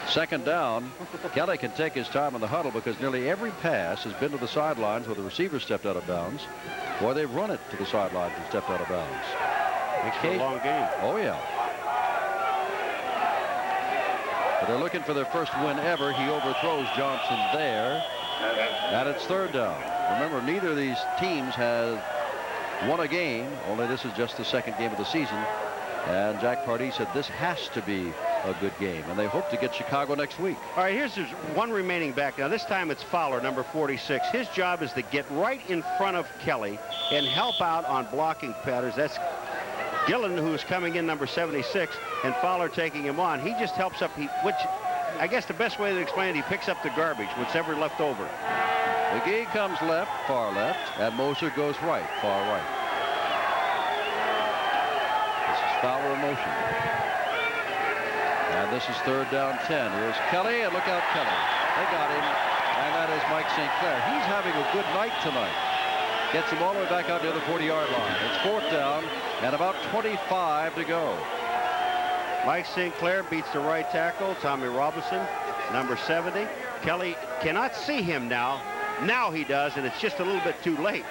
Second down. Kelly can take his time in the huddle because nearly every pass has been to the sidelines where the receiver stepped out of bounds, or they've run it to the sidelines and stepped out of bounds. Makes for a long game. Oh, yeah. But they're looking for their first win ever. He overthrows Johnson there, and it's third down. Remember, neither of these teams has won a game, only this is just the second game of the season. And Jack Pardee said this has to be a good game, and they hope to get Chicago next week. All right, here's one remaining back. Now, this time it's Fowler, number 46. His job is to get right in front of Kelly and help out on blocking patterns. That's Gillen, who is coming in, number 76, and Fowler taking him on. He just helps up, which I guess the best way to explain it, he picks up the garbage, whatever left over. McGee comes left, far left, and Moser goes right, far right. This is Fowler in motion. And this is third down 10. Here's Kelly, and look out, Kelly. They got him, and that is Mike St. Clair. He's having a good night tonight. Gets him all the way back out near the 40-yard line. It's fourth down, and about 25 to go. Mike St. Clair beats the right tackle, Tommy Robinson, number 70. Kelly cannot see him now. Now he does, and it's just a little bit too late.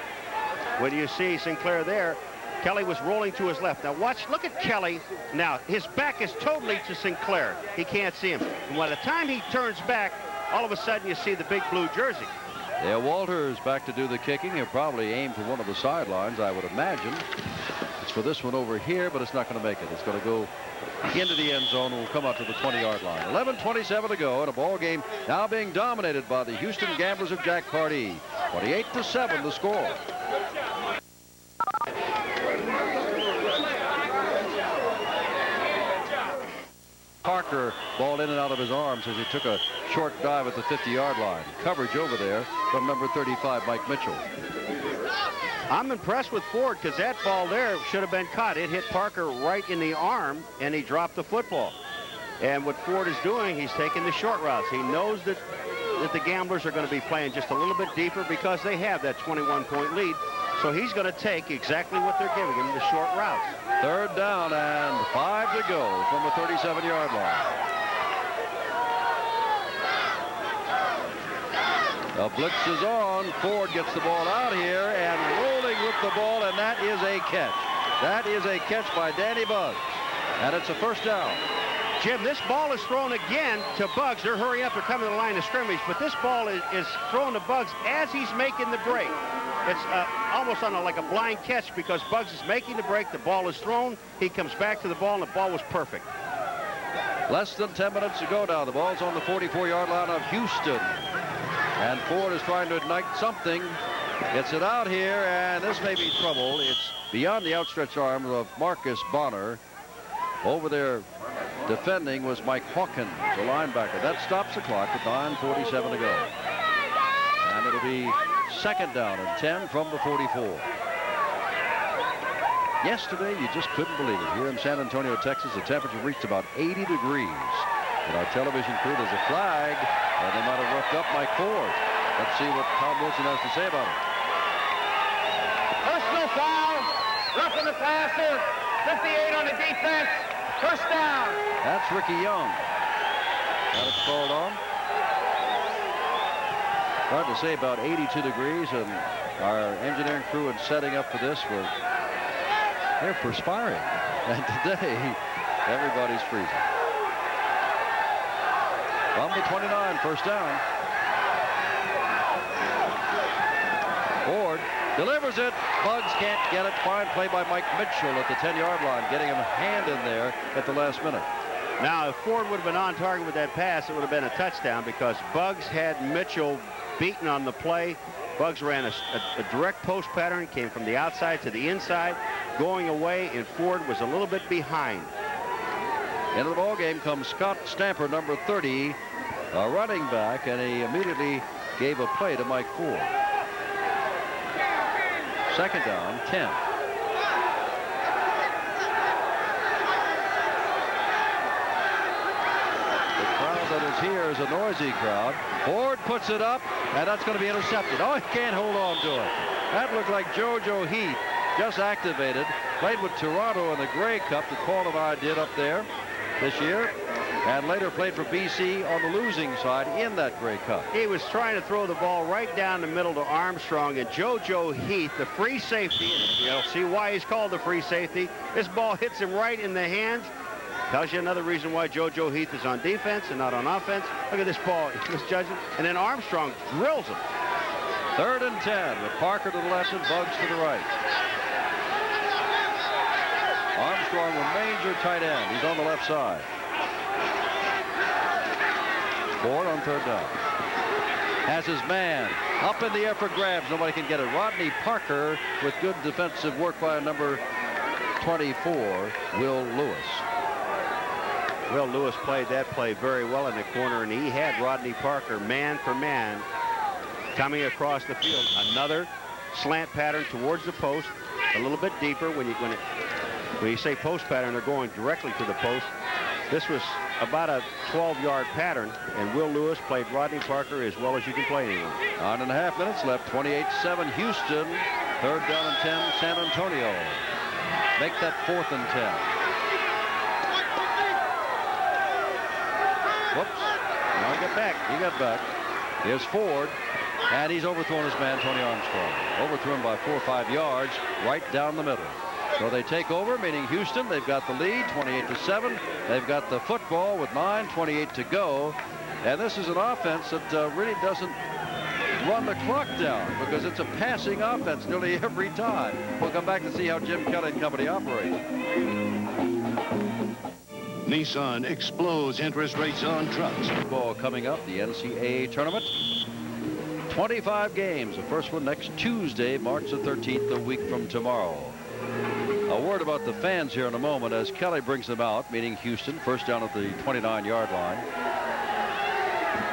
When you see St. Clair there, Kelly was rolling to his left. Now watch, look at Kelly now. His back is totally to St. Clair. He can't see him. And by the time he turns back, all of a sudden you see the big blue jersey. Yeah, Walter's back to do the kicking. He'll probably aim for one of the sidelines, I would imagine. It's for this one over here, but it's not going to make it. It's going to go into the end zone and will come out to the 20-yard line. 11:27 to go, and a ball game now being dominated by the Houston Gamblers of Jack Pardee. 28-7 the score. Parker ball in and out of his arms as he took a short dive at the 50-yard line. Coverage over there from number 35, Mike Mitchell. I'm impressed with Ford because that ball there should have been caught. It hit Parker right in the arm, and he dropped the football. And what Ford is doing, he's taking the short routes. He knows that the Gamblers are going to be playing just a little bit deeper because they have that 21-point lead. So he's going to take exactly what they're giving him, the short routes. Third down and 5 to go from the 37-yard line. The blitz is on. Ford gets the ball out here and rolling with the ball, and that is a catch. That is a catch by Danny Buggs, and it's a first down. Jim, this ball is thrown again to Buggs. They're hurrying up. They're coming to the line of scrimmage, but this ball is thrown to Buggs as he's making the break. It's almost on like a blind catch because Buggs is making the break. The ball is thrown. He comes back to the ball, and the ball was perfect. Less than 10 minutes to go now. The ball's on the 44-yard line of Houston. And Ford is trying to ignite something. Gets it out here, and this may be trouble. It's beyond the outstretched arms of Marcus Bonner. Over there defending was Mike Hawkins, the linebacker. That stops the clock with 9:47 to go. And it'll be second down and 10 from the 44. Yesterday, you just couldn't believe it. Here in San Antonio, Texas, the temperature reached about 80 degrees. And our television crew, there's a flag, and they might have roughed up Mike Ford. Let's see what Tom Wilson has to say about it. Personal foul. Roughing the passer. 58 on the defense. First down. That's Ricky Young. Got it called on. Hard to say, about 82 degrees, and our engineering crew in setting up for this they're perspiring. And today, everybody's freezing. From the 29, first down. Ford delivers it. Bugs can't get it. Fine play by Mike Mitchell at the 10-yard line, getting him a hand in there at the last minute. Now, if Ford would have been on target with that pass, it would have been a touchdown because Bugs had Mitchell beaten on the play. Bugs ran a direct post pattern, came from the outside to the inside, going away, and Ford was a little bit behind. Into the ball game comes Scott Stamper, number 30, a running back, and he immediately gave a play to Mike Ford. Second down, 10. The crowd that is here is a noisy crowd. Ford puts it up, and that's going to be intercepted. Oh, he can't hold on to it. That looked like JoJo Heath, just activated. Played with Toronto in the Grey Cup that Paul and I did up there this year, and later played for BC on the losing side in that Grey Cup. He was trying to throw the ball right down the middle to Armstrong, and JoJo Heath, the free safety, you'll see why he's called the free safety. This ball hits him right in the hands. Tells you another reason why JoJo Heath is on defense and not on offense. Look at this ball, misjudging, and then Armstrong drills him. Third and 10 with Parker to the left and Bugs to the right. Armstrong remains your tight end. He's on the left side. Ford on third down. Has his man up in the air for grabs. Nobody can get it. Rodney Parker with good defensive work by number 24, Will Lewis. Will Lewis played that play very well in the corner, and he had Rodney Parker man for man coming across the field. Another slant pattern towards the post, a little bit deeper. When you say post pattern, they're going directly to the post. This was about a 12-yard pattern, and Will Lewis played Rodney Parker as well as you can play anyone. 9.5 minutes left. 28-7 Houston. Third down and 10 San Antonio. Make that fourth and 10. Whoops. Now he got back. Here's Ford, and he's overthrown his man, Tony Armstrong. Overthrown by 4 or 5 yards, right down the middle. So they take over, meaning Houston. They've got the lead, 28-7. They've got the football with 9:28 to go. And this is an offense that really doesn't run the clock down because it's a passing offense nearly every time. We'll come back to see how Jim Kelly and company operate. Nissan explodes interest rates on trucks. Football coming up, the NCAA tournament. 25 games. The first one next Tuesday, March the 13th, a week from tomorrow. A word about the fans here in a moment as Kelly brings them out, meaning Houston, first down at the 29-yard line.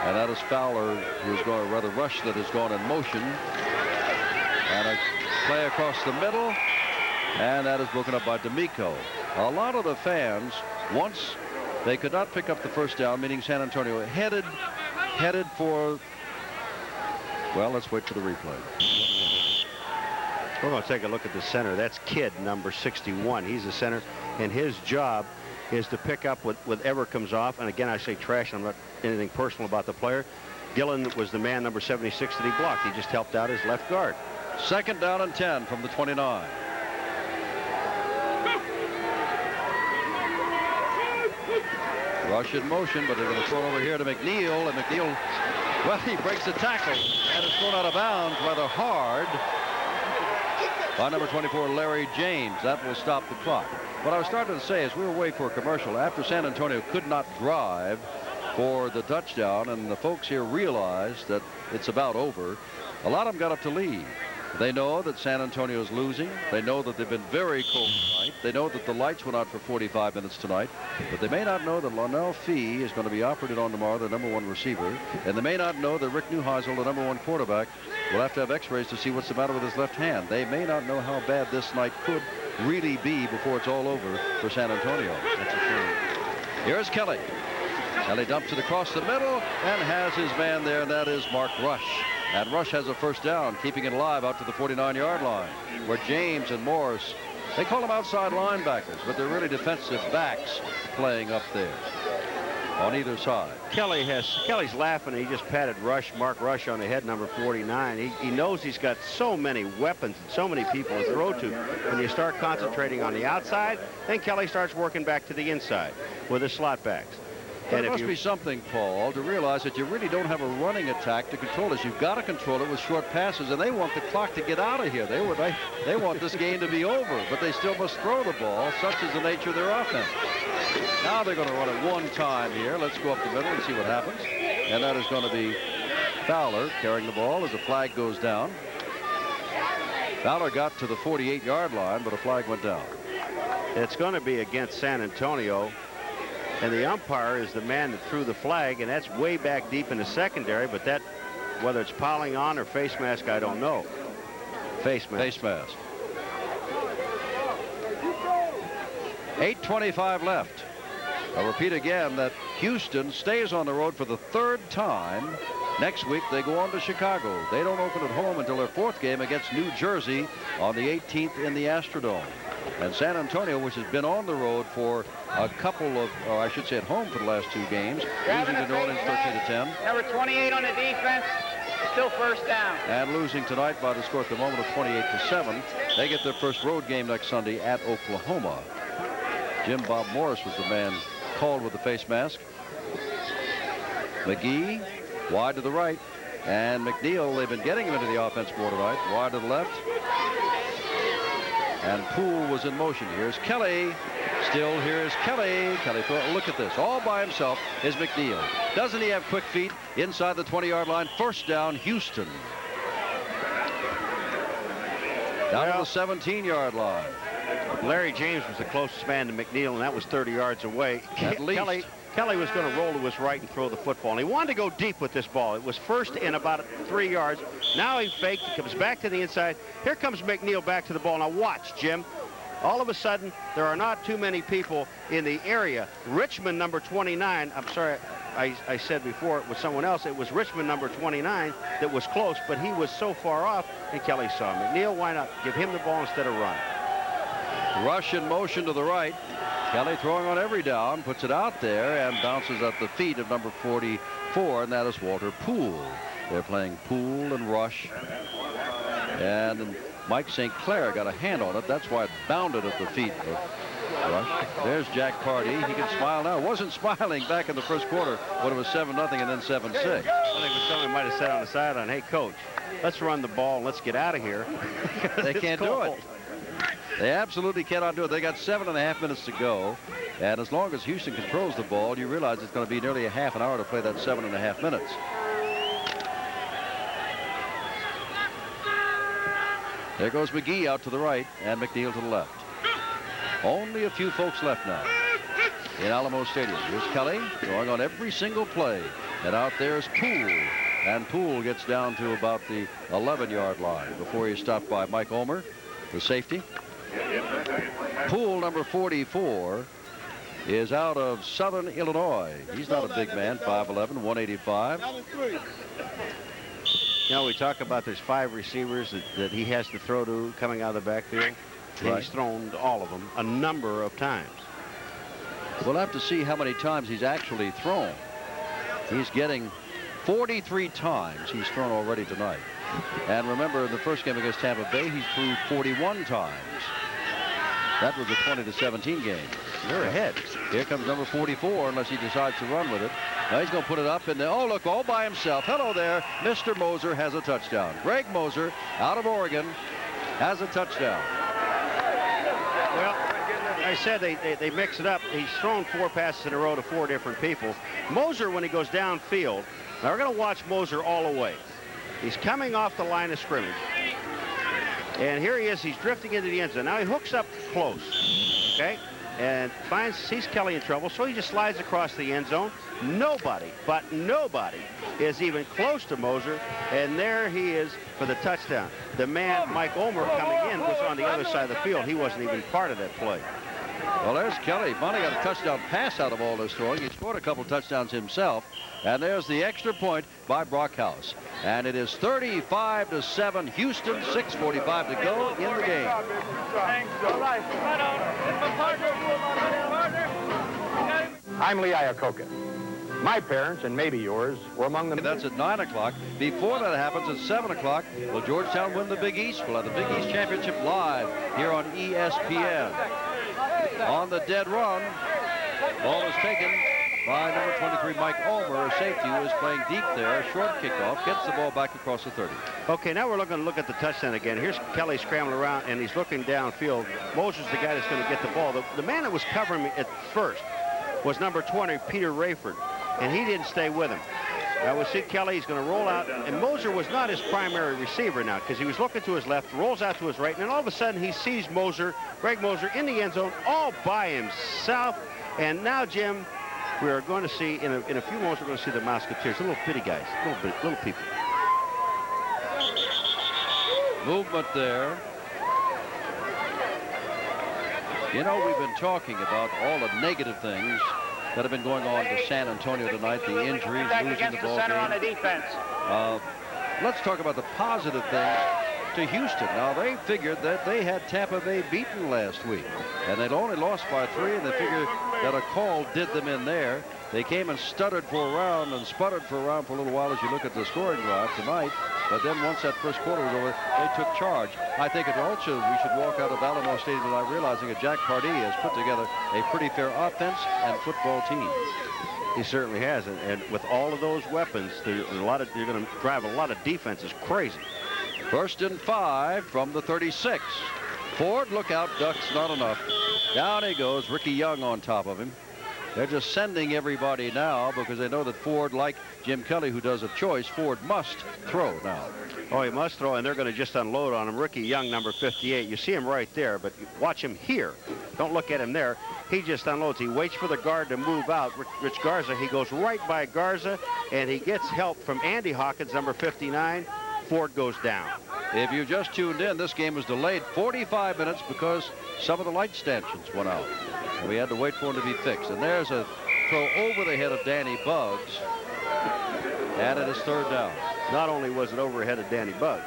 And that is Fowler, who's going to rather rush that has gone in motion. And a play across the middle, and that is broken up by D'Amico. A lot of the fans, once they could not pick up the first down, meaning San Antonio, headed for, well, let's wait for the replay. We're going to take a look at the center. That's Kidd, number 61. He's the center, and his job is to pick up whatever comes off. And again, I say trash. I'm not anything personal about the player. Gillen was the man, number 76, that he blocked. He just helped out his left guard. Second down and 10 from the 29. Rush in motion, but they're going to throw it over here to McNeil, and McNeil, well, he breaks the tackle, and it's thrown out of bounds rather hard by number 24, Larry James. That will stop the clock. what I was starting to say is we were waiting for a commercial. After San Antonio could not drive for the touchdown, and the folks here realized that it's about over, a lot of them got up to leave. They know that San Antonio is losing. They know that they've been very cold tonight. They know that the lights went out for 45 minutes tonight. But they may not know that Lonnell Fee is going to be operated on tomorrow, the #1 receiver. And they may not know that Rick Neuheisel, the #1 quarterback, will have to have x-rays to see what's the matter with his left hand. They may not know how bad this night could really be before it's all over for San Antonio. That's a shame. Here's Kelly. Kelly dumps it across the middle and has his man there, and that is Mark Rush. And Rush has a first down, keeping it alive out to the 49-yard line, where James and Morris, they call them outside linebackers, but they're really defensive backs playing up there on either side. Kelly's laughing. He just patted Mark Rush on the head, number 49. He knows he's got so many weapons and so many people to throw to. When you start concentrating on the outside, then Kelly starts working back to the inside with his slot backs. But it must be something, Paul, to realize that you really don't have a running attack to control this. You've got to control it with short passes, and they want the clock to get out of here. They want this game to be over, but they still must throw the ball. Such is the nature of their offense. Now they're going to run it one time here. Let's go up the middle and see what happens. And that is going to be Fowler carrying the ball as the flag goes down. Fowler got to the 48-yard line, but a flag went down. It's going to be against San Antonio. And the umpire is the man that threw the flag, and that's way back deep in the secondary, but that, whether it's piling on or face mask, I don't know. Face mask. Face mask. 8:25 left. I'll repeat again that Houston stays on the road for the third time. Next week, they go on to Chicago. They don't open at home until their fourth game against New Jersey on the 18th in the Astrodome. And San Antonio, which has been on the road for a couple of, or I should say at home for the last two games, losing to New Orleans 13-10. Number 28 on the defense, still first down. And losing tonight by the score at the moment of 28-7. They get their first road game next Sunday at Oklahoma. Jim Bob Morris was the man called with the face mask. McGee wide to the right, and McNeil, they've been getting him into the offense more tonight, wide to the left. And Poole was in motion. Here's Kelly. Still, here's Kelly. Kelly, look at this. All by himself is McNeil. Doesn't he have quick feet inside the 20-yard line? First down, Houston. Down to the 17-yard line. Larry James was the closest man to McNeil, and that was 30 yards away. At least. Kelly was going to roll to his right and throw the football, and he wanted to go deep with this ball. It was first and about 3 yards. Now he faked, he comes back to the inside. Here comes McNeil back to the ball. Now watch, Jim. All of a sudden, there are not too many people in the area. Richmond, number 29, I'm sorry, I said before it was someone else. It was Richmond, number 29, that was close, but he was so far off, and Kelly saw him. McNeil, why not give him the ball instead of run? Rush in motion to the right. Kelly throwing on every down, puts it out there and bounces at the feet of number 44, and that is Walter Poole. They're playing Poole and Rush. And Mike St. Clair got a hand on it. That's why it bounded at the feet of Rush. There's Jack Pardee. He can smile now. Wasn't smiling back in the first quarter when it was 7-0 and then 7-6. I think someone might have said on the sideline, hey, coach, let's run the ball and let's get out of here. They can't do it. They absolutely cannot do it. They got 7.5 minutes to go. And as long as Houston controls the ball, you realize it's going to be nearly a half an hour to play that 7.5 minutes. There goes McGee out to the right and McNeil to the left. Only a few folks left now in Alamo Stadium. Here's Kelly going on every single play. And out there is Poole. And Poole gets down to about the 11-yard line before he's stopped by Mike Ulmer, the safety. Poole, number 44, is out of Southern Illinois. He's not a big man, 5'11", 185. You know, we talk about there's 5 receivers that he has to throw to coming out of the backfield. And he's thrown to all of them a number of times. We'll have to see how many times he's actually thrown. He's getting 43 times he's thrown already tonight. And remember, in the first game against Tampa Bay, he threw 41 times. That was a 20-17 game. They're ahead. Here comes number 44, unless he decides to run with it. Now he's going to put it up in there. Oh, look, all by himself. Hello there. Mr. Moser has a touchdown. Greg Moser, out of Oregon, has a touchdown. Well, I said, they mix it up. He's thrown 4 passes in a row to 4 different people. Moser, when he goes downfield, now we're going to watch Moser all the way. He's coming off the line of scrimmage. And here he is. He's drifting into the end zone. Now he hooks up close, okay, and sees Kelly in trouble, so he just slides across the end zone. Nobody, but nobody, is even close to Moser, and there he is for the touchdown. The man, Mike Ulmer, coming in, was on the other side of the field. He wasn't even part of that play. Well, there's Kelly. Finally got a touchdown pass out of all this throwing. He scored a couple touchdowns himself. And there's the extra point by Brockhouse. And it is 35-7. Houston, 6:45 to go in the game. I'm Lee Iacocca. My parents, and maybe yours, were among them. That's at 9 o'clock. Before that happens, at 7 o'clock, will Georgetown win the Big East? We'll have the Big East Championship live here on ESPN. On the dead run, ball is taken by number 23, Mike Ulmer, a safety who is playing deep there. Short kickoff, gets the ball back across the 30. Okay, now we're going to look at the touchdown again. Here's Kelly scrambling around, and he's looking downfield. Moser's the guy that's going to get the ball. The man that was covering me at first was number 20, Peter Rayford, and he didn't stay with him. Now we'll see Kelly. He's going to roll out, and Moser was not his primary receiver now because he was looking to his left, rolls out to his right, and then all of a sudden he sees Greg Moser, in the end zone all by himself. And now, Jim, we are going to see, in a few moments, we're going to see the Musketeers, the little bitty guys, little people. Movement there. You know, we've been talking about all the negative things that have been going on to San Antonio tonight, the injuries, losing the ball game. Let's talk about the positive things to Houston. Now, they figured that they had Tampa Bay beaten last week, and they'd only lost by 3, and they figured that a call did them in there. They came and stuttered for a round and sputtered for a round for a little while as you look at the scoring drive tonight. But then once that first quarter was over, they took charge. I think it also we should walk out of Alamo Stadium tonight realizing that Jack Pardee has put together a pretty fair offense and football team. He certainly has, and with all of those weapons, you're going to drive a lot of defense. Is crazy. 1st and 5 from the 36. Ford, look out, ducks, not enough. Down he goes, Ricky Young on top of him. They're just sending everybody now because they know that Ford, like Jim Kelly, who does a choice, Ford must throw now. Oh, he must throw, and they're going to just unload on him. Ricky Young, number 58. You see him right there, but watch him here. Don't look at him there. He just unloads. He waits for the guard to move out. Rich Garza, he goes right by Garza, and he gets help from Andy Hawkins, number 59. Ford goes down. If you just tuned in, this game was delayed 45 minutes because some of the light stanchions went out. And we had to wait for them to be fixed. And there's a throw over the head of Danny Buggs. And it is 3rd down. Not only was it over the head of Danny Buggs,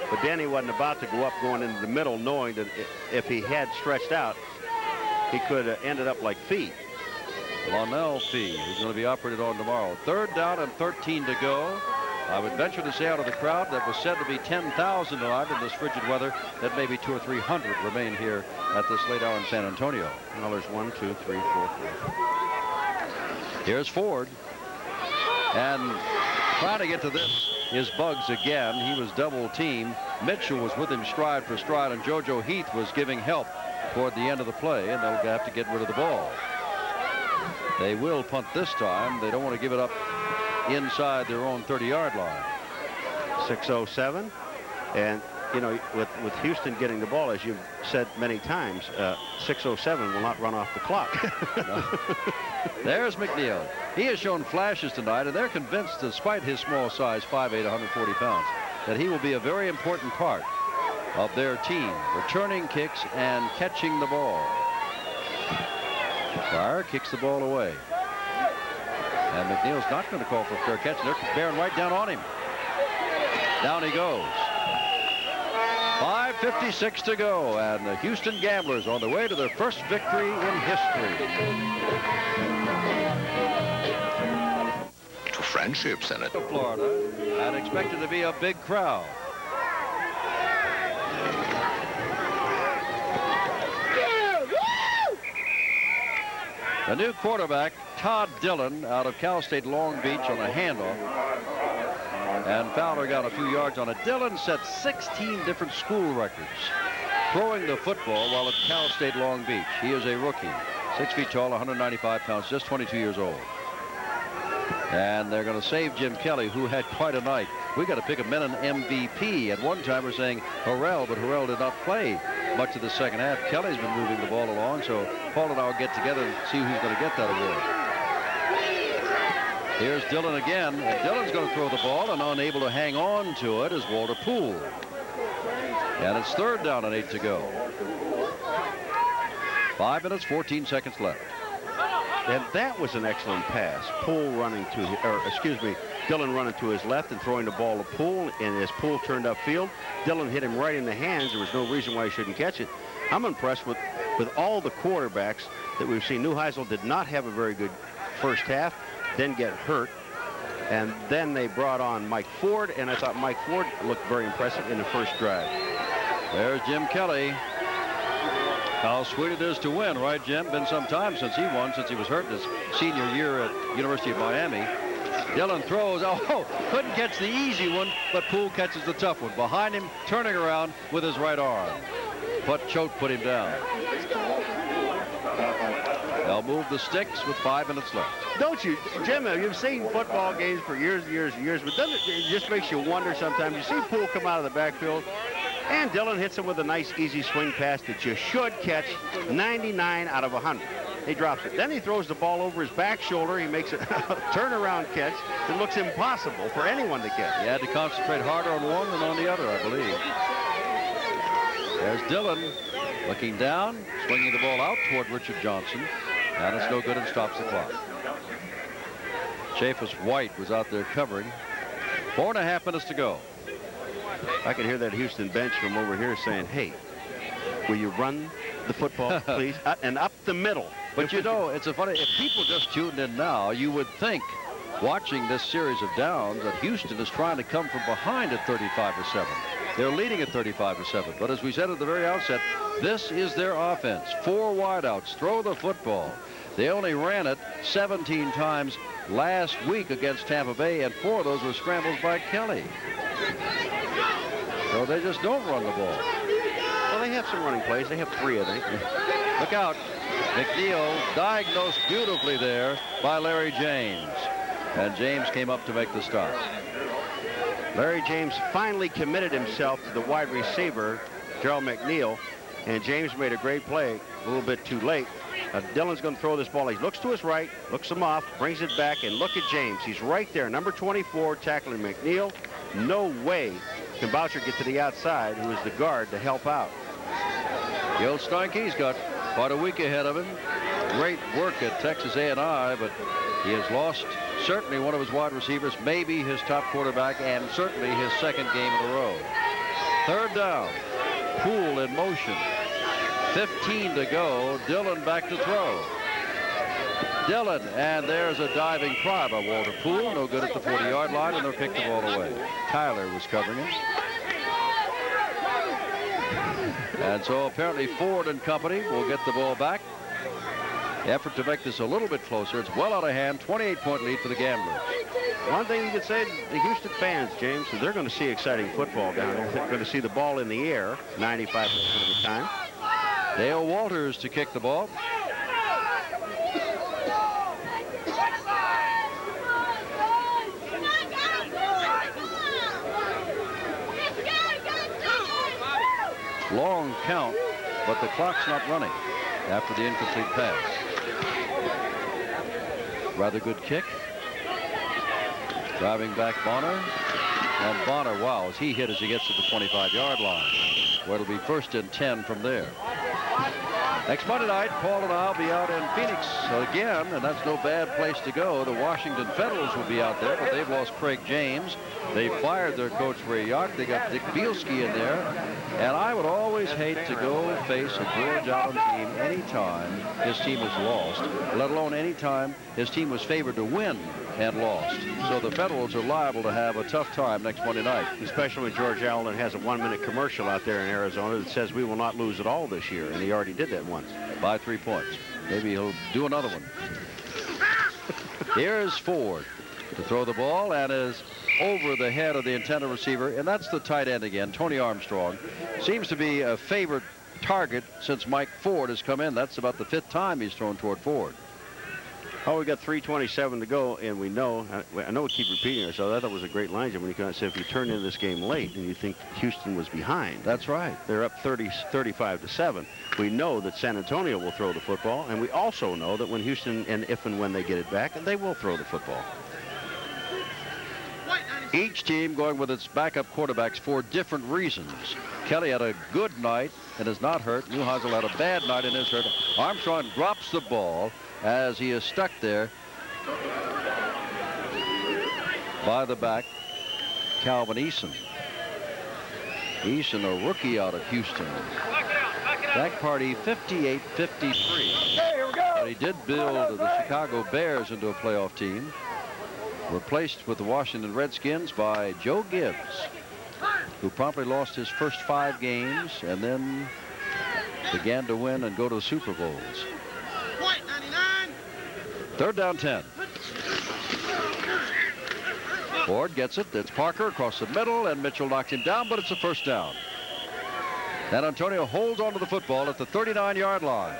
but Danny wasn't about to go up going into the middle, knowing that if he had stretched out, he could have ended up like Fee. Lonnell Fee, who's going to be operated on tomorrow. 3rd down and 13 to go. I would venture to say out of the crowd that was said to be 10,000 tonight in this frigid weather, that maybe 200 or 300 remain here at this late hour in San Antonio. Well, there's 1, 2, 3, 4, 5. Here's Ford. And trying to get to this is Buggs again. He was double teamed. Mitchell was with him stride for stride, and JoJo Heath was giving help toward the end of the play, and they'll have to get rid of the ball. They will punt this time. They don't want to give it up inside their own 30-yard line. 6:07, and you know, with Houston getting the ball, as you've said many times, 6:07 will not run off the clock. No. There's McNeil. He has shown flashes tonight, and they're convinced, despite his small size, 5'8", 140 pounds, that he will be a very important part of their team, returning kicks and catching the ball. Fryer kicks the ball away. And McNeil's not going to call for a fair catch. They're bearing right down on him. Down he goes. 5:56 to go, and the Houston Gamblers on the way to their first victory in history. To friendship, Senator. Florida, and expected to be a big crowd. The new quarterback, Todd Dillon, out of Cal State Long Beach on a handoff. And Fowler got a few yards on it. Dillon set 16 different school records throwing the football while at Cal State Long Beach. He is a rookie, 6 feet tall, 195 pounds, just 22 years old. And they're going to save Jim Kelly, who had quite a night. We got to pick a Menon MVP. At one time, we're saying Harrell, but Harrell did not play much of the second half. Kelly's been moving the ball along, so Paul and I will get together and see who's going to get that award. Here's Dillon again, and Dillon's going to throw the ball, and unable to hang on to it is Walter Poole. And it's 3rd down and 8 to go. 5 minutes, 14 seconds left. And that was an excellent pass. Dillon running to his left and throwing the ball to Poole. And as Poole turned upfield, Dillon hit him right in the hands. There was no reason why he shouldn't catch it. I'm impressed with all the quarterbacks that we've seen. Neuheisel did not have a very good first half, then get hurt. And then they brought on Mike Ford, and I thought Mike Ford looked very impressive in the first drive. There's Jim Kelly. How sweet it is to win, right, Jim? Been some time since he won, since he was hurt his senior year at University of Miami. Dillon throws. Oh, couldn't catch the easy one, but Poole catches the tough one. Behind him, turning around with his right arm. But Choate put him down. They'll move the sticks with 5 minutes left. Don't you, Jim, you've seen football games for years and years and years, but doesn't it just makes you wonder sometimes. You see Poole come out of the backfield, and Dillon hits him with a nice, easy swing pass that you should catch 99 out of 100. He drops it. Then he throws the ball over his back shoulder. He makes a turnaround catch that looks impossible for anyone to catch. He had to concentrate harder on one than on the other, I believe. There's Dillon looking down, swinging the ball out toward Richard Johnson. And it's no good and stops the clock. Chaffetz White was out there covering. 4.5 minutes to go. I can hear that Houston bench from over here saying, hey, will you run the football, please? And up the middle. But you know, it's a funny, if people just tuned in now, you would think, watching this series of downs, that Houston is trying to come from behind at 35-7. They're leading at 35-7. But as we said at the very outset, this is their offense. 4 wideouts, throw the football. They only ran it 17 times last week against Tampa Bay, and 4 of those were scrambles by Kelly. So they just don't run the ball. Well, they have some running plays. They have 3, I think. Look out. McNeil diagnosed beautifully there by Larry James. And James came up to make the stop. Larry James finally committed himself to the wide receiver, Gerald McNeil, and James made a great play a little bit too late. Dillon's going to throw this ball. He looks to his right, looks him off, brings it back, and look at James. He's right there, number 24, tackling McNeil. No way can Boucher get to the outside, who is the guard, to help out. Gil Steinke's got quite a week ahead of him. Great work at Texas A&I, but he has lost certainly one of his wide receivers, maybe his top quarterback, and certainly his second game in a row. 3rd down. Poole in motion. 15 to go. Dillon back to throw. Dillon, and there's a diving try by Walter Poole. No good at the 40-yard line, and they'll kick the ball away. Tyler was covering him. And so apparently Ford and company will get the ball back. Effort to make this a little bit closer. It's well out of hand. 28-point lead for the Gamblers. One thing you could say, the Houston fans, James, is they're going to see exciting football down there. They're going to see the ball in the air 95% of the time. Dale Walters to kick the ball. Long count, but the clock's not running after the incomplete pass. Rather good kick. Driving back Bonner. And Bonner, wow, as he hit as he gets to the 25-yard line, where it'll be 1st and 10 from there. Next Monday night, Paul and I'll be out in Phoenix again, and that's no bad place to go. The Washington Federals will be out there, but they've lost Craig James. They fired their coach, Ray Yark. They got Dick Bielski in there. And I would always hate to go face a George Allen team anytime his team was lost, let alone anytime his team was favored to win and lost. So the Federals are liable to have a tough time next Monday night. Especially when George Allen has a 1-minute commercial out there in Arizona that says we will not lose at all this year, and he already did that once. By 3 points. Maybe he'll do another one. Here's Ford to throw the ball, and is over the head of the intended receiver, and that's the tight end again, Tony Armstrong. Seems to be a favorite target since Mike Ford has come in. That's about the 5th time he's thrown toward Ford. Oh, we got 3:27 to go, and we know, I know we keep repeating ourselves. I thought it was a great line, Jim, when you kind of said if you turn into this game late and you think Houston was behind. That's right. They're up 35-7. We know that San Antonio will throw the football, and we also know that when Houston, and if and when they get it back, they will throw the football. Each team going with its backup quarterbacks for different reasons. Kelly had a good night and is not hurt. Neuheisel had a bad night and is hurt. Armstrong drops the ball as he is stuck there by the back, Calvin Eason. Eason, a rookie out of Houston. Back party 58-53. But he did build the Chicago Bears into a playoff team. Replaced with the Washington Redskins by Joe Gibbs, who promptly lost his first 5 games and then began to win and go to the Super Bowls. 3rd down 10. Ford gets it. It's Parker across the middle, and Mitchell knocks him down, but it's a 1st down. San Antonio holds onto the football at the 39-yard line.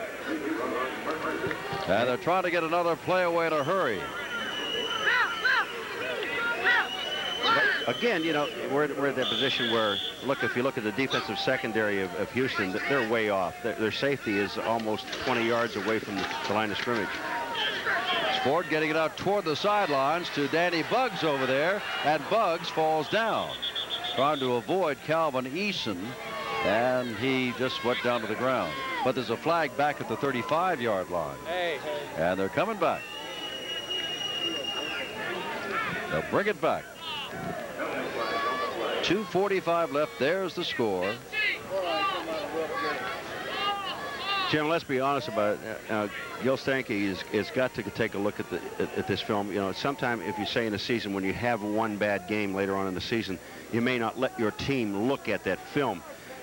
And they're trying to get another play away in a hurry. Again, you know, we're at that position where, look, if you look at the defensive secondary of Houston, they're way off. Their safety is almost 20 yards away from the line of scrimmage. Ford getting it out toward the sidelines to Danny Buggs over there, and Buggs falls down, trying to avoid Calvin Eason, and he just went down to the ground. But there's a flag back at the 35-yard line. And they're coming back. They'll bring it back. 2:45 left. There's the score. Jim, let's be honest about it. Gil Stanke has got to take a look at this film. You know, sometime if you say in a season when you have one bad game later on in the season, you may not let your team look at that film.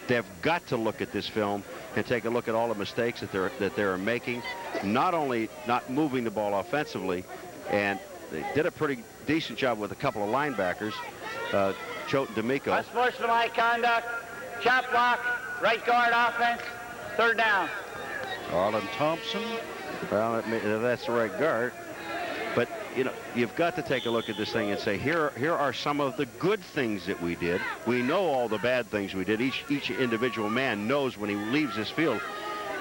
They've got to look at this film and take a look at all the mistakes that they're making. Not only not moving the ball offensively, and they did a pretty decent job with a couple of linebackers, Choate and D'Amico. Unsportsmanlike conduct, chop block, right guard offense, 3rd down. Arlen Thompson. Well, that's the right guard. But, you know, you've got to take a look at this thing and say, here are some of the good things that we did. We know all the bad things we did. Each individual man knows when he leaves this field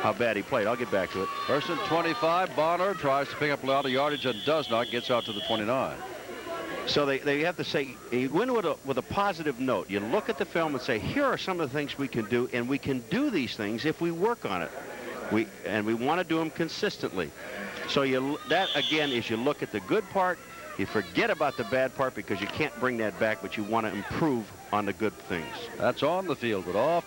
how bad he played. I'll get back to it. 1st and 25. Bonner tries to pick up a lot of yardage and does not. Gets out to the 29. So they have to say, you win with a positive note. You look at the film and say, here are some of the things we can do, and we can do these things if we work on it. We want to do them consistently. So that again is you look at the good part, you forget about the bad part because you can't bring that back, but you want to improve on the good things. That's on the field, but off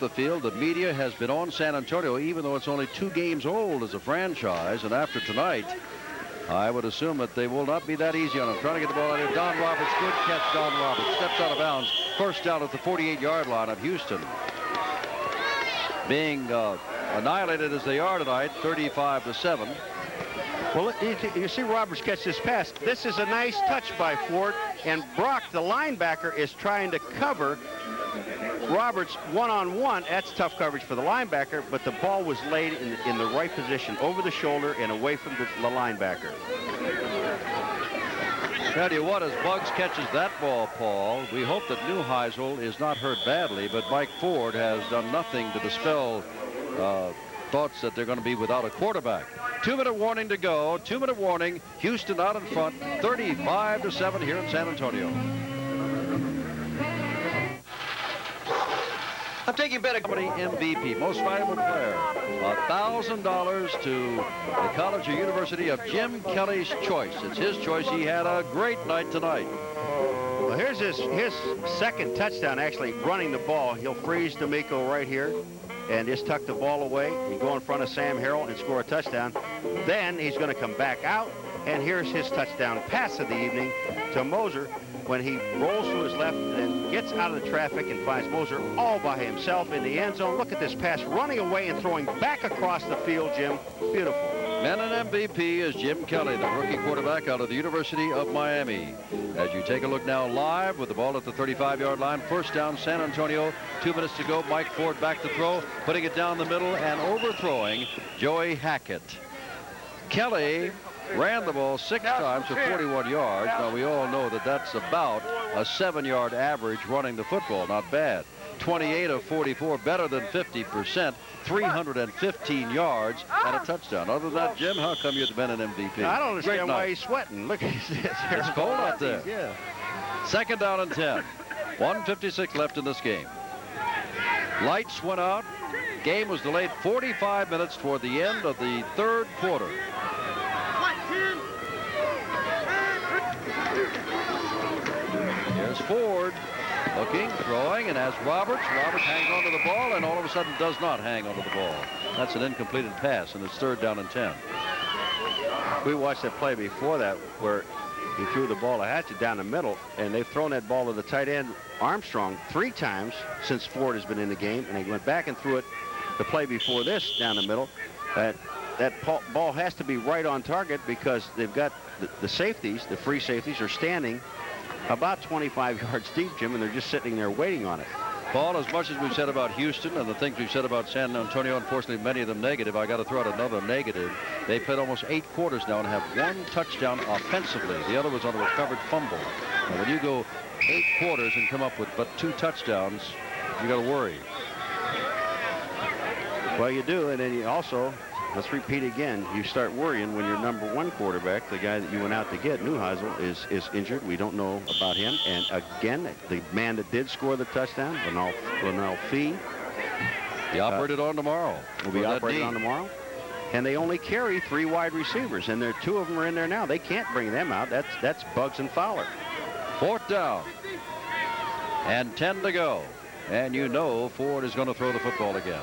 the field, the media has been on San Antonio, even though it's only 2 games old as a franchise, and after tonight, I would assume that they will not be that easy on him. Trying to get the ball out here. Don Roberts, good catch. Don Roberts steps out of bounds. 1st down at the 48-yard line of Houston. Being annihilated as they are tonight, 35-7. Well, you see Roberts catch this pass. This is a nice touch by Ford, and Brock, the linebacker, is trying to cover Roberts one-on-one. That's tough coverage for the linebacker, but the ball was laid in the right position, over the shoulder and away from the linebacker. Tell you what, as Buggs catches that ball, Paul, we hope that Neuheisel is not hurt badly, but Mike Ford has done nothing to dispel thoughts that they're going to be without a quarterback. 2-minute warning to go. 2-minute warning. Houston out in front, 35-7 here in San Antonio. I'm taking better company MVP, most valuable player. $1,000 to the College or University of Jim Kelly's choice. It's his choice. He had a great night tonight. Well, here's his 2nd touchdown, actually running the ball. He'll freeze D'Amico right here and just tuck the ball away and go in front of Sam Harrell and score a touchdown. Then he's going to come back out, and here's his touchdown pass of the evening to Moser when he rolls to his left and gets out of the traffic and finds Moser all by himself in the end zone. Look at this pass running away and throwing back across the field, Jim. Beautiful. Men and MVP is Jim Kelly, the rookie quarterback out of the University of Miami. As you take a look now live with the ball at the 35-yard line, first down San Antonio, 2 minutes to go. Mike Ford back to throw, putting it down the middle and overthrowing Joey Hackett. Kelly ran the ball 6 times for 41 yards. Now we all know that that's about a 7-yard average running the football. Not bad. 28 of 44, better than 50%, 315 yards and a touchdown. Other than that, Jim, how come you've been an MVP? I don't understand why he's sweating. Look at his hair. It's cold out there. Yeah. Second down and 10. 1:56 left in this game. Lights went out. Game was delayed 45 minutes toward the end of the third quarter. Here's Ford. Looking, throwing, and as Roberts hangs onto the ball and all of a sudden does not hang onto the ball. That's an incompleted pass, and it's third down and 10. We watched that play before that where he threw the ball to Hatchett down the middle, and they've thrown that ball to the tight end Armstrong 3 times since Ford has been in the game, and he went back and threw it the play before this down the middle. That ball has to be right on target because they've got the safeties, the free safeties, are standing about 25 yards deep, Jim, and they're just sitting there waiting on it. Paul, as much as we've said about Houston and the things we've said about San Antonio, unfortunately many of them negative, I got to throw out another negative. They played almost 8 quarters now and have 1 touchdown offensively. The other was on a recovered fumble. Now, when you go 8 quarters and come up with but 2 touchdowns, you got to worry. Well, you do, and then you also, let's repeat again, you start worrying when your number 1 quarterback, the guy that you went out to get, Neuheisel, is injured. We don't know about him. And again, the man that did score the touchdown, Linnell Fee. He operated on tomorrow. Will be operated on tomorrow. And they only carry 3 wide receivers, and 2 of them are in there now. They can't bring them out. That's Buggs and Fowler. 4th down. And 10 to go. And you know Ford is going to throw the football again.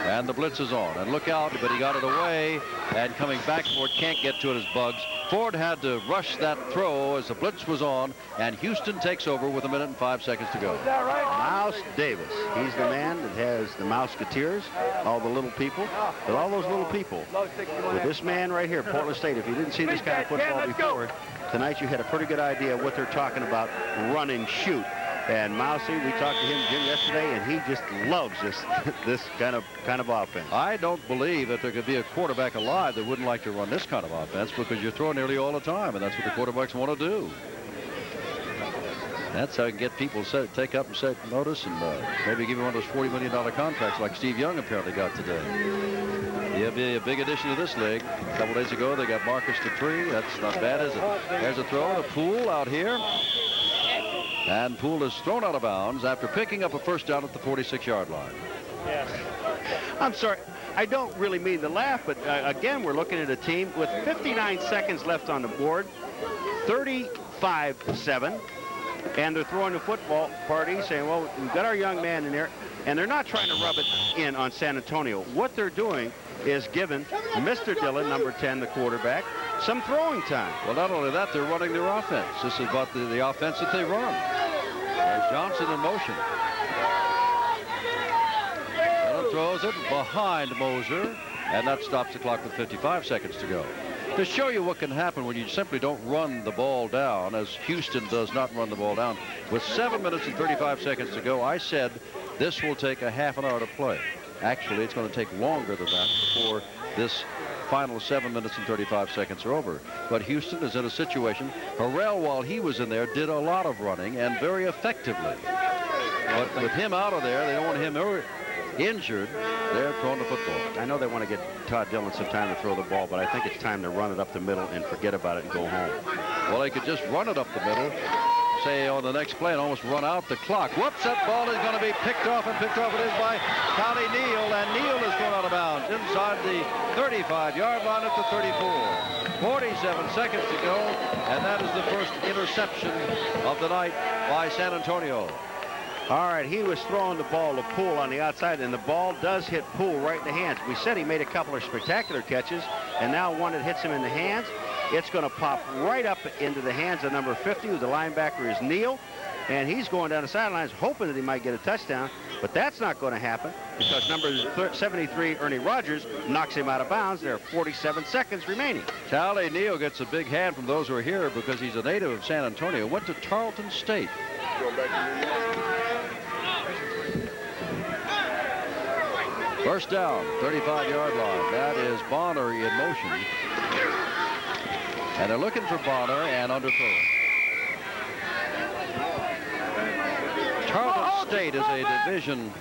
And the blitz is on. And look out, but he got it away. And coming back, Ford can't get to it as Buggs. Ford had to rush that throw as the blitz was on. And Houston takes over with 1 minute and 5 seconds to go. Mouse Davis. He's the man that has the Mouseketeers, all the little people. But all those little people, with this man right here, Portland State, if you didn't see this kind of football before, tonight you had a pretty good idea of what they're talking about, run and shoot. And Mousy, we talked to him, Jim, yesterday, and he just loves this kind of offense. I don't believe that there could be a quarterback alive that wouldn't like to run this kind of offense because you're throwing nearly all the time, and that's what the quarterbacks want to do. That's how you can get people take up and set notice and maybe give him one of those $40 million contracts like Steve Young apparently got today. He'll be a big addition to this league. A couple days ago, they got Marcus to 3. That's not bad, is it? There's a throw to Poole out here. And Poole is thrown out of bounds after picking up a first down at the 46-yard line. Yes. I'm sorry. I don't really mean to laugh, but again, we're looking at a team with 59 seconds left on the board, 35-7, and they're throwing the football party saying, well, we've got our young man in there, and they're not trying to rub it in on San Antonio. What they're doing is giving Mr. Dillon, number 10, the quarterback, some throwing time. Well, not only that, they're running their offense. This is about the offense that they run. There's Johnson in motion. Dillon throws it behind Moser, and that stops the clock with 55 seconds to go. To show you what can happen when you simply don't run the ball down, as Houston does not run the ball down, with 7 minutes and 35 seconds to go, I said this will take a half an hour to play. Actually, it's going to take longer than that before this final 7 minutes and 35 seconds are over. But Houston is in a situation. Harrell, while he was in there, did a lot of running and very effectively. But with him out of there, they don't want him injured. They're throwing the football. I know they want to get Todd Dillon some time to throw the ball, but I think it's time to run it up the middle and forget about it and go home. Well, they could just run it up the middle, say on the next play, and almost run out the clock. Whoops, that ball is going to be picked off, and picked off it is by Tommy Neal, and Neal is thrown out of bounds inside the 35-yard line at the 34. 47 seconds to go, and that is the first interception of the night by San Antonio. All right, he was throwing the ball to Poole on the outside, and the ball does hit Poole right in the hands. We said he made a couple of spectacular catches, and now one that hits him in the hands. It's going to pop right up into the hands of number 50, who the linebacker is Neal. and he's going down the sidelines hoping that he might get a touchdown, but that's not going to happen because number 73, Ernie Rogers, knocks him out of bounds. There are 47 seconds remaining. Tally Neal gets a big hand from those who are here because he's a native of San Antonio. Went to Tarleton State. First down, 35-yard line. That is Bonner in motion. And they're looking for Bonner and underthrow. Tarleton State is a Division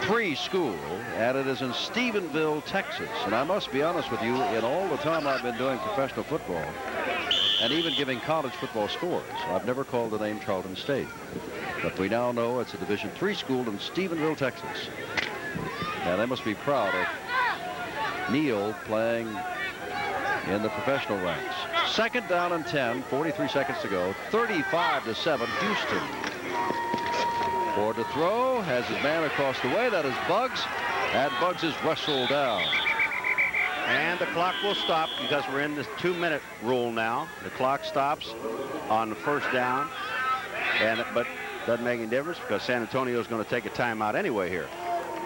III school, and it is in Stephenville, Texas. And I must be honest with you, in all the time I've been doing professional football, and even giving college football scores, I've never called the name Tarleton State. But we now know it's a Division III school in Stephenville, Texas. Now they must be proud of Neal playing in the professional ranks. Second down and 10, 43 seconds to go. 35-7, Houston. Ford to throw, has his man across the way. That is Buggs, and Buggs is wrestled down. And the clock will stop because we're in this 2-minute rule now. The clock stops on the first down, but doesn't make any difference because San Antonio is going to take a timeout anyway here.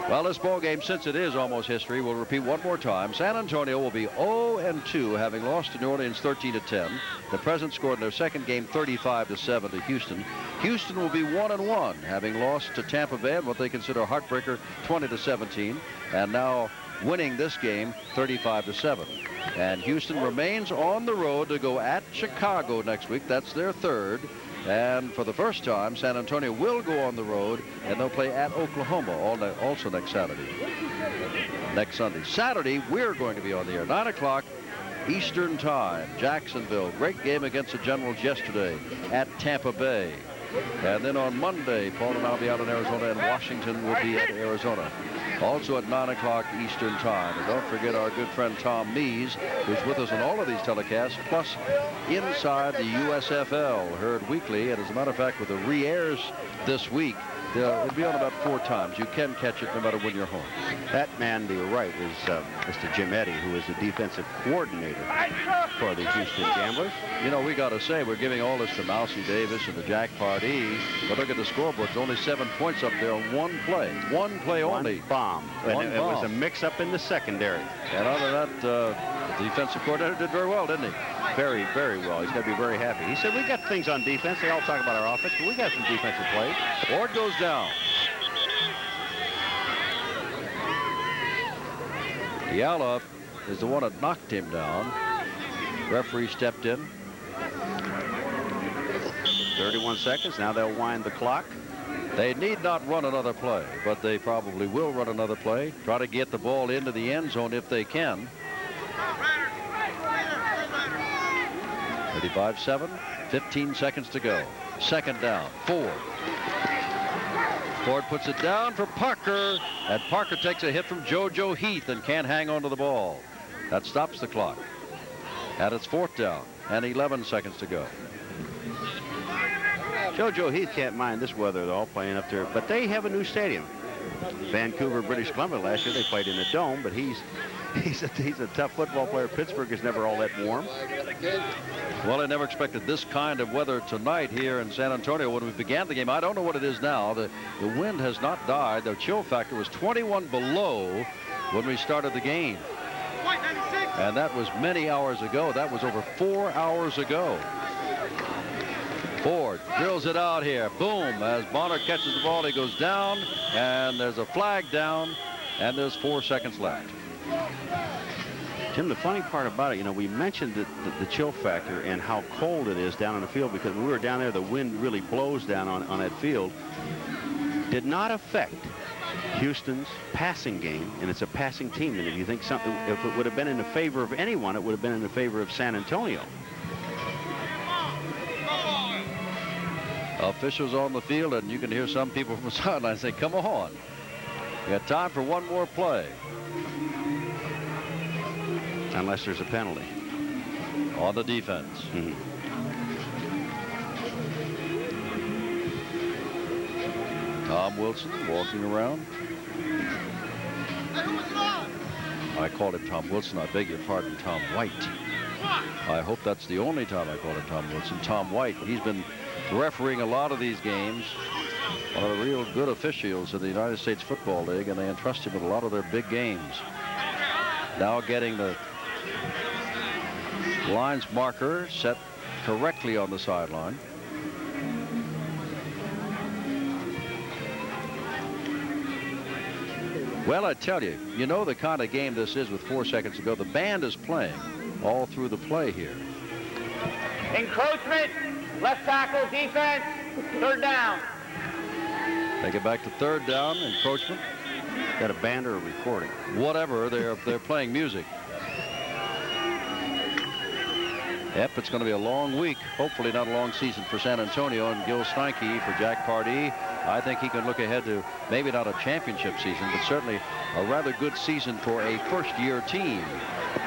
Well, this ball game, since it is almost history, we'll repeat one more time. San Antonio will be 0-2, having lost to New Orleans 13-10. The Presidents scored in their second game 35-7 to Houston. Houston will be 1-1, having lost to Tampa Bay in what they consider a heartbreaker 20-17, and now winning this game 35-7. And Houston remains on the road to go at Chicago next week. That's their third. And for the first time, San Antonio will go on the road, and they'll play at Oklahoma also next Sunday. Saturday, we're going to be on the air, 9 o'clock Eastern Time, Jacksonville. Great game against the Generals yesterday at Tampa Bay. And then on Monday, Paul and I will be out in Arizona, and Washington will be at Arizona. Also at 9 o'clock Eastern Time. And don't forget our good friend Tom Mees, who's with us on all of these telecasts, plus Inside the USFL, heard weekly. And as a matter of fact, with the re-airs this week, it'll be on about 4 times. You can catch it no matter when you're home. That man to your right is Mr. Jim Eddy, who is the defensive coordinator for the Houston Gamblers. You know, we got to say, we're giving all this to Mousy Davis and the Jack Pardee, but look at the scoreboard. It's only 7 points up there on one play. One play only. One bomb. It was a mix-up in the secondary. And other than that, the defensive coordinator did very well, didn't he? Very, very well. He's got to be very happy. He said, we got things on defense. They all talk about our offense, but we got some defensive plays. Ford goes down. Diallo is the one that knocked him down. Referee stepped in. 31 seconds. Now they'll wind the clock. They need not run another play, but they probably will run another play. Try to get the ball into the end zone if they can. 35-7, 15 seconds to go. Second down, Ford. Ford puts it down for Parker, and Parker takes a hit from JoJo Heath and can't hang on to the ball. That stops the clock. And it's 4th down and 11 seconds to go. JoJo Heath can't mind this weather. They're all playing up there, but they have a new stadium. Vancouver, British Columbia last year, they played in a dome, but he's a tough football player. Pittsburgh is never all that warm. Well, I never expected this kind of weather tonight here in San Antonio when we began the game. I don't know what it is now. The wind has not died. The chill factor was 21 below when we started the game. And that was many hours ago. That was over 4 hours ago. Ford drills it out here. Boom. As Bonner catches the ball, he goes down, and there's a flag down, and there's 4 seconds left. Tim, the funny part about it, you know, we mentioned the chill factor and how cold it is down on the field, because when we were down there, the wind really blows down on that field. Did not affect Houston's passing game, and it's a passing team. And if you think something, if it would have been in the favor of anyone, it would have been in the favor of San Antonio. Officials on the field, and you can hear some people from the sideline say, come on. We got time for one more play. Unless there's a penalty. On the defense. Tom Wilson walking around. I called him Tom Wilson. I beg your pardon, Tom White. I hope that's the only time I call him Tom Woodson. Tom White. He's been refereeing a lot of these games. One of the real good officials in the United States Football League, and they entrust him with a lot of their big games. Now getting the lines marker set correctly on the sideline. Well, I tell you, you know the kind of game this is with 4 seconds to go. The band is playing all through the play here. Encroachment, left tackle, defense, third down. Take it back to third down, encroachment. Got a band or a recording? Whatever, they're playing music. Yep, it's going to be a long week. Hopefully not a long season for San Antonio and Gil Steinke. For Jack Pardee, I think he can look ahead to maybe not a championship season, but certainly a rather good season for a first-year team.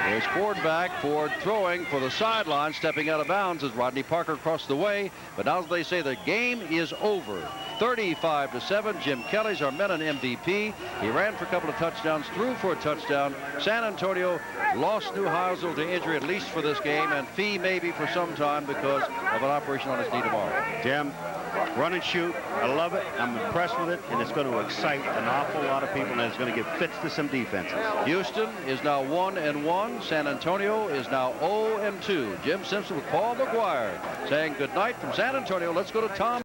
There's Ford back. Ford throwing for the sideline, stepping out of bounds as Rodney Parker crossed the way. But now they say the game is over. 35-7. Jim Kelly's our Menon MVP. He ran for a couple of touchdowns, threw for a touchdown. San Antonio lost Neuheisel to injury, at least for this game, and Fee maybe for some time because of an operation on his knee tomorrow. Jim, run and shoot. I love it. I'm impressed with it, and it's going to excite an awful lot of people, and it's going to give fits to some defenses. Houston is now 1-1. San Antonio is now 0-2. Jim Simpson with Paul McGuire saying good night from San Antonio. Let's go to Tom.